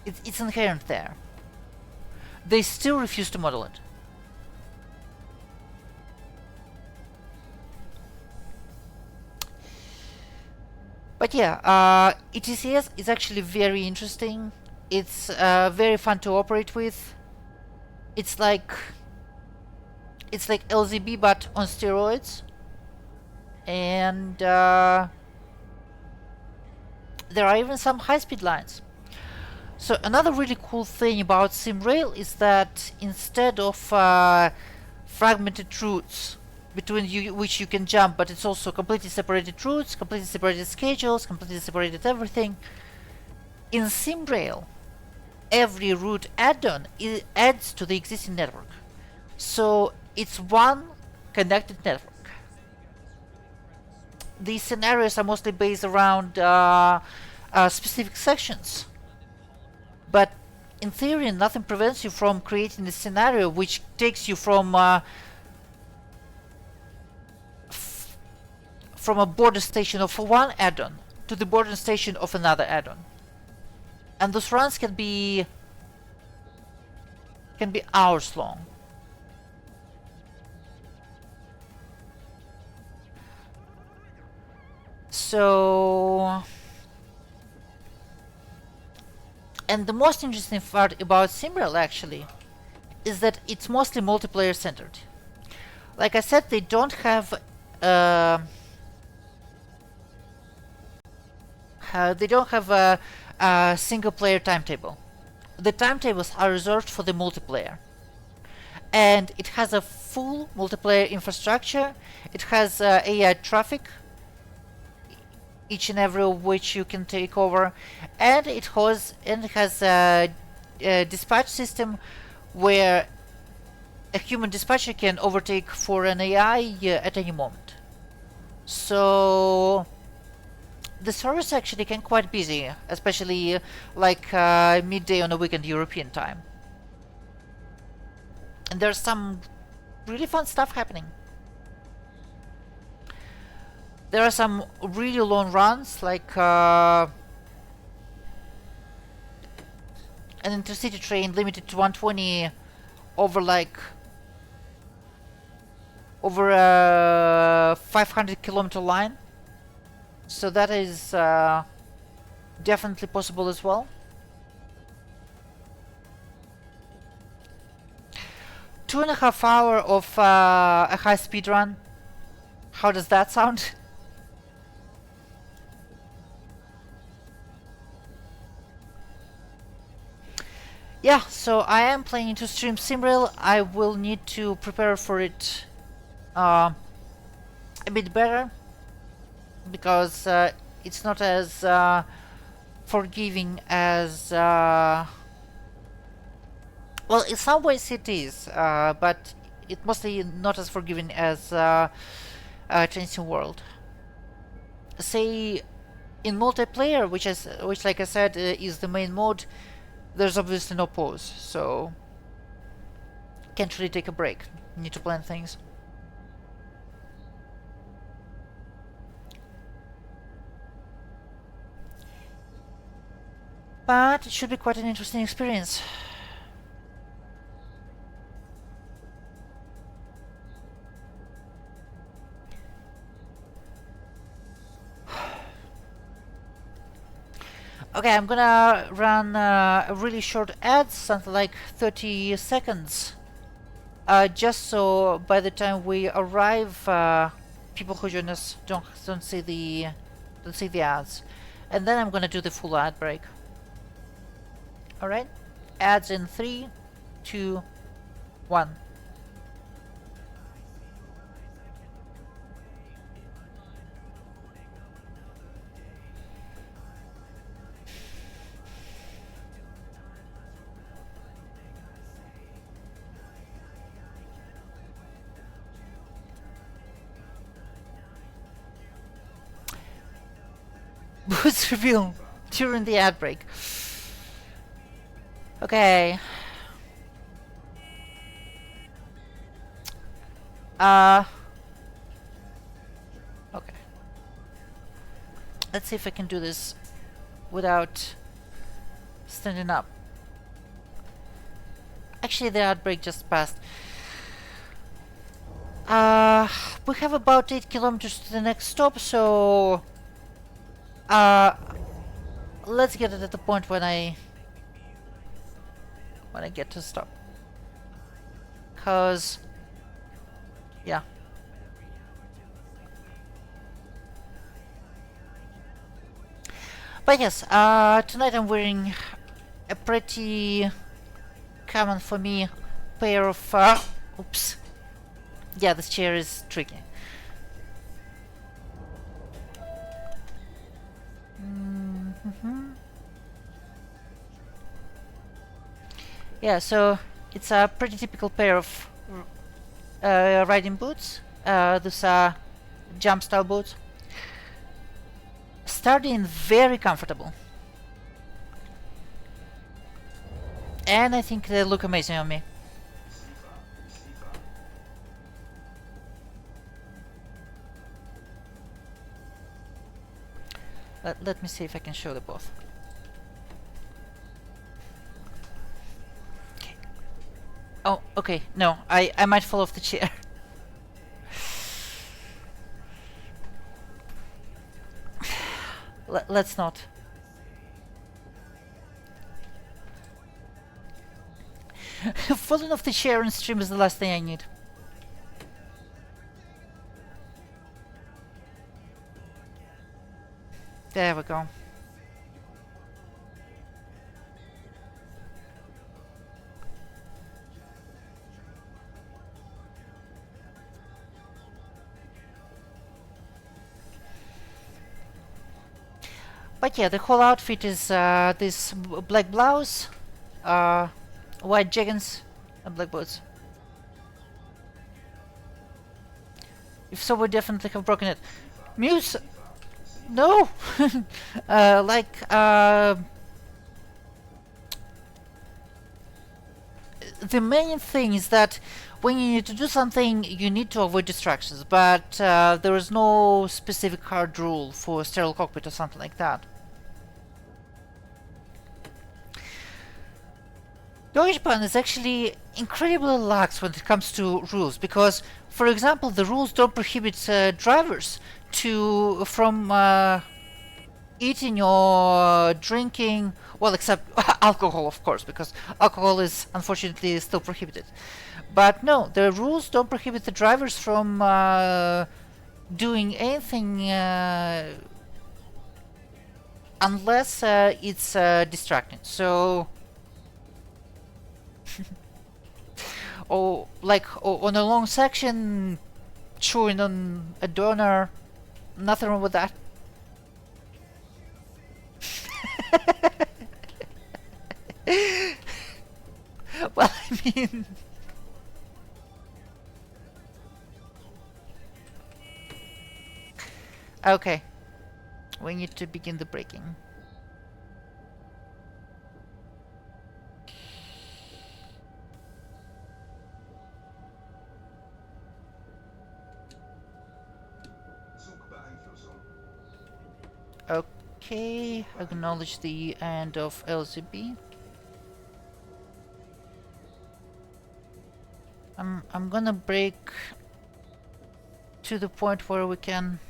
It's inherent there. They still refuse to model it. But yeah, ETCS is actually very interesting. It's very fun to operate with. It's like LZB but on steroids. And there are even some high-speed lines. So another really cool thing about SimRail is that instead of fragmented routes between which you can jump, but it's also completely separated routes, completely separated schedules, completely separated everything. In SimRail, every route add-on adds to the existing network. So it's one connected network. These scenarios are mostly based around specific sections. But in theory, nothing prevents you from creating a scenario which takes you from a border station of one add-on to the border station of another add-on. And those runs can be hours long. So And the most interesting part about SimRail actually is that it's mostly multiplayer centered. Like I said, they don't have a single player timetable. The timetables are reserved for the multiplayer, and it has a full multiplayer infrastructure. It has AI traffic, each and every of which you can take over, and it has a dispatch system where a human dispatcher can overtake for an AI at any moment. So the servers actually can quite busy, especially like midday on a weekend European time. And there's some really fun stuff happening. There are some really long runs, like an intercity train limited to 120 over a 500-kilometer line. So that is definitely possible as well. 2.5 hours of a high-speed run. How does that sound? Yeah, so I am planning to stream SimRail. I will need to prepare for it a bit better, because it's not as forgiving as well, in some ways it is, but it mostly not as forgiving as Changing World. Say in multiplayer, which like I said is the main mode, there's obviously no pause, so can't really take a break. Need to plan things. But it should be quite an interesting experience. Okay, I'm gonna run a really short ad, something like 30 seconds. Just so by the time we arrive, people who join us don't see the ads. And then I'm gonna do the full ad break. Alright? Ads in 3, 2, 1. Boost reveal during the ad break. Okay. Okay. Let's see if I can do this without standing up. Actually, the ad break just passed. We have about 8 kilometers to the next stop, so let's get it at the point when I get to stop. Cause yeah. But yes, tonight I'm wearing a pretty common for me pair of oops. Yeah, this chair is tricky. Yeah, so it's a pretty typical pair of riding boots. These are jump style boots. Sturdy and very comfortable. And I think they look amazing on me. Let me see if I can show the both. Okay. Oh, okay. No, I might fall off the chair. Let's not. Falling off the chair and stream is the last thing I need. There we go. But yeah, the whole outfit is this black blouse, white jeggings, and black boots. If so, we definitely have broken it. Muse! No! The main thing is that when you need to do something, you need to avoid distractions, but there is no specific hard rule for sterile cockpit or something like that. Deutsche Bahn is actually incredibly lax when it comes to rules, because, for example, the rules don't prohibit drivers from eating or drinking, well, except alcohol, of course, because alcohol is unfortunately still prohibited. But no, the rules don't prohibit the drivers from doing anything unless it's distracting. So, or on a long section, chewing on a doner, nothing wrong with that. Well, I mean, okay, we need to begin the braking. Okay, acknowledge the end of LZB. I'm gonna brake to the point where we can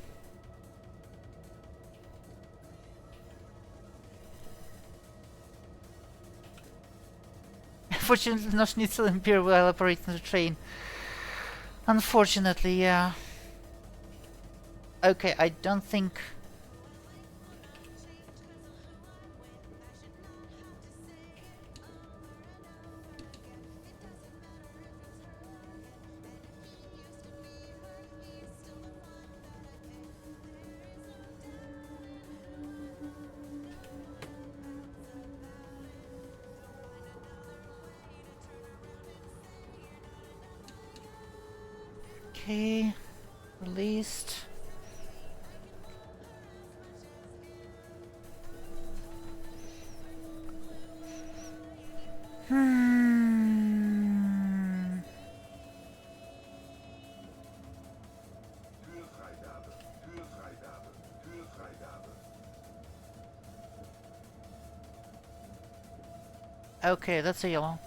unfortunately no schnitzel and beer while operating the train. Unfortunately, yeah. Okay, I don't think okay, released. Okay, that's a yellow.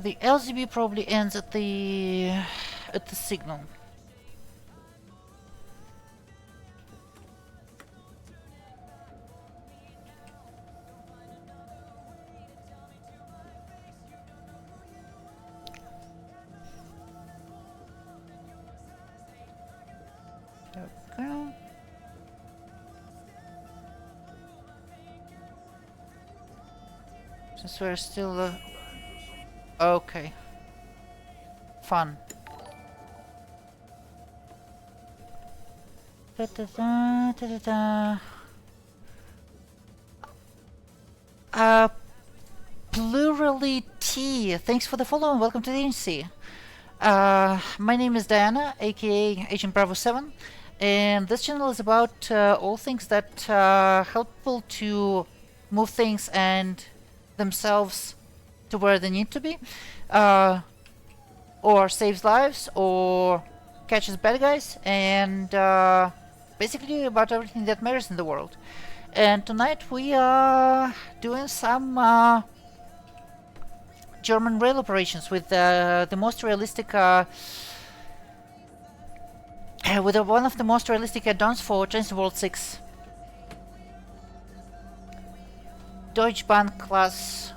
The LZB probably ends at the signal. Okay. Since we're still okay. Fun. Da, da, da, da, da, da. Plurally T. Thanks for the follow and welcome to the agency. My name is Diana, aka Agent Bravo 7, and this channel is about all things that help people to move things and themselves to where they need to be, or saves lives, or catches bad guys, and basically about everything that matters in the world. And tonight we are doing some German rail operations with the most realistic with one of the most realistic add-ons for Dresden World 6. Deutschbahn class.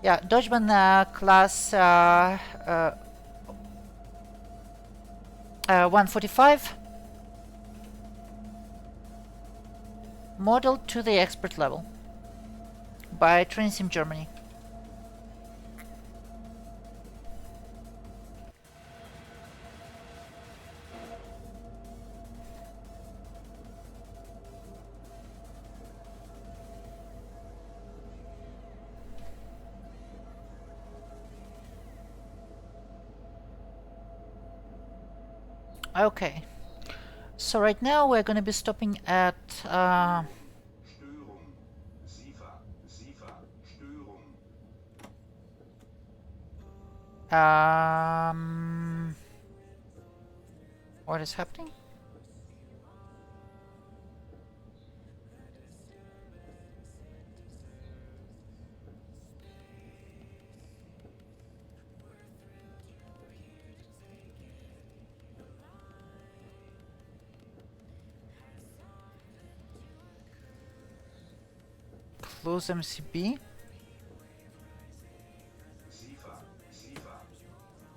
Yeah, Deutschbahn class 145. Modeled to the expert level by Trainsim Germany. Okay, so right now we're going to be stopping at what is happening? Close MCB.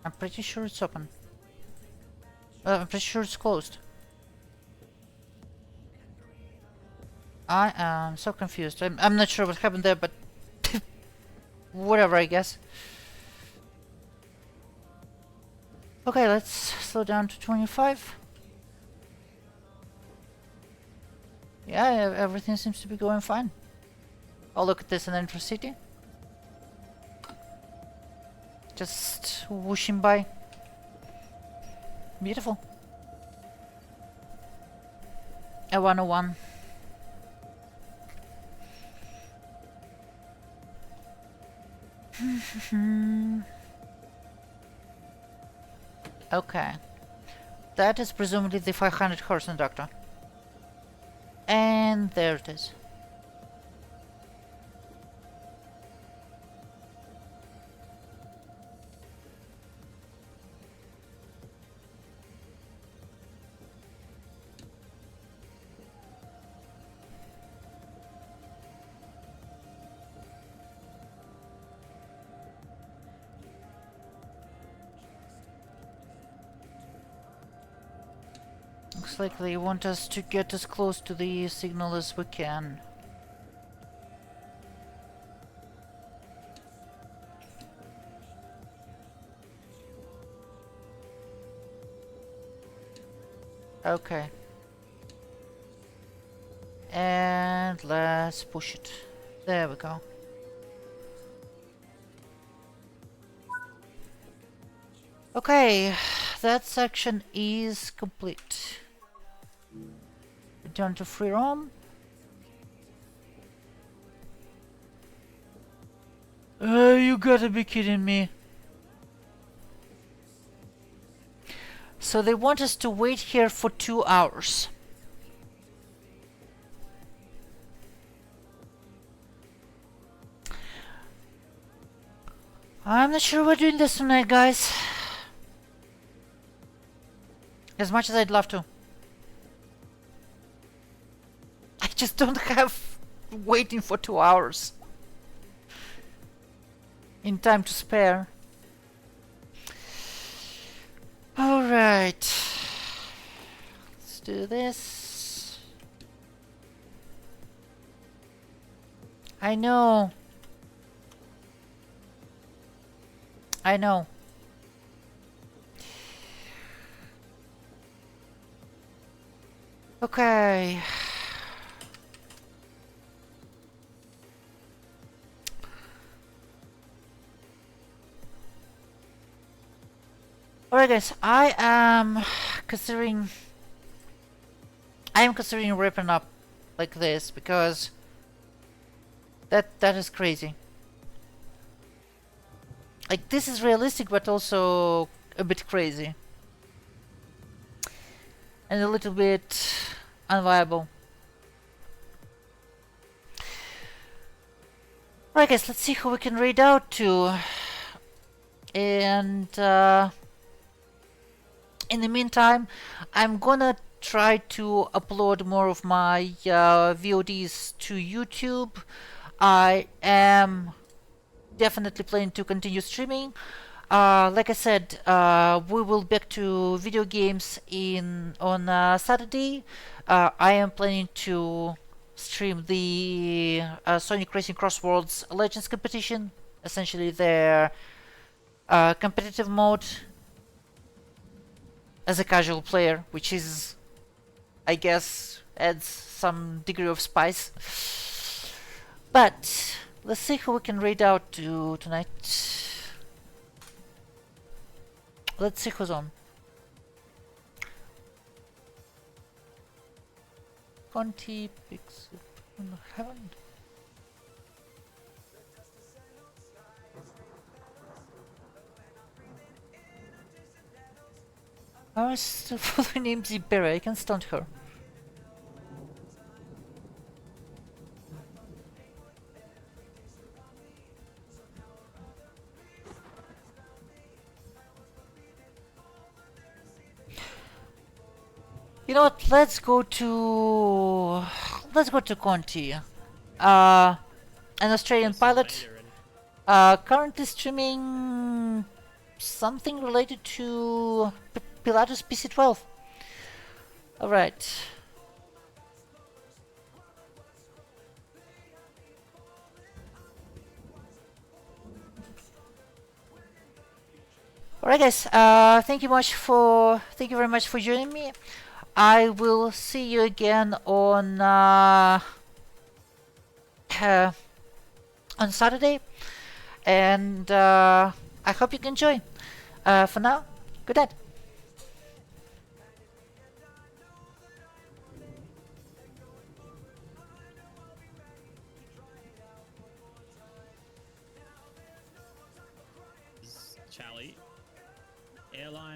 I'm pretty sure it's open. I'm pretty sure it's closed. I am so confused. I'm not sure what happened there, but whatever, I guess. Okay, let's slow down to 25. Yeah, everything seems to be going fine. Oh, look at this, an intra-city. Just whooshing by. Beautiful. A 101. Okay. That is presumably the 500 horse inductor. And there it is. Looks like they want us to get as close to the signal as we can. Okay. And let's push it. There we go. Okay, that section is complete. Return to free roam. You gotta be kidding me. So they want us to wait here for 2 hours. I'm not sure we're doing this tonight, guys. As much as I'd love to. I just don't have waiting for 2 hours in time to spare. Alright. Let's do this. I know. I know. Okay. Alright guys, I am considering ripping up like this because that is crazy. Like, this is realistic but also a bit crazy. And a little bit unviable. Alright guys, let's see who we can raid out to And in the meantime, I'm gonna try to upload more of my VODs to YouTube. I am definitely planning to continue streaming. Like I said, we will back to video games in on Saturday. I am planning to stream the Sonic Racing Cross Worlds Legends competition, essentially their competitive mode as a casual player, which is, I guess, adds some degree of spice. But let's see who we can raid out to tonight. Let's see who's on. Conti picks haven't. I was still following named Zibera. I can stunt her. You know what? Let's go to Conti. An Australian pilot. Currently streaming something related to Pilatus PC12. Alright. Alright guys, thank you very much for joining me. I will see you again on on Saturday, and I hope you can join. For now, good night. Charlie. Airline.